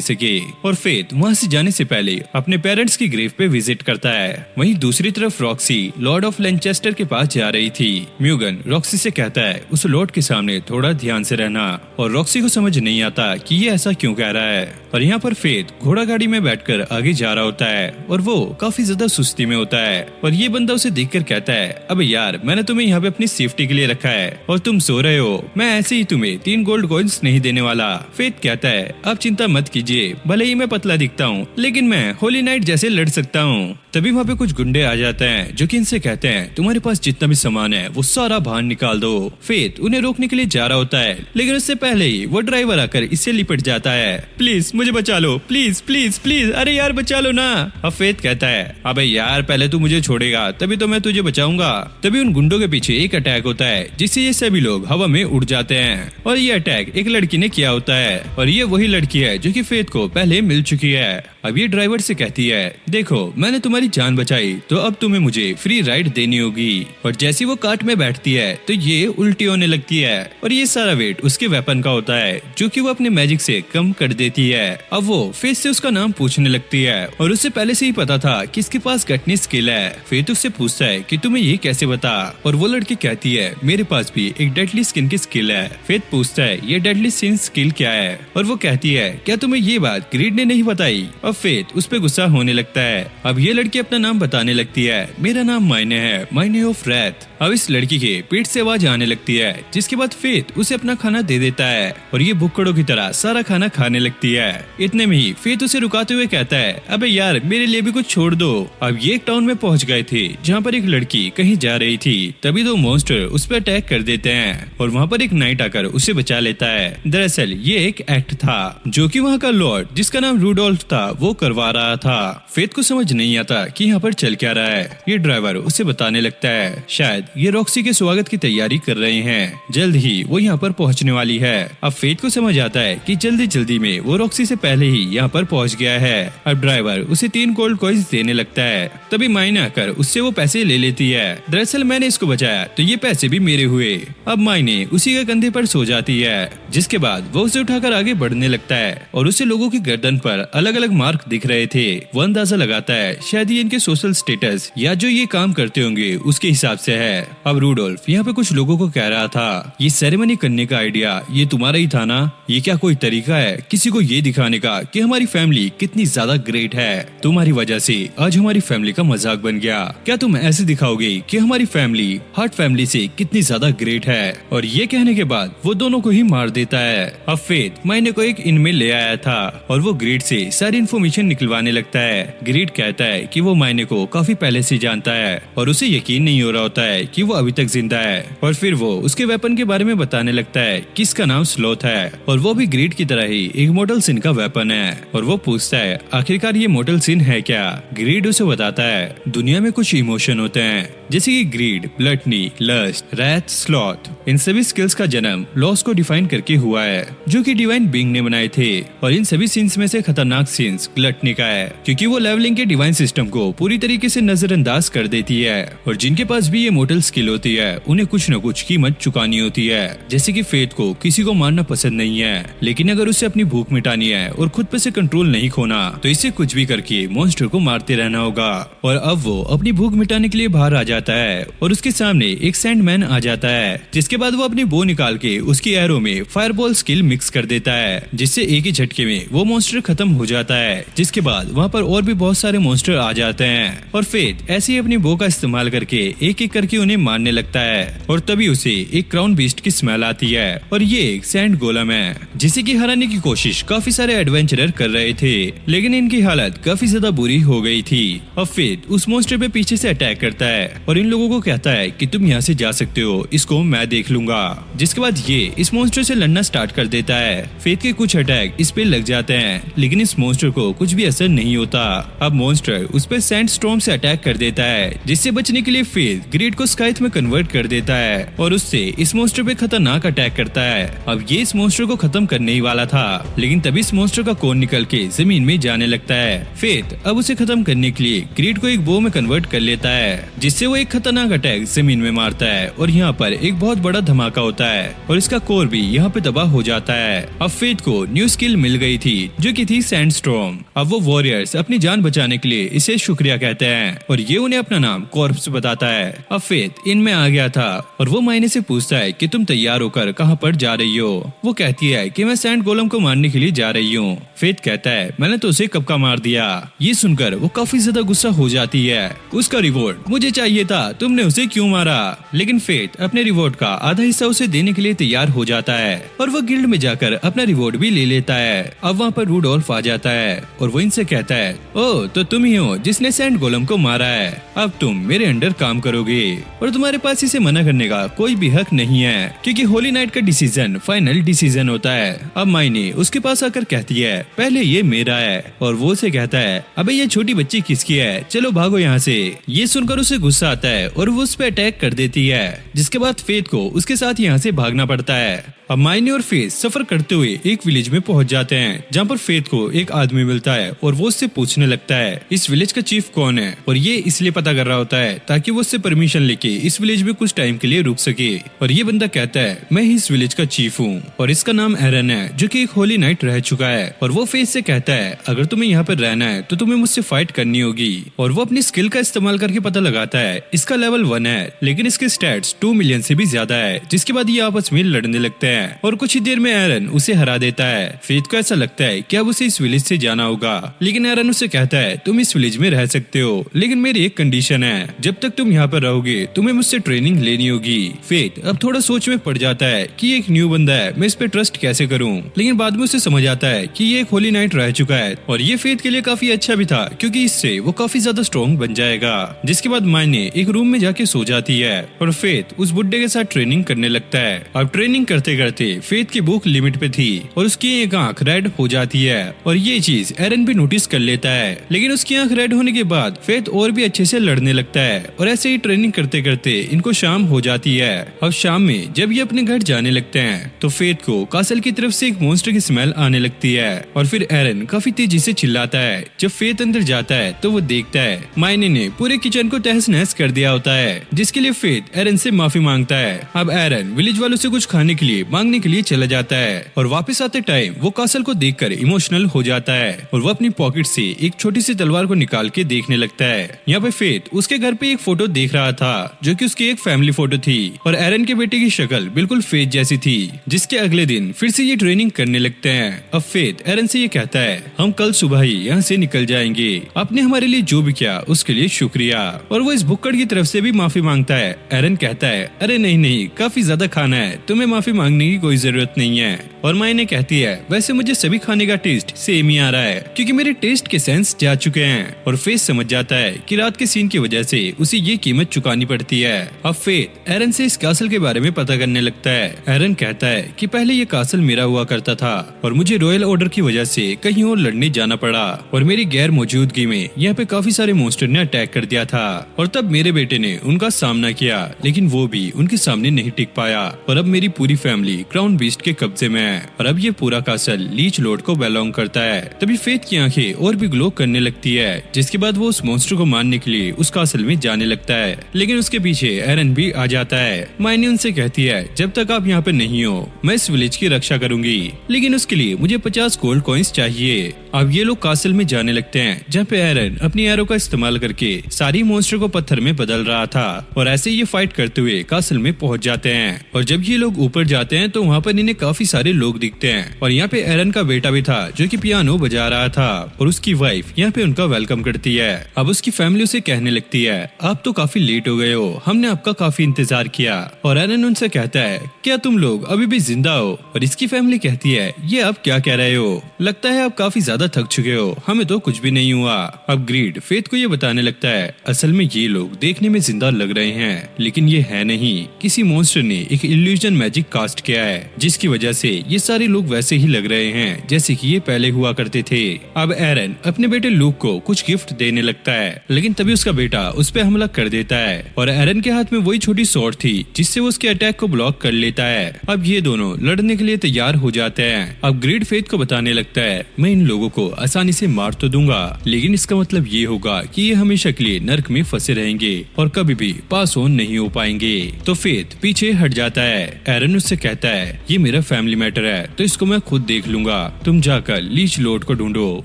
S1: सके और फेथ वहाँ से जाने से पहले अपने पेरेंट्स की ग्रेव पे विजिट करता है। वहीं दूसरी तरफ रॉक्सी लॉर्ड ऑफ लैनचेस्टर के पास जा रही थी। म्यूगन रॉक्सी से कहता है उस लॉर्ड के सामने थोड़ा ध्यान से रहना और रॉक्सी को समझ नहीं आता कि ये ऐसा क्यों कह रहा है। और यहाँ पर फेथ घोड़ा गाड़ी में बैठकर आगे जा रहा होता है और वो काफी ज्यादा सुस्ती में होता है और ये बंदा उसे देखकर कहता है अबे यार मैंने तुम्हें यहाँ पे अपनी सेफ्टी के लिए रखा है और तुम सो रहे हो, मैं ऐसे ही तुम्हें 3 गोल्ड कॉइन्स नहीं देने वाला। फेथ कहता है आप चिंता मत कीजिए, भले ही मैं पतला दिखता हूँ लेकिन मैं होली नाइट जैसे लड़ सकता हूँ। तभी वहाँ पे कुछ गुंडे आ जाते हैं जो कि इनसे कहते हैं तुम्हारे पास जितना भी सामान है वो सारा बाहर निकाल दो। फेथ उन्हें रोकने के लिए जा रहा होता है लेकिन उससे पहले ही वो ड्राइवर आकर इससे लिपट जाता है। प्लीज मुझे बचा लो, प्लीज प्लीज प्लीज, अरे यार बचा लो ना। अब फेथ कहता है अबे यार पहले तू मुझे छोड़ेगा तभी तो मैं तुझे बचाऊंगा। तभी उन गुंडों के पीछे एक अटैक होता है जिससे ये सभी लोग हवा में उड़ जाते हैं और ये अटैक एक लड़की ने किया होता है और ये वही लड़की है जो कि फेथ को पहले मिल चुकी है। अब ये ड्राइवर से कहती है देखो मैंने तुम्हारी जान बचाई तो अब तुम्हें मुझे फ्री राइड देनी होगी। और जैसी वो कार्ट में बैठती है तो ये उल्टी होने लगती है और ये सारा वेट उसके वेपन का होता है जो कि वो अपने मैजिक से कम कर देती है। अब वो फेथ से उसका नाम पूछने लगती है और उसे पहले से ही पता था कि इसके पास कटनी स्किल है। फेथ उससे पूछता है कि तुम्हें ये कैसे बता और वो लड़की कहती है मेरे पास भी एक डेडली स्किन की स्किल है। फेथ पूछता है ये डेडली स्किन स्किल क्या है और वो कहती है क्या तुम्हें ये बात ग्रीड ने नहीं बताई। अब फेथ उस पर गुस्सा होने लगता है। अब ये लड़की अपना नाम बताने लगती है मेरा नाम मायने है, मायने ऑफ रैथ। अब इस लड़की के पेट से आवाज आने लगती है जिसके बाद फेथ उसे अपना खाना दे देता है और ये भुक्कड़ों की तरह सारा खाना खाने लगती है। इतने में ही फेथ उसे रुकाते हुए कहता है अबे यार मेरे लिए भी कुछ छोड़ दो। अब ये एक टाउन में पहुंच गए थे जहाँ पर एक लड़की कहीं जा रही थी तभी 2 मॉन्स्टर उस पर अटैक कर देते हैं और वहाँ पर एक नाइट आकर उसे बचा लेता है। दरअसल ये एक एक्ट था जो कि वहाँ का लॉर्ड जिसका नाम रूडोल्फ था वो करवा रहा था। फेथ को समझ नहीं आता कि यहाँ पर चल क्या रहा है। ये ड्राइवर उसे बताने लगता है शायद ये रॉक्सी के स्वागत की तैयारी कर रहे हैं, जल्द ही वो यहाँ पर पहुँचने वाली है। अब फेथ को समझ आता है कि जल्दी जल्दी में वो रॉक्सी से पहले ही यहाँ पर पहुँच गया है। अब ड्राइवर उसे 3 गोल्ड कॉइन्स देने लगता है तभी मायने आकर उससे वो पैसे ले लेती है। दरअसल मैंने इसको बचाया तो ये पैसे भी मेरे हुए। अब मायने उसी के कंधे पर सो जाती है जिसके बाद वो उसे उठाकर आगे बढ़ने लगता है और उसे लोगों की गर्दन पर अलग अलग मार्क दिख रहे थे। वो अंदाजा लगाता है शायद ये इनके सोशल स्टेटस या जो ये काम करते होंगे उसके हिसाब से है। अब रूडोल्फ यहाँ पे कुछ लोगों को कह रहा था ये सेरेमनी करने का आइडिया ये तुम्हारा ही था ना, ये क्या कोई तरीका है किसी को ये दिखाने का कि हमारी फैमिली कितनी ज्यादा ग्रेट है। तुम्हारी वजह से आज हमारी फैमिली का मजाक बन गया। क्या तुम ऐसे दिखाओगे कि हमारी फैमिली हार्ट फैमिली से कितनी ज्यादा ग्रेट है। और ये कहने के बाद वो दोनों को ही मार देता है। अब फेथ मायने को एक इन में ले आया था और वो ग्रीड से सारी इन्फॉर्मेशन निकलवाने लगता है। ग्रीड कहता है कि वो मायने को काफी पहले से जानता है और उसे यकीन नहीं हो रहा होता है कि वो अभी तक जिंदा है। और फिर वो उसके वेपन के बारे में बताने लगता है कि इसका नाम स्लॉथ है और वो भी ग्रीड की तरह ही एक मॉडल सिन का वेपन है। और वो पूछता है आखिरकार ये मॉडल सिन है क्या। ग्रीड उसे बताता है दुनिया में कुछ इमोशन होते हैं जैसे कि greed, gluttony, lust, wrath, sloth. इन सभी स्किल्स का जन्म लॉस को डिफाइन करके हुआ है जो कि डिवाइन बीइंग ने बनाए थे। और इन सभी सीन्स में से खतरनाक सीन्स ग्लटनी का है क्योंकि वो लेवलिंग के डिवाइन सिस्टम को पूरी तरीके से नजरअंदाज कर देती है। और जिनके पास भी ये मोटल स्किल होती है उन्हें कुछ न कुछ कीमत चुकानी होती है। जैसे कि फेथ को किसी को मारना पसंद नहीं है, लेकिन अगर उसे अपनी भूख मिटानी है और खुद पे से कंट्रोल नहीं खोना तो इसे कुछ भी करके मॉन्स्टर को मारते रहना होगा। और अब वो अपनी भूख मिटाने के लिए बाहर आ जाता है और उसके सामने एक सैंडमैन आ जाता है, जिसके बाद वो अपनी बो निकाल के उसकी एरो में फायरबॉल स्किल मिक्स कर देता है जिससे एक ही झटके में वो मॉन्स्टर खत्म हो जाता है। जिसके बाद वहाँ पर और भी बहुत सारे मॉन्स्टर आ जाते हैं और फेथ ऐसे ही अपनी बो का इस्तेमाल करके एक एक करके उन्हें मारने लगता है। और तभी उसे एक क्राउन बीस्ट की स्मेल आती है और ये एक सैंड गोलम है जिसे की हराने की कोशिश काफी सारे एडवेंचरर कर रहे थे, लेकिन इनकी हालत काफी ज्यादा बुरी हो गई थी। अब फेथ उस मॉन्स्टर पे पीछे से अटैक करता है और इन लोगों को कहता है कि तुम यहाँ से जा सकते हो, इसको मैं देख लूंगा। जिसके बाद ये इस मॉन्स्टर से लड़ना स्टार्ट कर देता है। फेथ के कुछ अटैक इस पे लग जाते हैं लेकिन इस मॉन्स्टर को कुछ भी असर नहीं होता। अब मॉन्स्टर उस पे सैंड स्टॉर्म से अटैक कर देता है जिससे बचने के लिए फेथ ग्रीड को स्काइथ में कन्वर्ट कर देता है और उससे इस मॉन्स्टर पे खतरनाक अटैक करता है। अब ये इस मॉन्स्टर को खत्म करने ही वाला था, लेकिन तभी इस मॉन्स्टर का कोन निकल के जमीन में जाने लगता है। फेथ अब उसे खत्म करने के लिए ग्रीड को एक बो में कन्वर्ट कर लेता है जिससे वो एक खतरनाक अटैक जमीन में मारता है और यहाँ पर एक बहुत बड़ा धमाका होता है और इसका कोर भी यहाँ पे तबाह हो जाता है। अब फेथ को न्यू स्किल मिल गई थी जो कि थी सैंड स्टॉर्म। अब वो वॉरियर्स अपनी जान बचाने के लिए इसे शुक्रिया कहते हैं और ये उन्हें अपना नाम कॉर्प्स बताता है। अब फेथ इनमें आ गया था और वो मायने से पूछता है कि तुम तैयार होकर कहाँ पर जा रही हो। वो कहती है कि मैं सैंड गोलम को मारने के लिए जा रही हूँ। फेथ कहता है मैंने तो उसे कब का मार दिया। ये सुनकर वो काफी ज्यादा गुस्सा हो जाती है। उसका रिवॉर्ड मुझे चाहिए था, तुमने उसे क्यों मारा। लेकिन फेथ अपने रिवॉर्ड का आधा हिस्सा उसे देने के लिए तैयार हो जाता है और वो गिल्ड में जाकर अपना रिवॉर्ड भी ले लेता है। अब वहाँ पर रूडोल्फ आ जाता है और वो इनसे कहता है ओह तो तुम ही हो जिसने सैंड गोलम को मारा है, अब तुम मेरे अंडर काम करोगे और तुम्हारे पास इसे मना करने का कोई भी हक नहीं है क्योंकि होली नाइट का डिसीजन फाइनल डिसीजन होता है। अब मायने उसके पास आकर कहती है पहले ये मेरा है और वो उसे कहता है अबे ये छोटी बच्ची किसकी है, चलो भागो यहाँ से। ये सुनकर उसे गुस्सा आता है और वो उस पर अटैक कर देती है जिसके बाद फेथ को उसके साथ यहाँ से भागना पड़ता है। अब मायने और फेथ सफर करते हुए एक विलेज में पहुंच जाते हैं जहाँ पर फेथ को एक आदमी मिलता है और वो उससे पूछने लगता है इस विलेज का चीफ कौन है। और ये इसलिए पता कर रहा होता है ताकि वो उससे परमिशन लेके इस विलेज में कुछ टाइम के लिए रुक सके। और ये बंदा कहता है मैं ही इस विलेज का चीफ हूँ और इसका नाम एरन है जो कि एक होली नाइट रह चुका है। और वो फेथ से कहता है अगर तुम्हें यहाँ पर रहना है तो तुम्हें मुझसे फाइट करनी होगी। और वो अपनी स्किल का इस्तेमाल करके पता लगाता है इसका लेवल 1 है लेकिन इसके स्टैट्स 2 मिलियन से भी ज्यादा है। जिसके बाद ये आपस में लड़ने लगते हैं और कुछ ही देर में एरन उसे हरा देता है। फेथ को ऐसा लगता है कि अब उसे इस विलेज से जाना होगा, लेकिन एरन उसे कहता है तुम इस विलेज में रह सकते हो लेकिन मेरी एक कंडीशन है, जब तक तुम यहाँ पर रहोगे तुम्हें मुझसे ट्रेनिंग लेनी होगी। फेथ अब थोड़ा सोच में पड़ जाता है कि ये एक न्यू बंदा है, मैं इस पे ट्रस्ट कैसे करूँ। लेकिन बाद में उसे समझ आता है कि ये एक होली नाइट रह चुका है और ये फेथ के लिए काफी अच्छा भी था क्योंकि इससे वो काफी ज्यादा स्ट्रॉन्ग बन जाएगा। जिसके बाद मायने एक रूम में जाके सो जाती है और फेथ उस बुड्ढे के साथ ट्रेनिंग करने लगता है। अब ट्रेनिंग करते करते फेथ की भूख लिमिट पे थी और उसकी एक आंख रेड हो जाती है और ये चीज एरन भी नोटिस कर लेता है। लेकिन उसकी आंख रेड होने के बाद फेथ और भी अच्छे से लड़ने लगता है और ऐसे ही ट्रेनिंग करते करते इनको शाम हो जाती है। अब शाम में जब ये अपने घर जाने लगते हैं तो फेथ को कासल की तरफ से एक मॉन्स्टर की स्मेल आने लगती है और फिर एरन काफी तेजी से चिल्लाता है। जब फेथ अंदर जाता है तो वो देखता है मायने ने पूरे किचन को तहस नहस कर दिया होता है, जिसके लिए फेथ एरन से माफी मांगता है। अब एरन विलेज वालों से कुछ खाने के लिए मांगने के लिए चला जाता है और वापस आते टाइम वो कासल को देखकर इमोशनल हो जाता है और वो अपनी पॉकेट से एक छोटी सी तलवार को निकाल के देखने लगता है। यहाँ पे फेथ उसके घर पे एक फोटो देख रहा था जो कि उसकी एक फैमिली फोटो थी और एरन के बेटे की शक्ल बिल्कुल फेथ जैसी थी। जिसके अगले दिन फिर से ये ट्रेनिंग करने लगते हैं। अब फेथ एरन से ये कहता है हम कल सुबह ही यहाँ से निकल जाएंगे, आपने हमारे लिए जो भी किया उसके लिए शुक्रिया। और वो इस भुक्कड़ की तरफ से भी माफी मांगता है। एरन कहता है अरे नहीं नहीं, काफी ज्यादा खाना है, तुम्हें माफी मांगने की कोई जरूरत नहीं है। और मायने कहती है वैसे मुझे सभी खाने का टेस्ट सेम ही आ रहा है क्योंकि मेरे टेस्ट के सेंस जा चुके हैं। और फेथ समझ जाता है कि रात के सीन की वजह से उसे ये कीमत चुकानी पड़ती है। अब फेथ एरन से इस कासल के बारे में पता करने लगता है। एरन कहता है कि पहले ये कासल मेरा हुआ करता था और मुझे रॉयल ऑर्डर की वजह से कहीं और लड़ने जाना पड़ा और मेरी गैर मौजूदगी में यहाँ पे काफी सारे मॉन्स्टर ने अटैक कर दिया था और तब मेरे बेटे ने उनका सामना किया लेकिन वो भी उनके सामने नहीं टिक पाया और अब मेरी पूरी फैमिली क्राउन बीस्ट के कब्जे में है और अब ये पूरा कासल लीच लॉर्ड को बिलोंग करता है। तभी फेथ की आंखें और भी ग्लो करने लगती है जिसके बाद वो उस मॉन्स्टर को मारने के लिए उस कासल में जाने लगता है लेकिन उसके पीछे एरन भी आ जाता है। मायने उनसे कहती है जब तक आप यहाँ पे नहीं हो मैं इस विलेज की रक्षा करूंगी लेकिन उसके लिए मुझे 50 गोल्ड कॉइंस चाहिए। अब ये लोग कासल में जाने लगते हैं जहाँ पे एरन अपनी एरो का इस्तेमाल करके सारी मॉन्स्टर को पत्थर में बदल रहा था और ऐसे ये फाइट करते हुए कासल में पहुंच जाते हैं। और जब ये लोग ऊपर जाते हैं तो वहाँ पर इन्हें काफी सारे लोग दिखते हैं और यहाँ पे एरन का बेटा भी था जो कि पियानो बजा रहा था और उसकी वाइफ यहाँ पे उनका वेलकम करती है। अब उसकी फैमिली उसे कहने लगती है आप तो काफी लेट हो गए हो, हमने आपका काफी इंतजार किया। और एरन उनसे कहता है क्या तुम लोग अभी भी जिंदा हो? और इसकी फैमिली कहती है ये आप क्या कह रहे हो, लगता है आप काफी ज्यादा थक चुके हो, हमें तो कुछ भी नहीं हुआ। अब ग्रीड फेथ को ये बताने लगता है असल में ये लोग देखने में जिंदा लग रहे हैं लेकिन ये है नहीं, किसी मॉन्स्टर ने एक इल्यूजन मैजिक कास्ट किया है जिसकी वजह से ये सारे लोग वैसे ही लग रहे हैं जैसे कि ये पहले हुआ करते थे। अब एरन अपने बेटे लूक को कुछ गिफ्ट देने लगता है लेकिन तभी उसका बेटा उस पर हमला कर देता है और एरन के हाथ में वही छोटी स्वॉर्ड थी जिससे वो उसके अटैक को ब्लॉक कर लेता है। अब ये दोनों लड़ने के लिए तैयार हो जाते हैं। अब ग्रीड फेथ को बताने लगता है मैं इन लोगों को आसानी से मार तो दूंगा लेकिन इसका मतलब ये होगा कि ये हमेशा के लिए नर्क में फंसे रहेंगे और कभी भी पास ऑन नहीं हो पाएंगे। तो फेथ पीछे हट जाता है। एरन उससे कहता है ये मेरा फैमिली मैटर है तो इसको मैं खुद देख लूंगा, तुम जाकर लीच लॉर्ड को ढूंढो।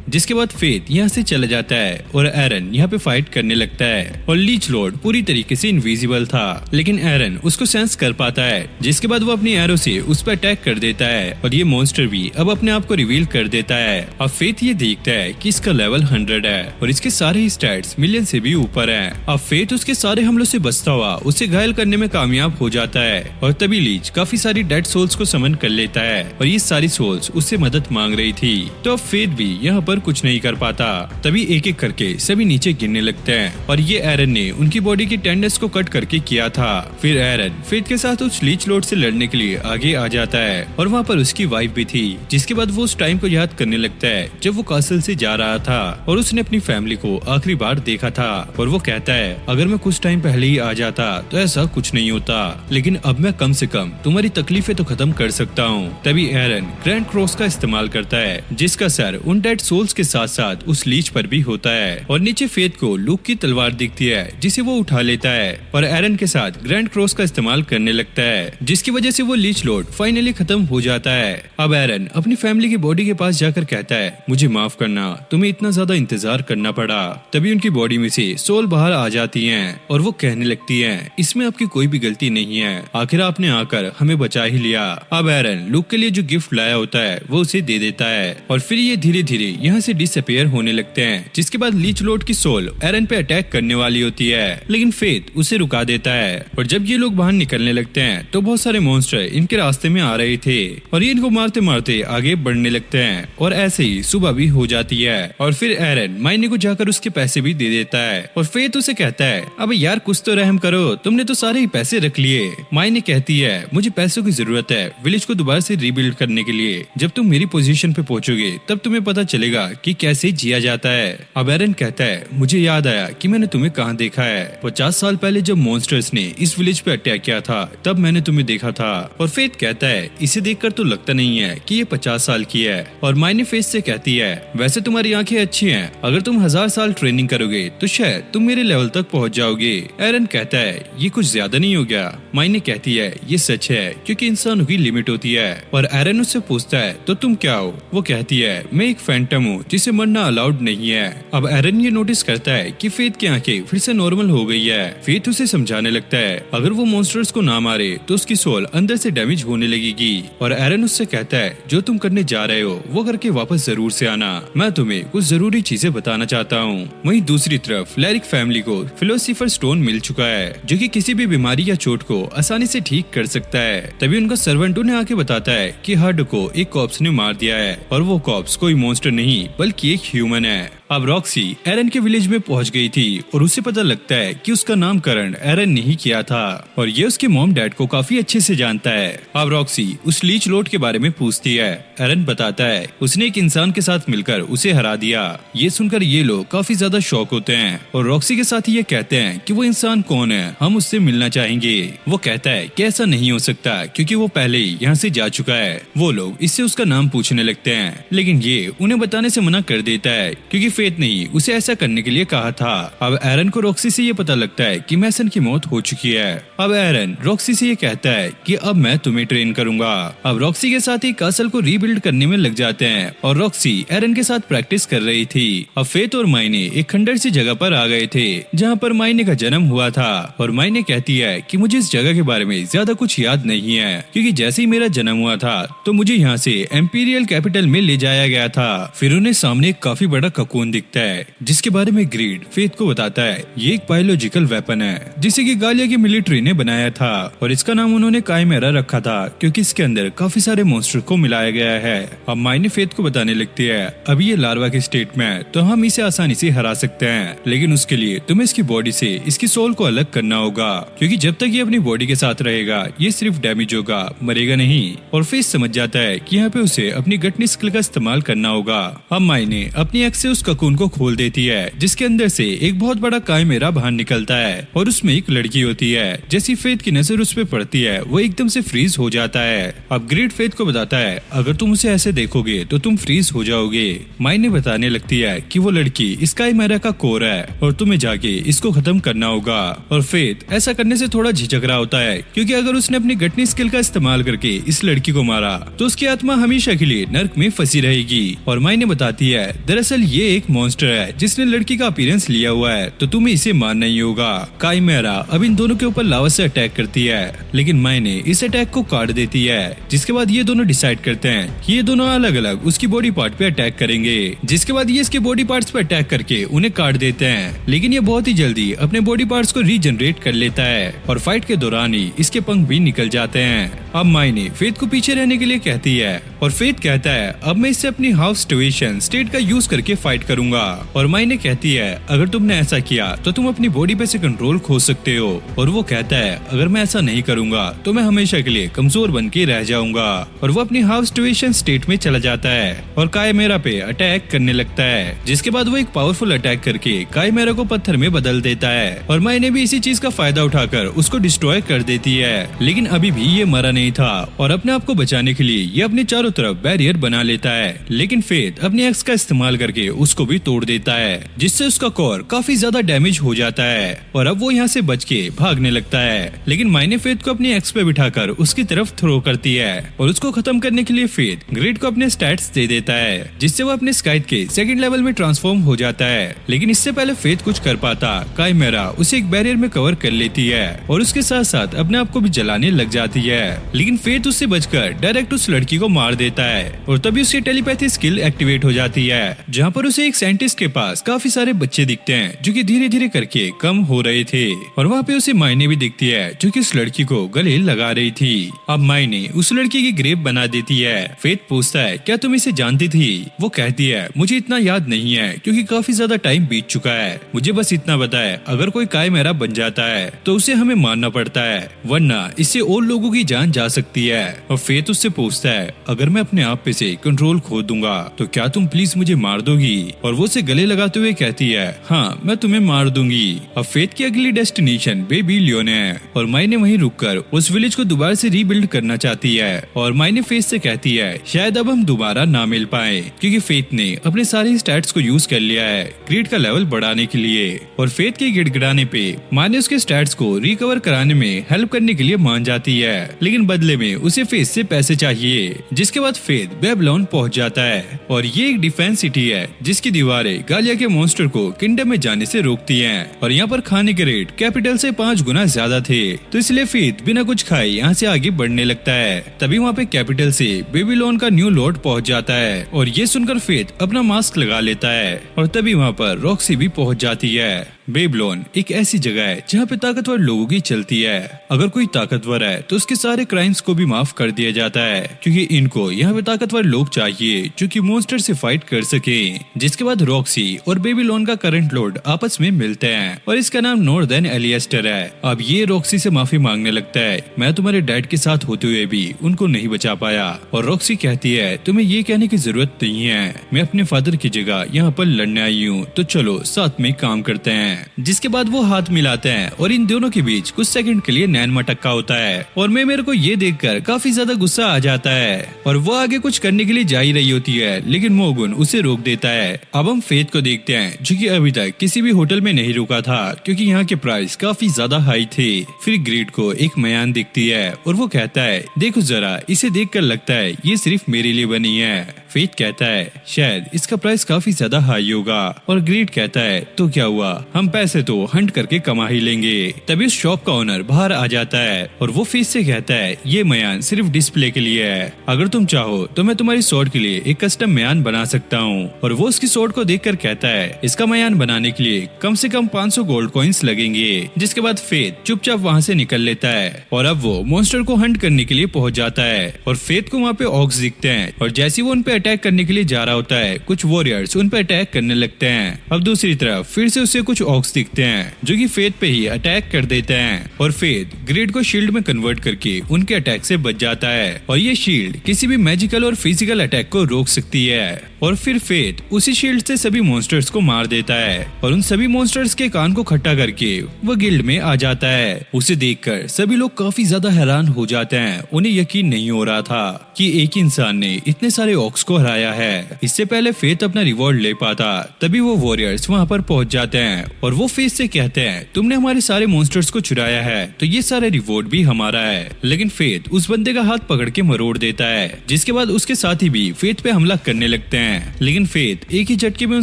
S1: जिसके बाद फेथ यहाँ से चला जाता है और एरन यहाँ पे फाइट करने लगता है और लीच लॉर्ड पूरी तरीके से इनविजिबल था लेकिन एरन उसको सेंस कर पाता है जिसके बाद वो अपनी एरो से उस पर अटैक कर देता है और ये मॉन्स्टर भी अब अपने आप को रिवील कर देता है। अब फेथ ये देखता है कि इसका लेवल 100 है और इसके सारे ही स्टैट्स मिलियन से भी ऊपर है। अब फेथ उसके सारे हमलों से बचता हुआ उसे घायल करने में कामयाब हो जाता है और तभी लीच काफी सारी डेड सोल्स को समन कर लेता है और ये सारी सोल्स उससे मदद मांग रही थी। तो अब फेथ भी यहाँ पर कुछ नहीं कर पाता। तभी एक एक करके सभी नीचे गिरने लगते हैं और ये एरन ने उनकी बॉडी की टेंडन्स को कट करके किया था। फिर एरन फेथ के साथ उस लीच लॉर्ड से लड़ने के लिए आगे आ जाता है और वहाँ पर उसकी वाइफ भी थी। जिसके बाद वो उस टाइम को याद करने लगता है जब वो कासल से जा रहा था और उसने अपनी फैमिली को आखिरी बार देखा था और वो कहता है अगर मैं कुछ टाइम पहले ही आ जाता तो ऐसा कुछ नहीं होता लेकिन अब मैं कम से कम तुम्हारी तकलीफें तो खत्म कर सकता हूँ। तभी एरन ग्रैंड क्रॉस का इस्तेमाल करता है जिसका सर उन डेड सोल्स के साथ साथ उस लीच पर भी होता है और नीचे फेथ को लूक की तलवार दिखती है जिसे वो उठा लेता है और एरन के साथ ग्रैंड क्रॉस का इस्तेमाल करने लगता है जिसकी वजह से वो लीच लॉर्ड फाइनली खत्म हो जाता है। अब एरन अपनी फैमिली की बॉडी के पास जाकर कहता है मुझे माफ करना, तुम्हें इतना ज्यादा इंतजार करना पड़ा। तभी उनकी बॉडी में से सोल बाहर आ जाती हैं और वो कहने लगती हैं इसमें आपकी कोई भी गलती नहीं है, आखिर आपने आकर हमें बचा ही लिया। अब एरन लूक के लिए जो गिफ्ट लाया होता है वो उसे दे देता है और फिर ये धीरे धीरे यहाँ से डिसअपियर होने लगते हैं। जिसके बाद लीच लॉर्ड की सोल एरन पे अटैक करने वाली होती है लेकिन फेथ उसे रुका देता है और जब ये लोग बाहर निकलने लगते हैं तो बहुत सारे मॉन्स्टर इनके रास्ते में आ रहे थे और ये इनको मारते मारते आगे बढ़ने लगते हैं और ऐसे ही सुबह भी हो जाती है और फिर एरन मायने को जाकर उसके पैसे भी दे देता है और फेथ उसे कहता है अब यार कुछ तो रहम करो, तुमने तो सारे ही पैसे रख लिए। मायने कहती है मुझे पैसों की जरूरत है विलेज को दोबारा से रीबिल्ड करने के लिए, जब तुम मेरी पोजीशन पे पहुंचोगे तब तुम्हें पता चलेगा कि कैसे जिया जाता है। अब एरन कहता है मुझे याद आया कि मैंने तुम्हें कहाँ देखा है, 50 साल पहले जब मॉन्स्टर्स ने इस विलेज पे अटैक किया था तब मैंने तुम्हें देखा था। और फेथ कहता है इसे देखकर तो लगता नहीं है कि ये 50 साल की है। और मायने फेथ से कहती है वैसे तुम्हारी आंखें अच्छी हैं, अगर तुम 1000 साल ट्रेनिंग करोगे तो शायद तुम मेरे लेवल तक पहुंच जाओगे। एरन कहता है ये कुछ ज्यादा नहीं हो गया। मायने कहती है ये सच है क्योंकि इंसानों की लिमिट होती है। और एरन उससे पूछता है तो तुम क्या हो? वो कहती है मैं एक फैंटम हूँ जिसे मरना अलाउड नहीं है। अब एरन ये नोटिस करता है कि फेथ की आंखें फिर से नॉर्मल हो गई है। फेथ उसे समझाने लगता है अगर वो मॉन्स्टर्स को ना मारे तो उसकी सोल अंदर से डैमेज होने लगेगी। और एरन उससे कहता है जो तुम करने जा रहे हो वो करके वापस जरूर से आना, मैं तुम्हें कुछ जरूरी चीजें बताना चाहता हूँ। वहीं दूसरी तरफ लैरिक फैमिली को फिलोसोफर स्टोन मिल चुका है जो कि किसी भी बीमारी या चोट को आसानी से ठीक कर सकता है। तभी उनका सर्वेंट उन्हें आके बताता है है कि हर्ड को एक कॉप्स ने मार दिया है और वो कॉप्स कोई मॉन्स्टर नहीं बल्कि एक ह्यूमन है। अब रॉक्सी एरन के विलेज में पहुंच गई थी और उसे पता लगता है कि उसका नामकरण एरन ने ही किया था और ये उसके मॉम डैड को काफी अच्छे से जानता है। अब रॉक्सी उस लीच लॉर्ड के बारे में पूछती है। एरन बताता है उसने एक इंसान के साथ मिलकर उसे हरा दिया। ये सुनकर ये लोग काफी ज्यादा शॉक होते हैं और रॉक्सी के साथ ये कहते हैं कि वो इंसान कौन है, हम उससे मिलना चाहेंगे। वो कहता है कि ऐसा नहीं हो सकता क्योंकि वो पहले ही यहाँ से जा चुका है। वो लोग इससे उसका नाम पूछने लगते हैं लेकिन ये उन्हें बताने से मना कर देता है क्योंकि फेथ ने ही उसे ऐसा करने के लिए कहा था। अब एरन को रॉक्सी से ये पता लगता है कि मैसन की मौत हो चुकी है। अब एरन रॉक्सी से ये कहता है कि अब मैं तुम्हें ट्रेन करूंगा। अब रॉक्सी के साथ ही कासल को रीबिल्ड करने में लग जाते हैं और रॉक्सी एरन के साथ प्रैक्टिस कर रही थी। अब फेथ और मायने एक खंडर सी जगह पर आ गए थे जहाँ पर मायने का जन्म हुआ था और मायने कहती है कि मुझे इस जगह के बारे में ज्यादा कुछ याद नहीं है क्योंकि जैसे ही मेरा जन्म हुआ था तो मुझे यहाँ से एम्पीरियल कैपिटल में ले जाया गया था। फिर उन्हें सामने एक काफी बड़ा ककून दिखता है जिसके बारे में ग्रीड फेथ को बताता है ये एक बायोलॉजिकल वेपन है जिसे कि गालिया की मिलिट्री ने बनाया था और इसका नाम उन्होंने काइमेरा रखा था क्योंकि इसके अंदर काफी सारे मॉन्स्टर को मिलाया गया है। अब मायने फेथ को बताने लगती है अभी ये लार्वा के स्टेट में है तो हम इसे आसानी से हरा सकते हैं लेकिन उसके लिए तुम्हें इसकी बॉडी से इसकी सोल को अलग करना होगा क्योंकि जब तक ये अपनी बॉडी के साथ रहेगा ये सिर्फ डैमेज होगा, मरेगा नहीं। और फेथ समझ जाता है कि यहाँ पे उसे अपनी गटनी स्किल का इस्तेमाल करना होगा। अब मायने अपनी एक्स से उस ककून को खोल देती है जिसके अंदर से एक बहुत बड़ा काइमेरा बाहर निकलता है और उसमें एक लड़की होती है। जैसी फेथ की नजर उस पर पड़ती है वो एकदम से फ्रीज हो जाता है। अब ग्रेट फेथ को बताता है अगर तुम उसे ऐसे देखोगे तो तुम फ्रीज हो जाओगे। मायने बताने लगती है कि वो लड़की इस काइमेरा का कोर है और तुम्हें जाके इसको खत्म करना होगा। और फेथ ऐसा करने से थोड़ा झिझक रहा होता है क्योंकि अगर उसने अपनी गटनी स्किल का इस्तेमाल करके इस लड़की को मारा तो उसकी आत्मा हमेशा के लिए नर्क में फंसी रहेगी। और मायने बताती है दरअसल ये एक मॉन्स्टर है जिसने लड़की का अपीयरेंस लिया हुआ है तो तुम्हें इसे मारना ही होगा। काइमेरा अब इन दोनों के ऊपर लावा से अटैक करती है लेकिन मायने इस अटैक को काट देती है जिसके बाद ये दोनों डिसाइड करते हैं कि ये दोनों अलग अलग उसकी बॉडी पार्ट पे अटैक करेंगे जिसके बाद ये इसके बॉडी पार्ट्स पे अटैक करके उन्हें काट देते हैं लेकिन ये बहुत ही जल्दी अपने बॉडी पार्ट्स को रीजनरेट कर लेता है और फाइट के दौरान ही इसके पंख भी निकल जाते हैं। अब मायने फेथ को पीछे रहने के लिए कहती है और फेथ कहता है अब मैं इससे अपनी हाफ स्टुएशन स्टेट का यूज करके फाइट करूंगा। और मायने कहती है अगर तुमने ऐसा किया तो तुम अपनी बॉडी पे से कंट्रोल खो सकते हो। और वो कहता है अगर मैं ऐसा नहीं करूंगा तो मैं हमेशा के लिए कमजोर बन के रह जाऊंगा। और वो अपनी हाफ स्टुएशन स्टेट में चला जाता है और काइमेरा पे अटैक करने लगता है जिसके बाद वो एक पावरफुल अटैक करके काइमेरा को पत्थर में बदल देता है। और मायने भी इसी चीज का फायदा उठाकर उसको डिस्ट्रॉय कर देती है लेकिन अभी भी ये मरा नहीं था और अपने आप को बचाने के लिए ये अपने चारों तरफ बैरियर बना लेता है लेकिन फेथ अपनी एक्स का इस्तेमाल करके उसको भी तोड़ देता है जिससे उसका कोर काफी ज्यादा डैमेज हो जाता है और अब वो यहाँ से बच के भागने लगता है। लेकिन मायने फेथ को अपनी एक्स पे बिठाकर उसकी तरफ थ्रो करती है और उसको खत्म करने के लिए फेथ ग्रेड को अपने स्टैट्स दे देता है जिससे वो अपने स्काइट के सेकंड लेवल में ट्रांसफॉर्म हो जाता है। लेकिन इससे पहले फेथ कुछ कर पाता काइमेरा उसे एक बैरियर में कवर कर लेती है और उसके साथ साथ अपने आप को भी जलाने लग जाती है लेकिन फेथ उससे बचकर डायरेक्ट उस लड़की को मार देता है और तभी उसकी टेलीपैथी स्किल एक्टिवेट हो जाती है जहाँ पर उसे एक साइंटिस्ट के पास काफी सारे बच्चे दिखते हैं जो कि धीरे धीरे करके कम हो रहे थे और वहाँ पे उसे मायने भी दिखती है जो कि उस लड़की को गले लगा रही थी। अब मायने उस लड़की की ग्रेव बना देती है। फेथ पूछता है क्या तुम इसे जानती थी? वो कहती है मुझे इतना याद नहीं है क्योंकि काफी ज्यादा टाइम बीत चुका है, मुझे बस इतना पता है अगर कोई काइमेरा बन जाता है तो उसे हमें मारना पड़ता है वरना इससे और लोगों की जान जा सकती है। और फेथ उससे पूछता है अगर मैं अपने आप पे से कंट्रोल खो दूंगा तो क्या तुम प्लीज मुझे मार दोगी? और वो उसे गले लगाते हुए कहती है हाँ मैं तुम्हें मार दूंगी। अब फेथ की अगली डेस्टिनेशन बेबी लियोन है और मायने वहीं रुककर उस विलेज को दोबारा से रीबिल्ड करना चाहती है और मायने फेथ से कहती है शायद अब हम दोबारा ना मिल पाए क्योंकि फेथ ने अपने सारे स्टैट्स को यूज कर लिया है ग्रेड का लेवल बढ़ाने के लिए। और फेथ के गिड़गिड़ाने पे मायने उसके स्टैट्स को रिकवर कराने में हेल्प करने के लिए मान जाती है लेकिन बदले में उसे फेथ से पैसे चाहिए। जिसके बाद फेथ बेबीलोन पहुंच जाता है और ये एक डिफेंस सिटी है जिसकी दीवारें गालिया के मॉन्स्टर को किंगडम में जाने से रोकती हैं और यहाँ पर खाने के रेट कैपिटल से 5 गुना ज्यादा थे तो इसलिए फेथ बिना कुछ खाए यहाँ से आगे बढ़ने लगता है। तभी वहाँ पे कैपिटल से बेबीलोन का न्यू लॉर्ड पहुंच जाता है और ये सुनकर फेथ अपना मास्क लगा लेता है और तभी वहाँ पर रॉक्सी भी पहुंच जाती है। बेबलोन एक ऐसी जगह है जहाँ पे ताकतवर लोगों की चलती है। अगर कोई ताकतवर है तो उसके सारे क्राइम्स को भी माफ कर दिया जाता है, क्योंकि इनको यहाँ पे ताकतवर लोग चाहिए जो कि मॉन्स्टर से फाइट कर सके। जिसके बाद रॉक्सी और बेबीलोन का करंट लॉर्ड आपस में मिलते हैं और इसका नाम नॉर्दर्न एलिएस्टर है। अब ये रॉक्सी से माफी मांगने लगता है, मैं तुम्हारे डैड के साथ होते हुए भी उनको नहीं बचा पाया। और रॉक्सी कहती है, तुम्हें ये कहने की जरूरत नहीं है, मैं अपने फादर की जगह यहाँ पर लड़ने आई हूँ, तो चलो साथ में काम करते हैं। जिसके बाद वो हाथ मिलाते हैं और इन दोनों के बीच कुछ सेकंड के लिए नैन मटक्का होता है। और मेरे को ये देखकर काफी ज्यादा गुस्सा आ जाता है और वो आगे कुछ करने के लिए जा ही रही होती है, लेकिन मोगुन उसे रोक देता है। अब हम फेथ को देखते हैं जो कि अभी तक किसी भी होटल में नहीं रुका था, क्योंकि यहाँ के प्राइस काफी ज्यादा हाई थे। फिर ग्रीड को एक मयान दिखती है और वो कहता है, देखो जरा, इसे देखकर लगता है ये सिर्फ मेरे लिए बनी है। फेथ कहता है, शायद इसका प्राइस काफी ज्यादा हाई होगा। और ग्रीड कहता है, तो क्या हुआ, हम पैसे तो हंट करके कमा ही लेंगे। तभी उस शॉप का ओनर बाहर आ जाता है और वो फेथ से कहता है, ये मयान सिर्फ डिस्प्ले के लिए है, अगर तुम चाहो तो मैं तुम्हारी स्वॉर्ड के लिए एक कस्टम मयान बना सकता हूँ। और वो उसकी स्वॉर्ड को देखकर कहता है, इसका मयान बनाने के लिए कम से कम 500 गोल्ड कॉइंस लगेंगे। जिसके बाद फेथ चुपचाप वहाँ से निकल लेता है और अब वो मॉन्स्टर को हंट करने के लिए पहुंच जाता है। और फेथ को वहाँ पे ऑक्स दिखते हैं और जैसे वो उन पे अटैक करने के लिए जा रहा होता है, कुछ वॉरियर्स उन पे अटैक करने लगते हैं। अब दूसरी तरफ फिर से उसे कुछ ऑक्स दिखते हैं जो कि फेथ पे ही अटैक कर देते हैं और फेथ ग्रिड को शील्ड में कन्वर्ट करके उनके अटैक से बच जाता है। और ये शील्ड किसी भी मैजिकल और फिजिकल अटैक को रोक सकती है। और फिर फेथ उसी शील्ड से सभी मॉन्स्टर्स को मार देता है और उन सभी मॉन्स्टर्स के कान को खट्टा करके वो गिल्ड में आ जाता है। उसे देखकर सभी लोग काफी ज्यादा हैरान हो जाते हैं। उन्हें यकीन नहीं हो रहा था कि एक इंसान ने इतने सारे ऑक्स को हराया है। इससे पहले फेथ अपना रिवॉर्ड ले पाता, तभी वो वॉरियर्स वहाँ पर पहुंच जाते हैं और वो फेथ से कहते हैं, तुमने हमारे सारे मॉन्स्टर्स को चुराया है तो ये सारे रिवॉर्ड भी हमारा है। लेकिन फेथ उस बंदे का हाथ पकड़ के मरोड़ देता है। जिसके बाद उसके साथी भी फेथ पे हमला करने लगते हैं, लेकिन फेथ एक ही झटके में उन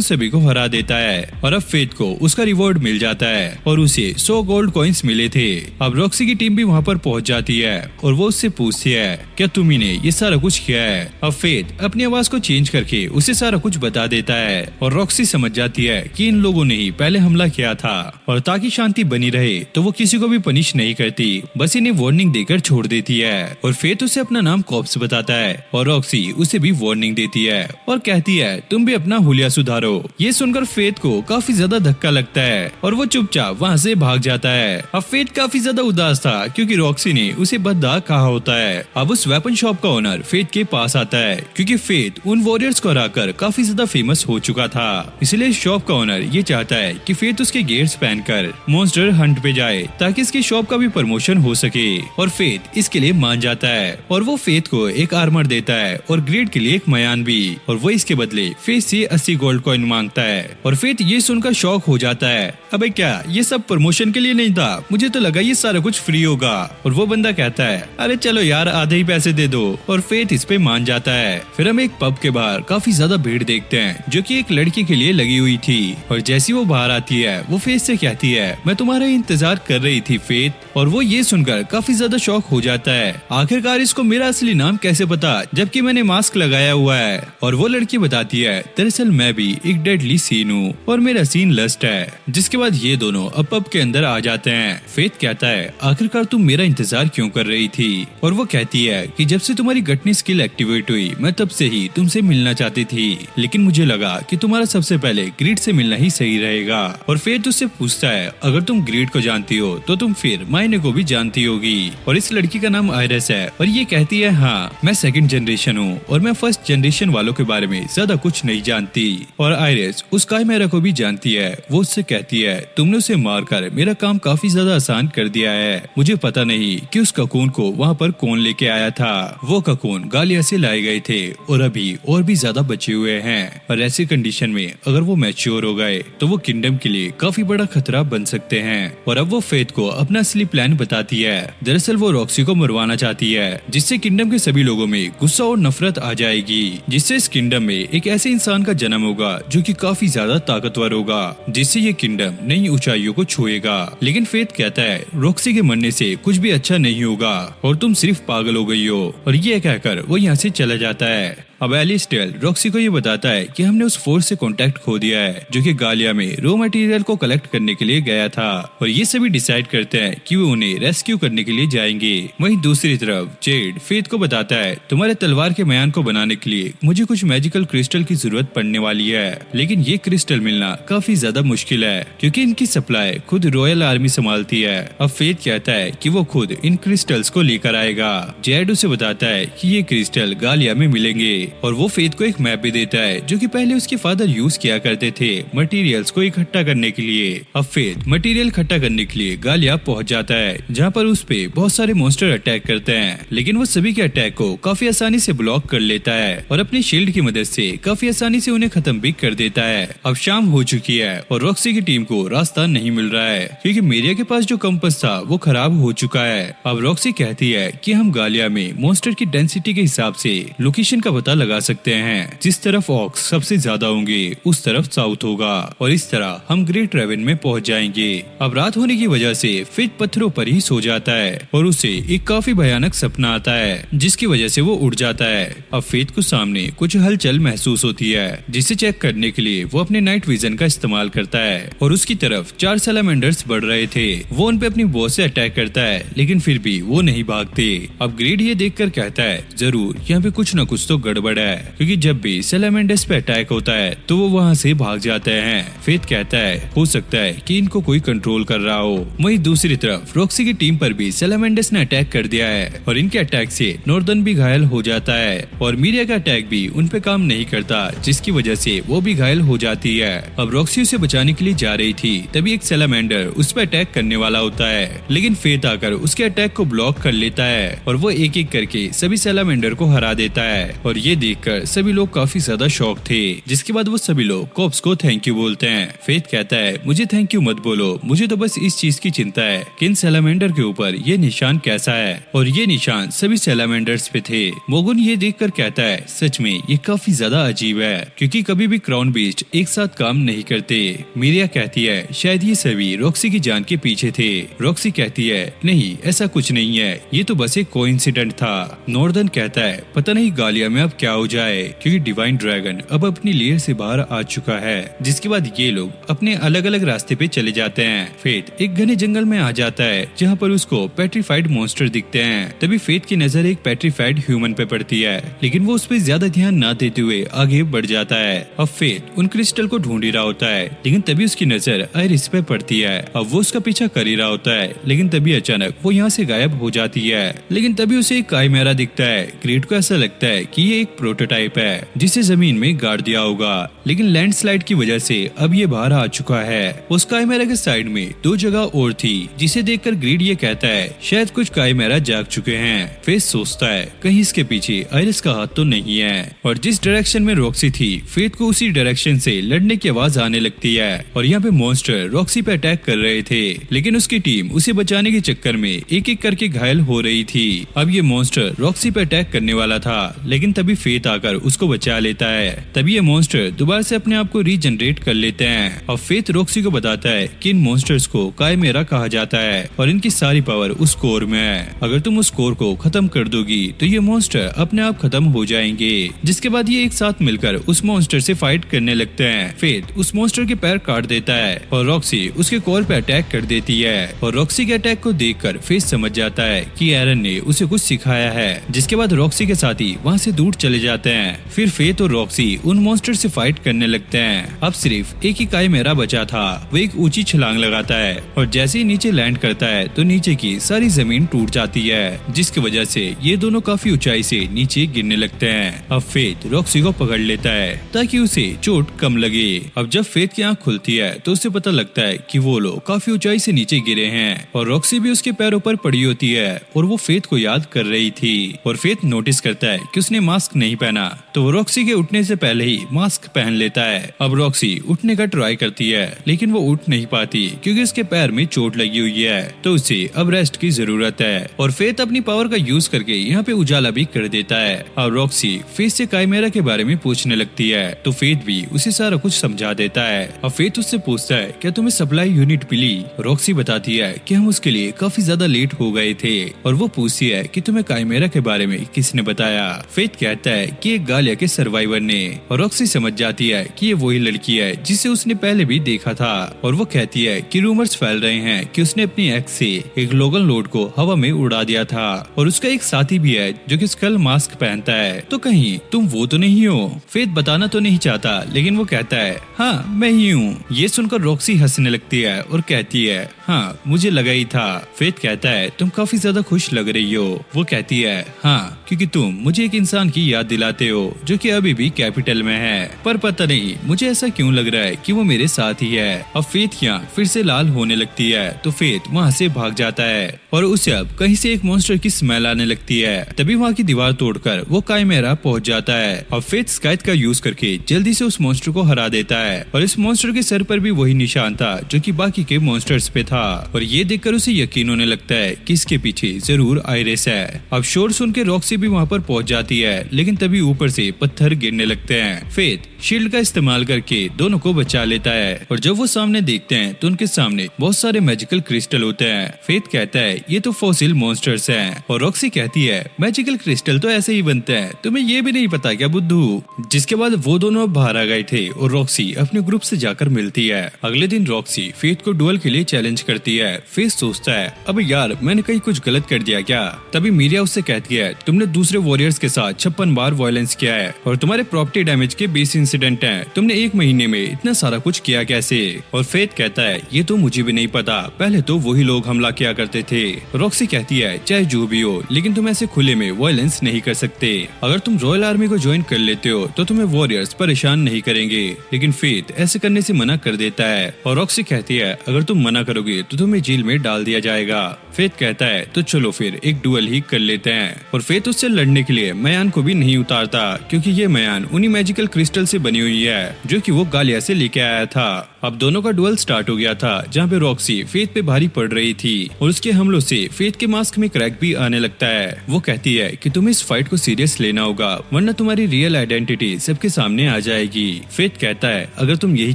S1: सभी को हरा देता है। और अब फेथ को उसका रिवॉर्ड मिल जाता है और उसे 100 गोल्ड कॉइंस मिले थे। अब रॉक्सी की टीम भी वहाँ पर पहुंच जाती है और वो उससे पूछती है, क्या तुम्ही ने ये सारा कुछ किया है। अब फेथ अपनी आवाज को चेंज करके उसे सारा कुछ बता देता है और रॉक्सी समझ जाती है कि इन लोगों ने ही पहले हमला किया था और ताकि शांति बनी रहे तो वो किसी को भी पनिश नहीं करती, बस इन्हें वार्निंग देकर छोड़ देती है। और फेथ उसे अपना नाम कॉप्स बताता है और रॉक्सी उसे भी वार्निंग देती है और कहती है, तुम भी अपना हुलिया सुधारो। ये सुनकर फेथ को काफी ज्यादा धक्का लगता है और वो चुपचाप वहाँ से भाग जाता है। अब फेथ काफी ज्यादा उदास था क्योंकि रॉक्सी ने उसे बद्दा कहा होता है। अब उस वेपन शॉप का ओनर फेथ के पास आता है क्योंकि फेथ उन वॉरियर्स को हराकर काफी ज्यादा फेमस हो चुका था। इसलिए शॉप का ओनर ये चाहता है कि फेथ उसके गियर्स पहनकर मॉन्स्टर हंट पे जाए ताकि इसकी शॉप का भी प्रमोशन हो सके। और फेथ इसके लिए मान जाता है और वो फेथ को एक आर्मर देता है और ग्रेड के लिए एक मयान भी, और वो इसके बदले फेथ से 80 गोल्ड कॉइन मांगता है। और फेथ ये सुनकर शॉक हो जाता है, अबे क्या ये सब प्रमोशन के लिए नहीं था, मुझे तो लगा ये सारा कुछ फ्री होगा। और वो बंदा कहता है, अरे चलो यार आधे ही पैसे दे दो। और फेथ इस पे मान जाता है। फिर हम एक पब के बाहर काफी ज्यादा भीड़ देखते हैं जो कि एक लड़की के लिए लगी हुई थी। और जैसी वो बाहर आती है वो फेथ से कहती है, मैं तुम्हारा इंतजार कर रही थी फेथ। और वो ये सुनकर काफी ज्यादा शॉक हो जाता है, आखिरकार इसको मेरा असली नाम कैसे पता जबकि मैंने मास्क लगाया हुआ है। और वो लड़की बताती है, दरअसल मैं भी एक डेडली सीन हूँ और मेरा सीन लस्ट है। जिसके बाद ये दोनों अब पब के अंदर आ जाते हैं। फेथ कहता है, आखिरकार तुम मेरा इंतजार क्यों कर रही थी। और वो कहती है कि जब से तुम्हारी गटनी स्किल एक्टिवेट हुई मैं तब से ही तुमसे मिलना चाहती थी, लेकिन मुझे लगा कि तुम्हारा सबसे पहले ग्रीड से मिलना ही सही रहेगा। और फेथ उससे पूछता है, अगर तुम ग्रीड को जानती हो तो तुम फिर मायने को भी जानती होगी। और इस लड़की का नाम आयरस है और ये कहती है, हाँ मैं सेकंड जनरेशन हूँ और मैं फर्स्ट जनरेशन वालों के बारे में ज्यादा कुछ नहीं जानती। और आयरस उस काइमेरा को भी जानती है। वो उससे कहती है, तुमने उसे मारकर मेरा काम काफी ज्यादा आसान कर दिया है। मुझे पता नहीं कि उस ककून को वहाँ पर कौन लेके आया था। वो ककून गालिया से लाए गए थे और अभी और भी ज्यादा बचे हुए हैं। और ऐसी कंडीशन में अगर वो मैच्योर हो गए तो वो किंगडम के लिए काफी बड़ा खतरा बन सकते हैं। और अब वो फेथ को अपना असली प्लान बताती है। दरअसल वो रॉक्सी को मरवाना चाहती है जिससे किंगडम के सभी लोगों में गुस्सा और नफरत आ जाएगी, जिससे इस किंगडम में एक ऐसे इंसान का जन्म होगा जो कि काफी ज्यादा ताकतवर होगा, जिससे ये किंगडम नई ऊंचाइयों को छुएगा। लेकिन फेथ कहता है, रॉक्सी के मरने से कुछ भी अच्छा नहीं होगा और तुम सिर्फ पागल हो गई हो। और ये कहकर वो यहाँ से चला जाता है। अब एलिस्टेयर रॉक्सी को ये बताता है कि हमने उस फोर्स से कांटेक्ट खो दिया है जो कि गालिया में रॉ मटेरियल को कलेक्ट करने के लिए गया था, और ये सभी डिसाइड करते हैं कि वो उन्हें रेस्क्यू करने के लिए जाएंगे। वहीं दूसरी तरफ जेड फेथ को बताता है तुम्हारे तलवार के म्यान को बनाने के लिए मुझे कुछ मैजिकल क्रिस्टल की जरूरत पड़ने वाली है, लेकिन ये क्रिस्टल मिलना काफी ज्यादा मुश्किल है क्योंकि इनकी सप्लाई खुद रॉयल आर्मी संभालती है। अब फेथ कहता है कि वो खुद इन क्रिस्टल्स को लेकर आएगा। जेड उसे बताता है कि ये क्रिस्टल गालिया में मिलेंगे और वो फेथ को एक मैप भी देता है जो कि पहले उसके फादर यूज किया करते थे मटेरियल्स को इकट्ठा करने के लिए। अब फेथ मटेरियल इकट्ठा करने के लिए गालिया पहुंच जाता है जहाँ पर उस पे बहुत सारे मॉन्स्टर अटैक करते हैं, लेकिन वो सभी के अटैक को काफी आसानी से ब्लॉक कर लेता है और अपनी शील्ड की मदद से काफी आसानी से उन्हें खत्म भी कर देता है। अब शाम हो चुकी है और रॉक्सी की टीम को रास्ता नहीं मिल रहा है क्योंकि मेरिया के पास जो कंपास था वो खराब हो चुका है। अब रॉक्सी कहती है कि हम गालिया में मॉन्स्टर की डेंसिटी के हिसाब से लोकेशन का पता लगा सकते हैं, जिस तरफ ऑक्स सबसे ज्यादा होंगे उस तरफ साउथ होगा और इस तरह हम ग्रेट रेवन में पहुंच जाएंगे। अब रात होने की वजह से फेथ पत्थरों पर ही सो जाता है और उसे एक काफी भयानक सपना आता है जिसकी वजह से वो उड़ जाता है। अब फेथ को सामने कुछ हलचल महसूस होती है जिसे चेक करने के लिए वो अपने नाइट विजन का इस्तेमाल करता है और उसकी तरफ 4 सैलामेंडर्स बढ़ रहे थे। वो उन पे अपनी बॉस से अटैक करता है लेकिन फिर भी वो नहीं भागते। अब ग्रेड ये देखकर कहता है जरूर यहाँ पे कुछ न कुछ तो गड़बड़ है क्योंकि जब भी सैलामेंडर्स पे अटैक होता है तो वो वहाँ से भाग जाते हैं। फेथ कहता है हो सकता है कि इनको कोई कंट्रोल कर रहा हो। वहीं दूसरी तरफ रॉक्सी की टीम पर भी सैलामेंडर्स ने अटैक कर दिया है और इनके अटैक से नॉर्दर्न भी घायल हो जाता है और मीरिया का अटैक भी उन पे काम नहीं करता जिसकी वजह से वो भी घायल हो जाती है। अब रॉक्सी उसे बचाने के लिए जा रही थी तभी एक सैलामेंडर उस पर अटैक करने वाला होता है, लेकिन फेथ आकर उसके अटैक को ब्लॉक कर लेता है और वो एक एक करके सभी सैलामेंडर को हरा देता है और ये देखकर सभी लोग काफी ज्यादा शॉक थे। जिसके बाद वो सभी लोग कॉप्स को थैंक यू बोलते हैं। फेथ कहता है मुझे थैंक यू मत बोलो, मुझे तो बस इस चीज की चिंता है कि इन सैलामेंडर के ऊपर ये निशान कैसा है, और ये निशान सभी सैलामेंडर्स पे थे। मोगुन ये देखकर कहता है सच में ये काफी ज्यादा अजीब है क्योंकि कभी भी क्राउन बीस्ट एक साथ काम नहीं करते। मीरिया कहती है शायद ये सभी रॉक्सी की जान के पीछे थे। रॉक्सी कहती है नहीं ऐसा कुछ नहीं है, ये तो बस एक कोइंसिडेंट था। नॉर्दर्न कहता है पता नहीं गालिया में अब क्या हो जाए क्योंकि डिवाइन ड्रैगन अब अपनी लेयर से बाहर आ चुका है। जिसके बाद ये लोग अपने अलग अलग रास्ते पे चले जाते हैं। फेथ एक घने जंगल में आ जाता है जहाँ पर उसको पेट्रीफाइड मॉन्स्टर दिखते हैं। तभी फेथ की नजर एक पेट्रीफाइड ह्यूमन पे पड़ती है लेकिन वो उस पर ज्यादा ध्यान न देते हुए आगे बढ़ जाता है। अब फेथ उन क्रिस्टल को ढूंढ ही रहा होता है लेकिन तभी उसकी नजर आयरिस पे पड़ती है। अब वो उसका पीछा कर ही रहा होता है लेकिन तभी अचानक वो यहाँ से गायब हो जाती है। लेकिन तभी उसे एक काइमेरा दिखता है। ग्रेट को ऐसा लगता है कि ये एक प्रोटोटाइप है जिसे जमीन में गाड़ दिया होगा, लेकिन लैंडस्लाइड की वजह से अब ये बाहर आ चुका है। उस काइमेरा के साइड में 2 जगह और थी जिसे देखकर ग्रेड ये कहता है शायद कुछ काइमेरा जाग चुके हैं। फेथ सोचता है कहीं इसके पीछे आयरिस का हाथ तो नहीं है और जिस डायरेक्शन में रॉक्सी थी फेथ को उसी डायरेक्शन से लड़ने की आवाज आने लगती है और यहाँ पे मॉन्स्टर रॉक्सी पे अटैक कर रहे थे लेकिन उसकी टीम उसे बचाने के चक्कर में एक एक करके घायल हो रही थी। अब ये मॉन्स्टर रॉक्सी पे अटैक करने वाला था लेकिन तभी फेथ आकर उसको बचा लेता है। तभी ये मॉन्स्टर दोबारा से अपने आप को रीजनरेट कर लेते हैं। अब फेथ रॉक्सी को बताता है कि इन मॉन्स्टर्स को काइमेरा कहा जाता है और इनकी सारी पावर उस कोर में है। अगर तुम उस कोर को खत्म कर दोगी तो ये मॉन्स्टर अपने आप खत्म हो जाएंगे। जिसके बाद ये एक साथ मिलकर उस मॉन्स्टर से फाइट करने लगते हैं। फेथ उस मॉन्स्टर के पैर काट देता है और रॉक्सी उसके कोर पे अटैक कर देती है और रॉक्सी के अटैक को देखकर फेथ समझ जाता है कि एरन ने उसे कुछ सिखाया है। जिसके बाद रॉक्सी के साथी वहाँ से दूर चले जाते हैं। फिर फेथ और रॉक्सी उन मॉन्स्टर से फाइट करने लगते हैं। अब सिर्फ एक ही काइमेरा बचा था। वो एक ऊंची छलांग लगाता है और जैसे ही नीचे लैंड करता है तो नीचे की सारी जमीन टूट जाती है जिसकी वजह से ये दोनों काफी ऊंचाई से नीचे गिरने लगते हैं। अब फेथ रॉक्सी को पकड़ लेता है ताकि उसे चोट कम लगे। अब जब फेथ की आंख खुलती है तो उसे पता लगता है कि वो लोग काफी ऊंचाई से नीचे गिरे हैं और रॉक्सी भी उसके पैरों पर पड़ी होती है और वो फेथ को याद कर रही थी। और फेथ नोटिस करता है कि उसने मास्क नहीं पहना तो वो रॉक्सी के उठने से पहले ही मास्क पहन लेता है। अब रॉक्सी उठने का ट्राई करती है लेकिन वो उठ नहीं पाती क्योंकि उसके पैर में चोट लगी हुई है तो उसे अब रेस्ट की जरूरत है। और फेथ अपनी पावर का यूज करके यहाँ पे उजाला भी कर देता है। अब रॉक्सी फेथ से काइमेरा के बारे में पूछने लगती है तो फेथ भी उसे सारा कुछ समझा देता है। अब फेथ उससे पूछता है क्या तुम्हें सप्लाई यूनिट मिली। रॉक्सी बताती है कि हम उसके लिए काफी ज्यादा लेट हो गए थे और वो पूछती है कि तुम्हें काइमेरा के बारे में किसने बताया। फेथ कहता है कि एक गालिया के सर्वाइवर ने, और रॉक्सी समझ जाती है कि ये वही लड़की है जिसे उसने पहले भी देखा था, और वो कहती है कि रूमर्स फैल रहे हैं कि उसने अपनी एक्स से एक लोगन लोड को हवा में उड़ा दिया था, और उसका एक साथी भी है जो कि स्कल मास्क पहनता है, तो कहीं तुम वो तो नहीं हो। फेथ बताना तो नहीं चाहता, लेकिन वो कहता है हाँ मैं ही हूँ। ये सुनकर रॉक्सी हंसने लगती है और कहती है हाँ मुझे लगा ही था। फेथ कहता है तुम काफी ज्यादा खुश लग रही हो। वो कहती है हाँ क्योंकि तुम मुझे एक इंसान की याद दिलाते हो जो कि अभी भी कैपिटल में है, पर पता नहीं मुझे ऐसा क्यों लग रहा है कि वो मेरे साथ ही है। अब फेथ यहाँ फिर से लाल होने लगती है, तो फेथ वहाँ से भाग जाता है और उसे अब कहीं से एक मॉन्स्टर की स्मेल आने लगती है। तभी वहाँ की दीवार तोड़कर वो काइमेरा पहुँच जाता है। अब फेथ स्काइथ का यूज करके जल्दी से उस मॉन्स्टर को हरा देता है, और इस मॉन्स्टर के सर पर भी वही निशान था जो कि बाकी के मॉन्स्टर्स पे था, और ये देखकर उसे यकीन होने लगता है कि इसके पीछे जरूर आयरिस है। अब शोर सुन के रॉक्सी भी वहाँ पर पहुँच जाती है, लेकिन तभी ऊपर से पत्थर गिरने लगते हैं। फेथ शील्ड का इस्तेमाल करके दोनों को बचा लेता है, और जब वो सामने देखते हैं तो उनके सामने बहुत सारे मैजिकल क्रिस्टल होते हैं। फेथ कहता है ये तो फॉसिल मॉन्स्टर्स हैं, और रॉक्सी कहती है मैजिकल क्रिस्टल तो ऐसे ही बनते हैं, तुम्हें ये भी नहीं पता क्या बुद्धू। जिसके बाद वो दोनों बाहर आ गए थे और रॉक्सी अपने ग्रुप से जाकर मिलती है। अगले दिन रॉक्सी फेथ को डुएल के लिए चैलेंज करती है। फेथ सोचता है अब यार मैंने कहीं कुछ गलत कर दिया क्या। तभी मीरिया उससे कहती है तुमने दूसरे वॉरियर्स के साथ 56 बार वायलेंस किया है, और तुम्हारे प्रॉपर्टी डैमेज के 20 इंसिडेंट हैं, तुमने एक महीने में इतना सारा कुछ किया कैसे। और फेथ कहता है ये तो मुझे भी नहीं पता, पहले तो वही लोग हमला किया करते थे। रॉक्सी कहती है चाहे जो भी हो, लेकिन तुम ऐसे खुले में वायलेंस नहीं कर सकते। अगर तुम रॉयल आर्मी को ज्वाइन कर लेते हो तो तुम्हें वॉरियर्स परेशान नहीं करेंगे, लेकिन फेथ ऐसे करने से मना कर देता है। और रॉक्सी कहती है अगर तुम मना करोगे तो तुम्हें जेल में डाल दिया जाएगा। फेथ कहता है तो चलो फिर एक डुएल ही कर लेते हैं, और फेथ उससे लड़ने के लिए मयान को भी नहीं उतारता, क्योंकि ये मयान उन्हीं मैजिकल क्रिस्टल से बनी हुई है जो कि वो गालिया से लेके आया था। अब दोनों का डुएल स्टार्ट हो गया था, जहाँ पे रॉक्सी फेथ पे भारी पड़ रही थी, और उसके हमलों से फेथ के मास्क में क्रैक भी आने लगता है। वो कहती है कि तुम्हें इस फाइट को सीरियस लेना होगा, वरना तुम्हारी रियल आइडेंटिटी सबके सामने आ जाएगी। फेथ कहता है अगर तुम यही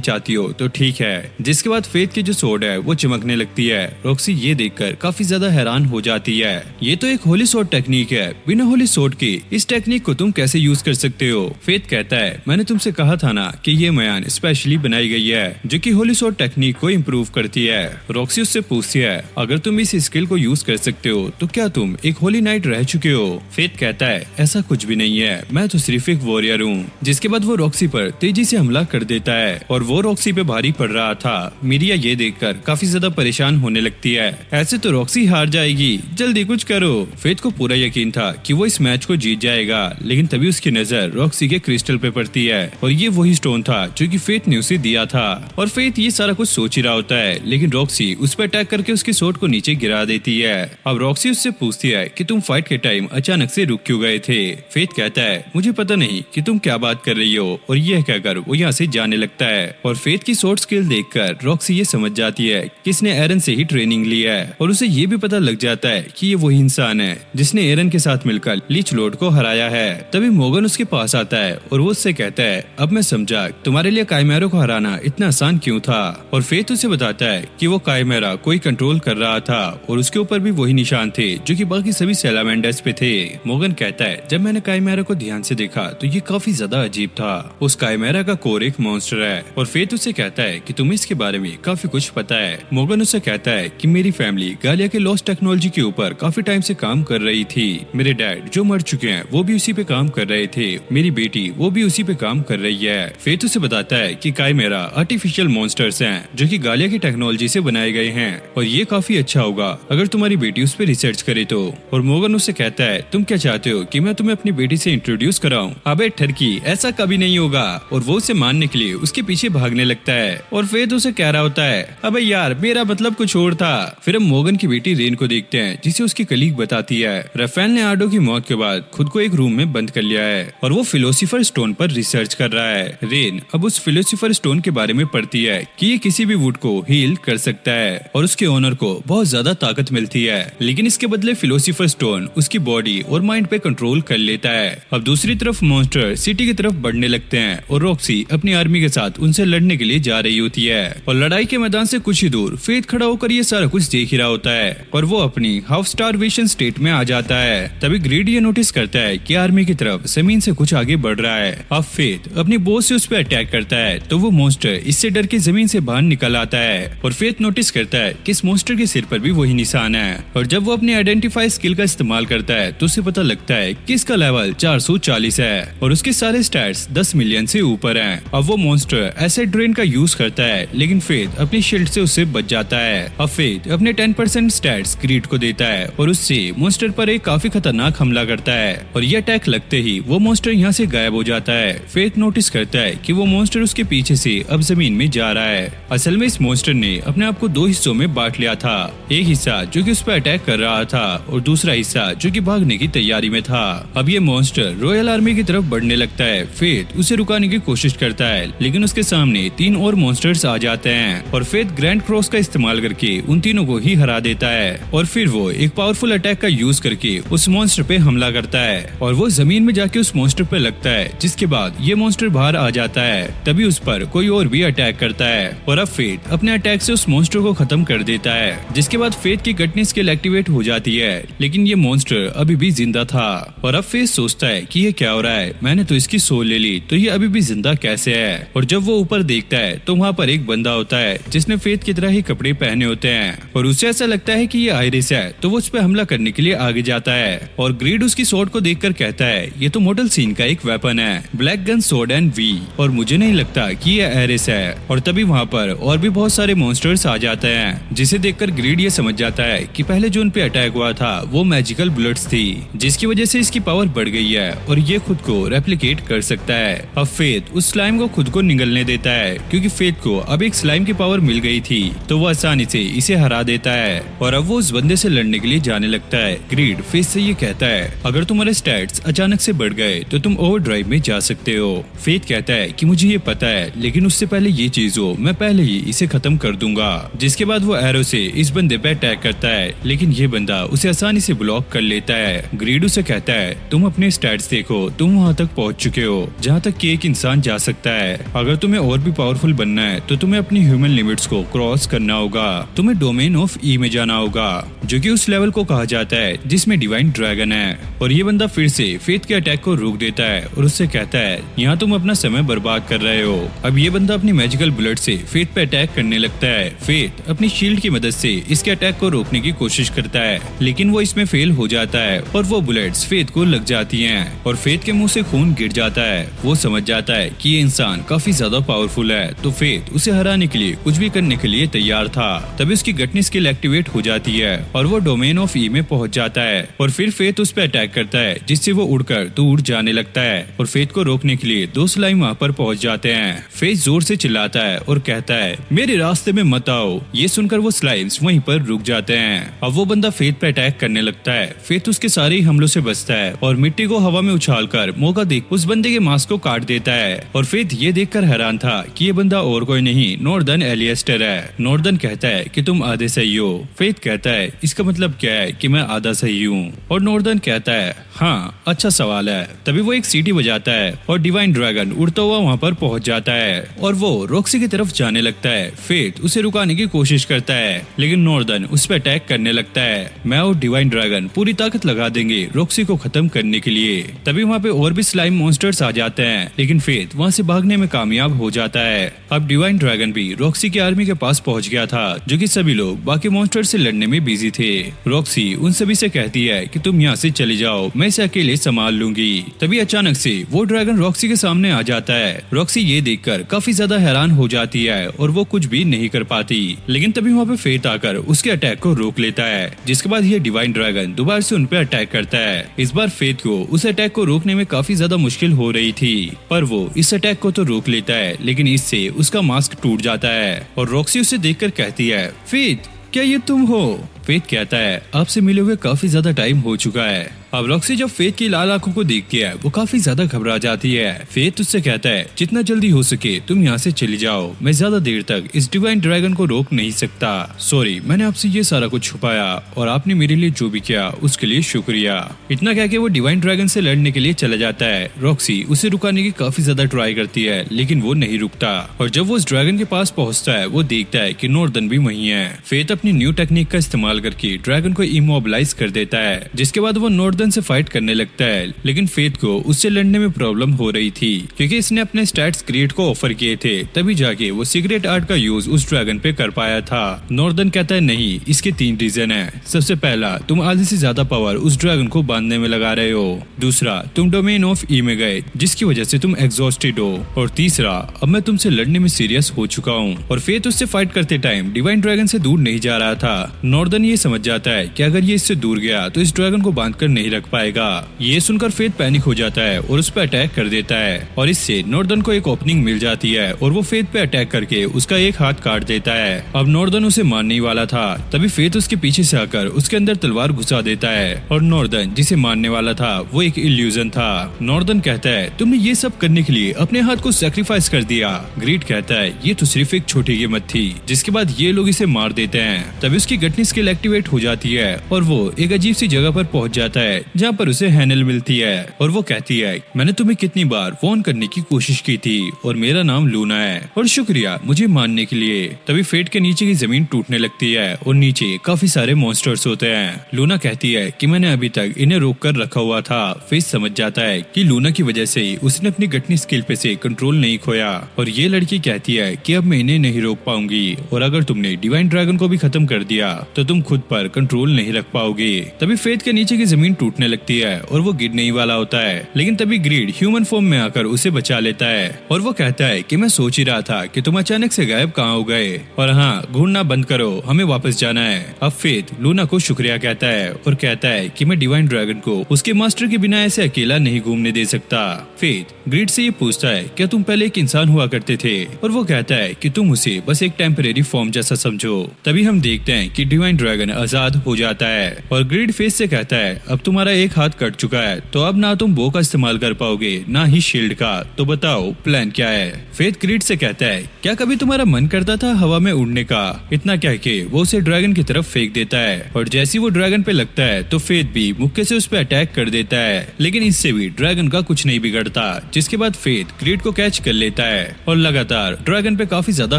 S1: चाहती हो तो ठीक है। जिसके बाद फेथ की जो सोर्ड है वो चमकने लगती है। रॉक्सी ये देखकर काफी ज्यादा हैरान हो जाती है। ये तो एक होली सोर्ड टेक्निक है, बिना होली सोर्ड के इस टेक्निक को तुम कैसे यूज कर सकते हो। फेथ कहता है मैंने तुमसे कहा था ना कि ये मयान स्पेशली बनाई गई है जो कि होली सोर्ड टेक्निक को इम्प्रूव करती है। रॉक्सी उससे पूछती है अगर तुम इस स्किल को यूज कर सकते हो तो क्या तुम एक होली नाइट रह चुके हो। फेथ कहता है ऐसा कुछ भी नहीं है, मैं तो सिर्फ एक वॉरियर हूँ। जिसके बाद वो रॉक्सी पर तेजी से हमला कर देता है, और वो रॉक्सी पे भारी पड़ रहा था। मीरिया ये देखकर काफी ज्यादा परेशान होने लगती है, ऐसे तो रॉक्सी हार जाएगी, जल्दी कुछ करो। फेथ को पूरा यकीन था कि वो इस मैच को जीत जाएगा, लेकिन तभी उसकी नजर रॉक्सी के क्रिस्टल पे पड़ती है, और ये वही स्टोन था जो कि फेथ ने उसे दिया था। और फेथ ये सारा कुछ सोच ही रहा होता है, लेकिन रॉक्सी उस पर अटैक करके उसकी सोट को नीचे गिरा देती है। अब रॉक्सी उससे पूछती है कि तुम फाइट के टाइम अचानक से रुक क्यों गए थे। फेथ कहता है मुझे पता नहीं कि तुम क्या बात कर रही हो, और यह कहकर वो यहाँ से जाने लगता है। और फेथ की शॉर्ट स्किल देखकर रॉक्सी ये समझ जाती है कि इसने एरन से ही ट्रेनिंग ली है, और उसे ये भी पता लग जाता है कि ये वही इंसान है जिसने एरन के साथ मिलकर लीच लॉर्ड को हराया है। तभी मोगन उसके पास आता है और वो उससे कहता है अब मैं समझा तुम्हारे लिए काइमेरा को हराना इतना आसान क्यों था। और फेथ उसे बताता है कि वो काइमेरा कोई कंट्रोल कर रहा था, और उसके ऊपर भी वही निशान थे जो कि बाकी सभी सैलामेंडर्स पे थे। मोगन कहता है जब मैंने काइमेरा को ध्यान से देखा तो ये काफी ज्यादा अजीब था। उस काइमेरा का कोर एक मॉन्स्टर है, और फेथ उसे कहता है कि तुम्हें इसके बारे में काफी कुछ पता है। मोगन उसे कहता है कि मेरी फैमिली गालिया के लॉस्ट टेक्नोलॉजी के ऊपर काफी टाइम से काम कर रही थी। मेरे डैड जो मर चुके हैं वो भी उसी पे काम कर रहे थे, मेरी बेटी वो भी उसी पे काम कर रही है। फेथ उसे बताता है कि काइमेरा आर्टिफिशियल मॉन्स्टर्स हैं जो कि गालिया की टेक्नोलॉजी से बनाए गए हैं, और ये काफी अच्छा होगा अगर तुम्हारी बेटी उस पर रिसर्च करे तो। और मोगन उससे कहता है तुम क्या चाहते हो कि मैं तुम्हें अपनी बेटी से इंट्रोड्यूस कराऊं। अबे ठरकी ऐसा कभी नहीं होगा। और वो उसे मानने के लिए उसके पीछे भागने लगता है, और फेथ उसे कह रहा होता है अबे यार मेरा मतलब कुछ और था। फिर हम मोगन की बेटी रेन को देखते हैं जिसे उसकी कलीग बताती है राफेल ने आर्डो की मौत के बाद खुद को एक रूम में बंद कर लिया है, और वो फिलोसोफर स्टोन पर रिसर्च कर रहा है। रेन अब उस फिलोसोफर स्टोन के बारे में पढ़ती है कि ये किसी भी वुड को हील कर सकता है और उसके ओनर को बहुत ज्यादा ताकत मिलती है, लेकिन इसके बदले फिलोसोफर स्टोन उसकी बॉडी और माइंड पे कंट्रोल कर लेता है। अब दूसरी तरफ मॉन्स्टर सिटी की तरफ बढ़ने लगते हैं और रॉक्सी अपनी आर्मी के साथ उनसे लड़ने के लिए जा रही होती है और लड़ाई के मैदान से कुछ ही दूर फेथ खड़ा होकर ये सारा कुछ देख ही रहा होता है और वो अपनी हाफ स्टारवेशन स्टेट में आ जाता है। तभी ग्रीड ये नोटिस करता है कि आर्मी की तरफ जमीन से कुछ आगे बढ़ रहा है। अब फेथ अपनी बोझ से उस पर अटैक करता है तो वो मॉन्स्टर इससे डर के जमीन से बाहर निकल आता है और फेथ नोटिस करता है कि इस मॉन्स्टर के सिर पर भी वही निशान है और जब वो अपनी आइडेंटिफाई स्किल का इस्तेमाल करता है तो उसे पता लगता है कि इसका लेवल 440 है और उसके सारे स्टैट्स 10 मिलियन से ऊपर हैं। अब वो मॉन्स्टर एसिड ड्रेन का यूज करता है लेकिन फेथ अपनी शील्ड से उससे बच जाता है। अब फेथ अपने 10% स्टैट्स ग्रीड को देता है और उससे मॉन्स्टर पर एक काफी खतरनाक हमला करता है और ये अटैक लगते ही वो मॉन्स्टर यहाँ से गायब हो जाता है। फेथ नोटिस करता है कि वो मॉन्स्टर उसके पीछे से अब जमीन में जा रहा है। असल में इस मॉन्स्टर ने अपने आप को 2 हिस्सों में बांट लिया था, एक हिस्सा जो कि उस पर अटैक कर रहा था और दूसरा हिस्सा जो कि भागने की तैयारी में था। अब ये मॉन्स्टर रॉयल आर्मी की तरफ बढ़ने लगता है। फेथ उसे रुकाने की कोशिश करता है लेकिन उसके सामने 3 और मॉन्स्टर्स आ जाते हैं और फेथ ग्रैंड क्रॉस का इस्तेमाल करके उन तीनों को ही हरा देता है और फिर वो एक पावरफुल अटैक का यूज करके उस मॉन्स्टर पे हमला करता है और वो जमीन में जाके उस मॉन्स्टर पे लगता है, जिसके बाद ये मॉन्स्टर बाहर आ जाता है। तभी उस पर कोई और भी अटैक करता है और अब फेथ अपने अटैक से उस मॉन्स्टर को खत्म कर देता है, जिसके बाद फेथ की गटनी स्किल एक्टिवेट हो जाती है लेकिन ये मॉन्स्टर अभी भी जिंदा था और अब फेथ सोचता है कि ये क्या हो रहा है, मैंने तो इसकी सोल ले ली तो ये अभी भी जिंदा कैसे है। और जब वो ऊपर देखता है तो वहाँ पर एक बंदा होता है जिसने फेथ की तरह ही कपड़े पहने होते हैं और उसे ऐसा लगता है कि ये आयरिस है तो वो उस पर हमला करने के लिए आगे जाता है और ग्रीड उसकी स्वॉर्ड को देखकर कहता है ये तो मॉडल सीन का एक वेपन है, black gun sword and we, और मुझे नहीं लगता कि ये आयरिस है। और तभी वहाँ पर और भी बहुत सारे मॉन्स्टर्स आ जाते हैं जिसे देखकर ग्रीड ये समझ जाता है कि पहले जो उन पे अटैक हुआ था वो मैजिकल बुलेट्स थी जिसकी वजह से इसकी पावर बढ़ गई है और ये खुद को रेप्लिकेट कर सकता है। अब फेथ उस स्लाइम को खुद को निगलने देता है क्योंकि फेथ को अब एक स्लाइम की पावर मिल गई थी तो वो आसानी से इसे हरा देता है और अब वो उस बंदे से लड़ने के लिए जाने लगता है। ग्रीड फेथ से ये कहता है अगर तुम्हारे स्टैट्स अचानक से बढ़ गए तो तुम ओवरड्राइव में जा सकते हो। फेथ कहता है कि मुझे ये पता है लेकिन उससे पहले ये चीज हो मैं पहले ही इसे खत्म कर दूंगा। जिसके बाद वो एरो से इस बंदे पे अटैक करता है लेकिन ये बंदा उसे आसानी से ब्लॉक कर लेता है। ग्रीड उसे कहता है तुम अपने स्टैट्स देखो, तुम वहाँ तक पहुँच चुके हो जहाँ तक कि एक इंसान जा सकता है। अगर तुम्हें और भी पावरफुल बनना है तो तुम्हें अपनी ह्यूमन लिमिट्स को क्रॉस करना होगा, तुम्हें डोमेन ऑफ ई में जाना होगा जो कि उस लेवल को कहा जाता है जिसमें डिवाइन ड्रैगन है। और ये बंदा फिर से फेथ के अटैक को रोक देता है और उससे कहता है यहाँ तुम अपना समय बर्बाद कर रहे हो। अब ये बंदा अपनी मैजिकल बुलेट से फेथ पे अटैक करने लगता है। फेथ अपनी शील्ड की मदद से इसके अटैक को रोकने की कोशिश करता है लेकिन वो इसमें फेल हो जाता है और वो बुलेट्स फेथ को लग जाती हैं और फेथ के मुंह से खून गिर जाता है। वो समझ जाता है कि ये इंसान काफी ज्यादा पावरफुल है तो फेथ उसे हराने के लिए कुछ भी करने के लिए तैयार था। तभी उसकी गटनी स्किल एक्टिवेट हो जाती है और वो डोमेन ऑफ ई में पहुंच जाता है और फिर फेथ उस पर अटैक करता है जिससे वो उड़कर दूर जाने लगता है और फेथ को रोकने के लिए 2 स्लाइम वहाँ पर पहुंच जाते हैं। फेथ जोर से चिल्लाता है और कहता है मेरे रास्ते में मत आओ। ये सुनकर वो स्लाइम्स वहीं पर रुक जाते हैं। अब वो बंदा फेथ पे अटैक करने लगता है। फेथ उसके सारे ही हमलों से बचता है और मिट्टी को हवा में उछालकर मौका देख उस बंदे के मास्क को काट देता है और फेथ ये देखकर हैरान था कि ये बंदा और कोई नहीं नॉर्दर्न एलियस्टर है। नॉर्दर्न कहता है कि तुम आधे सही हो। फेथ कहता है इसका मतलब क्या है कि मैं आधा सही हूँ और नॉर्दर्न कहता है हाँ अच्छा सवाल है। तभी वो एक सीटी बजाता है और डिवाइन ड्रैगन उड़ता हुआ वहाँ पर पहुंच जाता है और वो रॉक्सी की तरफ जाने लगता है। फेथ उसे रुकाने की कोशिश करता है लेकिन नॉर्दर्न उस पर अटैक करने लगता है। मैं और डिवाइन ड्रैगन पूरी ताकत लगा देंगे रॉक्सी को खत्म करने के लिए। तभी वहाँ पे और भी स्लाइम मॉन्स्टर्स आ जाते हैं लेकिन फेथ वहाँ से भागने में कामयाब हो जाता है। अब डिवाइन ड्रैगन भी रॉक्सी की आर्मी के पास पहुँच गया था जो कि सभी लोग बाकी मॉन्स्टर से लड़ने में बिजी थे। रॉक्सी उन सभी से कहती है कि तुम यहाँ से चले जाओ, मैं इसे अकेले संभाल लूंगी। तभी अचानक से वो ड्रैगन रॉक्सी के सामने आ जाता है। रॉक्सी ये देखकर काफी ज्यादा हैरान हो जाती है और वो कुछ भी नहीं कर पाती लेकिन तभी वहाँ पे फेथ आकर उसके अटैक को रोक लेता है जिसके बाद ये डिवाइन ड्रैगन दोबारा से उन पे अटैक करता है। इस बार फेथ को उस अटैक को रोकने में काफी ज्यादा मुश्किल हो रही थी पर वो इस अटैक को तो रोक लेता है लेकिन इससे उसका मास्क टूट जाता है और रॉक्सी उसे देखकर कहती है फेथ क्या ये तुम हो? फेथ कहता है आपसे मिले हुए काफी ज्यादा टाइम हो चुका है। अब रॉक्सी जब फेथ की लाल आंखों को देखती है वो काफी ज्यादा घबरा जाती है। फेथ उससे कहता है जितना जल्दी हो सके तुम यहाँ से चली जाओ, मैं ज्यादा देर तक इस डिवाइन ड्रैगन को रोक नहीं सकता। सॉरी मैंने आपसे ये सारा कुछ छुपाया और आपने मेरे लिए जो भी किया उसके लिए शुक्रिया। इतना कह के वो डिवाइन ड्रैगन से लड़ने के लिए चला जाता है। रॉक्सी उसे रुकाने की काफी ज्यादा ट्राई करती है लेकिन वो नहीं रुकता और जब वो उस ड्रैगन के पास पहुंचता है वो देखता है कि नॉर्दन भी वहीं है। फेथ अपनी न्यू टेक्निक का इस्तेमाल करके ड्रैगन को इमोबिलाइज कर देता है, जिसके बाद वो नॉर्दन से फाइट करने लगता है। लेकिन फेथ को उससे लड़ने में प्रॉब्लम हो रही थी क्योंकि इसने अपने स्टैट्स ग्रेड को ऑफर किए थे, तभी जाके वो सीक्रेट आर्ट का यूज उस ड्रैगन पे कर पाया था। नॉर्दन कहता है नहीं, इसके 3 रीजन है। सबसे पहला, तुम आधे से ज्यादा पावर उस ड्रैगन को बांधने में लगा रहे हो। दूसरा, तुम डोमेन ऑफ ई में गए जिसकी वजह से तुम एग्जॉस्टेड हो। और तीसरा, अब मैं तुमसे लड़ने में सीरियस हो चुका हूँ। और फेथ उससे फाइट करते टाइम डिवाइन ड्रैगन से दूर नहीं जा रहा था। नॉर्दन ये समझ जाता है कि अगर ये इससे दूर गया तो इस ड्रैगन को बांध कर नहीं रख पाएगा। ये सुनकर फेथ पैनिक हो जाता है और उस पर अटैक कर देता है और इससे नॉर्दन को एक ओपनिंग मिल जाती है और वो फेथ पे अटैक करके उसका एक हाथ काट देता है। अब नॉर्दन उसे मारने ही वाला था, तभी फेथ उसके पीछे से आकर उसके अंदर तलवार घुसा देता है और नॉर्दन जिसे मारने वाला था वो एक इल्यूजन था। नॉर्दन कहता है तुमने ये सब करने के लिए अपने हाथ को सैक्रिफाइस कर दिया। ग्रीड कहता है ये तो सिर्फ एक छोटी कीमत थी। जिसके बाद ये लोग इसे मार देते हैं। तभी उसकी गटनी स्किल एक्टिवेट हो जाती है और वो एक अजीब सी जगह पर पहुंच जाता है जहाँ पर उसे हैनल मिलती है और वो कहती है मैंने तुम्हें कितनी बार फोन करने की कोशिश की थी और मेरा नाम लूना है और शुक्रिया मुझे मानने के लिए। तभी फेट के नीचे की जमीन टूटने लगती है और नीचे काफी सारे मॉन्स्टर्स होते हैं। लूना कहती है कि मैंने अभी तक इन्हें रोक कर रखा हुआ था। फेट समझ जाता है कि लूना की वजह से उसने अपनी गटनी स्किल पे से कंट्रोल नहीं खोया और ये लड़की कहती है कि अब मैं इन्हें नहीं रोक पाऊंगी और अगर तुमने डिवाइन ड्रैगन को भी खत्म कर दिया तो तुम खुद पर कंट्रोल नहीं रख पाओगे। तभी फेथ के नीचे की जमीन टूटने लगती है और वो गिरने ही वाला होता है, लेकिन तभी ग्रीड ह्यूमन फॉर्म में आकर उसे बचा लेता है और वो कहता है कि मैं सोच ही रहा था कि तुम अचानक से गायब कहाँ हो गए और हाँ, घूरना बंद करो, हमें वापस जाना है। अब फेथ लूना को शुक्रिया कहता है और कहता है कि मैं डिवाइन ड्रैगन को उसके मास्टर के बिना ऐसे अकेला नहीं घूमने दे सकता। फेथ ग्रीड से ये पूछता है क्या तुम पहले एक इंसान हुआ करते थे और वो कहता है कि तुम उसे बस एक टेम्परेरी फॉर्म जैसा समझो। तभी हम देखते हैं कि डिवाइन ड्रैगन आजाद हो जाता है और ग्रीड फेथ से कहता है अब तुम्हारा एक हाथ कट चुका है तो अब ना तुम बो का इस्तेमाल कर पाओगे ना ही शील्ड का, तो बताओ प्लान क्या है। फेथ ग्रीड से कहता है क्या कभी तुम्हारा मन करता था हवा में उड़ने का। इतना कह के वो उसे ड्रैगन की तरफ फेंक देता है और जैसे वो ड्रैगन पे लगता है तो फेथ भी मुक्के से उस पर अटैक कर देता है, लेकिन इससे भी ड्रैगन का कुछ नहीं बिगड़ता। जिसके बाद फेथ ग्रीड को कैच कर लेता है और लगातार ड्रैगन पे काफी ज्यादा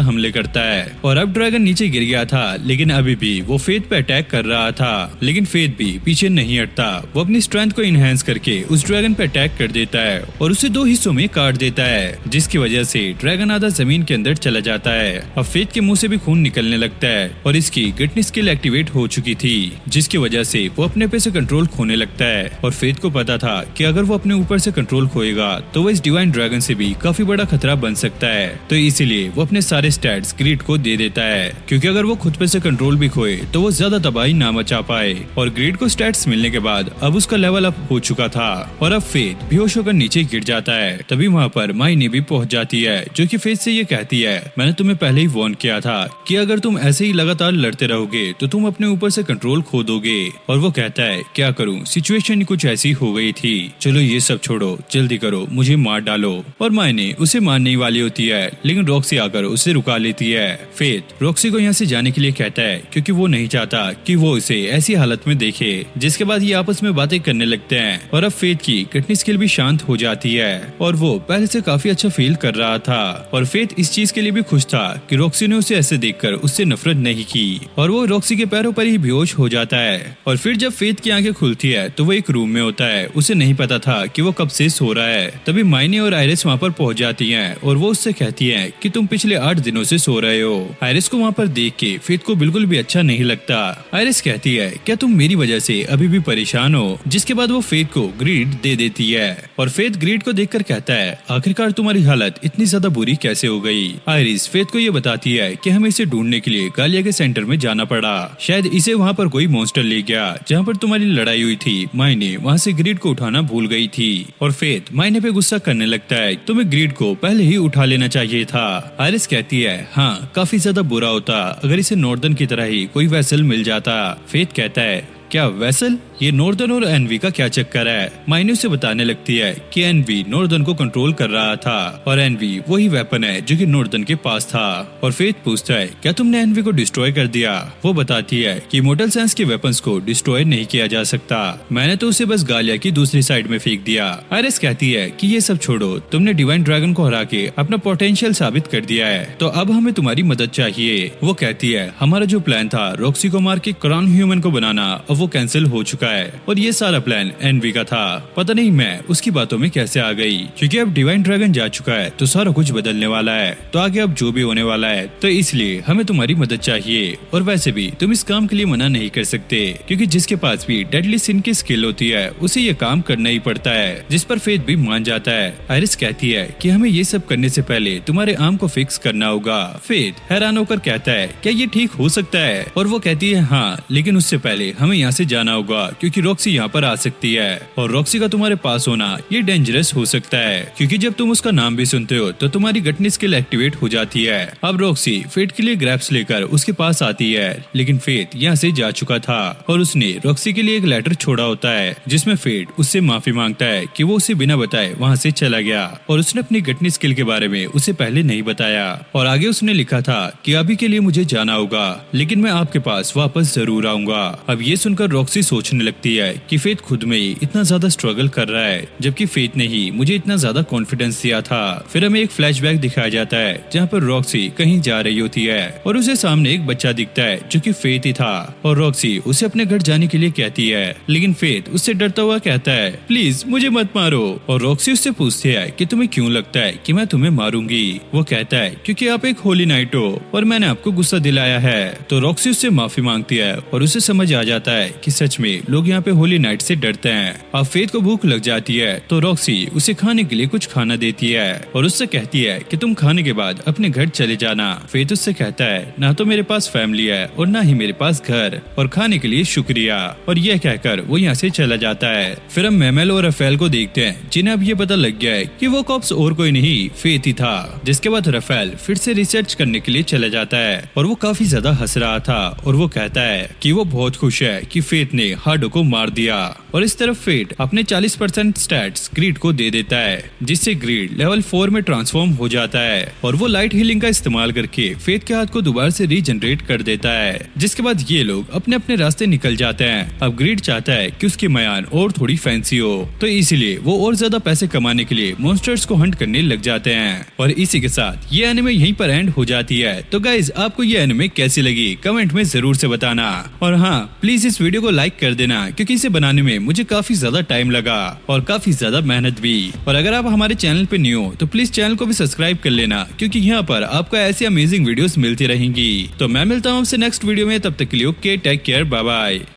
S1: हमले करता है और अब ड्रैगन नीचे गिर गया था लेकिन अभी भी वो फेथ पे अटैक कर रहा था, लेकिन फेथ भी पीछे नहीं हटता। वो अपनी स्ट्रेंथ को इनहेंस करके उस ड्रैगन पे अटैक कर देता है और उसे 2 हिस्सों में काट देता है, जिसकी वजह से ड्रैगन आधा जमीन के अंदर चला जाता है। अब फेथ के मुंह से भी खून निकलने लगता है और इसकी गटनी स्किल एक्टिवेट हो चुकी थी, जिसकी वजह से वो अपने पे से कंट्रोल खोने लगता है और फेथ को पता था कि अगर वो अपने ऊपर से कंट्रोल खोएगा तो वो इस डिवाइन ड्रैगन से भी काफी बड़ा खतरा बन सकता है। तो इसीलिए वो अपने सारे स्टैट्स ग्रीड को दे देता है, क्योंकि अगर वो खुद पे से कंट्रोल भी खोए तो वो ज्यादा तबाही ना मचा पाए। और ग्रीड को स्टैट्स मिलने के बाद अब उसका लेवल अप हो चुका था और अब फेथ बेहोश होकर नीचे गिर जाता है। तभी वहाँ पर माइनी भी पहुंच जाती है जो कि फेथ से ये कहती है मैंने तुम्हें पहले ही वार्न किया था कि अगर तुम ऐसे ही लगातार लड़ते रहोगे तो तुम अपने ऊपर से कंट्रोल खो दोगे। और वो कहता है क्या करूं, सिचुएशन कुछ ऐसी हो गई थी, चलो ये सब छोड़ो, जल्दी करो, मुझे मार डालो। और माइनी उसे मारने वाली होती है लेकिन रॉक्सी आकर उसे रुका लेती है। फेथ रॉक्सी को यहाँ से जाने के लिए कहता है क्योंकि वो नहीं चाहता कि वो इसे ऐसी हालत में देखे। जिसके बाद ये आपस में बातें करने लगते हैं और अब फेथ की गटनी स्किल भी शांत हो जाती है और वो पहले से काफी अच्छा फील कर रहा था। और फेथ इस चीज के लिए भी खुश था कि रॉक्सी ने उसे ऐसे देखकर उससे नफरत नहीं की और वो रॉक्सी के पैरों पर ही बेहोश हो जाता है। और फिर जब फेथ की आंखें खुलती है तो वो एक रूम में होता है, उसे नहीं पता था कि वो कब से सो रहा है। तभी माइनी और आयरिस वहाँ पर पहुंच जाती हैं और वो उससे कहती हैं कि तुम पिछले 8 दिनों से सो रहे हो। आयरिस को वहाँ पर देख के फेथ को बिल्कुल भी अच्छा नहीं लगता। आयरिस कहती है क्या तुम मेरी वजह से अभी भी परेशान हो। जिसके बाद वो फेथ को ग्रीड दे देती है और फेथ ग्रीड को देखकर कहता है आखिरकार तुम्हारी हालत इतनी ज्यादा बुरी कैसे हो गई। आयरिस फेथ को ये बताती है कि हमें इसे ढूंढने के लिए गालिया के सेंटर में जाना पड़ा, शायद इसे वहाँ पर कोई मॉन्स्टर ले गया जहाँ पर तुम्हारी लड़ाई हुई थी। मायने वहाँ से ग्रीड को उठाना भूल गई थी और फेथ मायने पे गुस्सा करने लगता है तुम्हें ग्रीड को पहले ही उठा लेना चाहिए था। आयरिस कहती है हाँ, काफी ज्यादा बुरा होता अगर इसे नॉर्दन की तरह ही कोई वैसल वेसल मिल जाता। फेथ कहता है, क्या वेसल? ये नॉर्दर्न और एनवी का क्या चक्कर है? माइनी उसे बताने लगती है कि एनवी नॉर्दर्न को कंट्रोल कर रहा था और एनवी वही वेपन है जो कि नॉर्दर्न के पास था। और फेथ पूछता है, क्या तुमने एनवी को डिस्ट्रॉय कर दिया? वो बताती है कि इमॉर्टल साइंस के वेपन्स को डिस्ट्रॉय नहीं किया जा सकता, मैंने तो उसे बस गालिया की दूसरी साइड में फेंक दिया। आयरिस कहती है कि ये सब छोड़ो, तुमने डिवाइन ड्रैगन को हरा के अपना पोटेंशियल साबित कर दिया है, तो अब हमें तुम्हारी मदद चाहिए। वो कहती है, हमारा जो प्लान था रॉक्सी को मार के क्रॉन ह्यूमन को बनाना, अब वो कैंसिल हो चुका है और ये सारा प्लान एनवी का था। पता नहीं मैं उसकी बातों में कैसे आ गई, क्योंकि अब डिवाइन ड्रैगन जा चुका है तो सारा कुछ बदलने वाला है, तो आगे अब जो भी होने वाला है, तो इसलिए हमें तुम्हारी मदद चाहिए। और वैसे भी तुम इस काम के लिए मना नहीं कर सकते, क्योंकि जिसके पास भी डेडली सिन की स्किल होती है उसे ये काम करना ही पड़ता है, जिस पर फेथ भी मान जाता है। आयरिस कहती है कि हमें ये सब करने से पहले तुम्हारे आर्म को फिक्स करना होगा। फेथ हैरान होकर कहता है, क्या ये ठीक हो सकता है? और वो कहती है, हाँ, लेकिन उससे पहले हमें यहाँ से जाना होगा, क्योंकि रॉक्सी यहाँ पर आ सकती है और रॉक्सी का तुम्हारे पास होना ये डेंजरस हो सकता है, क्योंकि जब तुम उसका नाम भी सुनते हो तो तुम्हारी गटनी स्किल एक्टिवेट हो जाती है। अब रॉक्सी फेथ के लिए ग्रैप्स लेकर उसके पास आती है, लेकिन फेथ यहाँ से जा चुका था और उसने रॉक्सी के लिए एक लेटर छोड़ा होता है जिसमें फेथ उससे माफी मांगता है कि वो उसे बिना बताए वहाँ से चला गया और उसने अपनी गटनी स्किल के बारे में उसे पहले नहीं बताया। और आगे उसने लिखा था कि अभी के लिए मुझे जाना होगा, लेकिन मैं आपके पास वापस जरूर आऊंगा। अब ये सुनकर रॉक्सी सोचने लगती है कि फेथ खुद में ही इतना ज्यादा स्ट्रगल कर रहा है, जबकि फेथ ने ही मुझे इतना ज्यादा कॉन्फिडेंस दिया था। फिर हमें एक फ्लैशबैक दिखाया जाता है जहाँ पर रॉक्सी कहीं जा रही होती है और उसे सामने एक बच्चा दिखता है जो कि फेथ ही था और रॉक्सी उसे अपने घर जाने के लिए कहती है, लेकिन फेथ उससे डरता हुआ कहता है, प्लीज मुझे मत मारो। और रॉक्सी उससे पूछती है कि तुम्हें क्यों लगता है कि मैं तुम्हें मारूंगी? वो कहता है, क्योंकि आप एक होली नाइट हो और मैंने आपको गुस्सा दिलाया है। तो रॉक्सी उससे माफी मांगती है और उसे समझ आ जाता है कि सच में लोग यहाँ पे होली नाइट से डरते हैं। अब फेथ को भूख लग जाती है तो रॉक्सी उसे खाने के लिए कुछ खाना देती है और उससे कहती है कि तुम खाने के बाद अपने घर चले जाना। फेथ उससे कहता है, ना तो मेरे पास फैमिली है और ना ही मेरे पास घर, और खाने के लिए शुक्रिया। और यह कहकर वो यहाँ से चला जाता है। फिर हम मेमेल और रफेल को देखते हैं, जिन्हें अब ये पता लग गया है कि वो कॉप्स और कोई नहीं फेथ ही था। जिसके बाद रफेल फिर से रिसर्च करने के लिए चला जाता है और वो काफी ज्यादा हंस रहा था और वो कहता है कि वो बहुत खुश है कि फेथ ने हार्डो को मार दिया। और इस तरफ फेथ अपने 40% स्टैट्स ग्रीड को दे देता है, जिससे ग्रीड लेवल 4 में ट्रांसफॉर्म हो जाता है और वो लाइट हीलिंग का इस्तेमाल करके फेथ के हाथ को दोबारा से रीजनरेट कर देता है। जिसके बाद ये लोग अपने अपने रास्ते निकल जाते हैं। अब ग्रीड चाहता है कि उसकी मयान और थोड़ी फैंसी हो, तो इसीलिए वो और ज्यादा पैसे कमाने के लिए मॉन्स्टर्स को हंट करने लग जाते हैं। और इसी के साथ ये एनिमे यहीं पर एंड हो जाती है। तो गाइज, आपको ये एनिमे कैसी लगी कमेंट में जरूर से बताना। और हाँ, प्लीज इस वीडियो को लाइक कर देना, क्योंकि इसे बनाने में मुझे काफी ज्यादा टाइम लगा और काफी ज्यादा मेहनत भी। और अगर आप हमारे चैनल पे न्यू हो तो प्लीज चैनल को भी सब्सक्राइब कर लेना, क्योंकि यहाँ पर आपको ऐसी अमेजिंग वीडियोस मिलती रहेंगी। तो मैं मिलता हूँ आपसे नेक्स्ट वीडियो में, तब तक के लिए okay, take care, bye bye.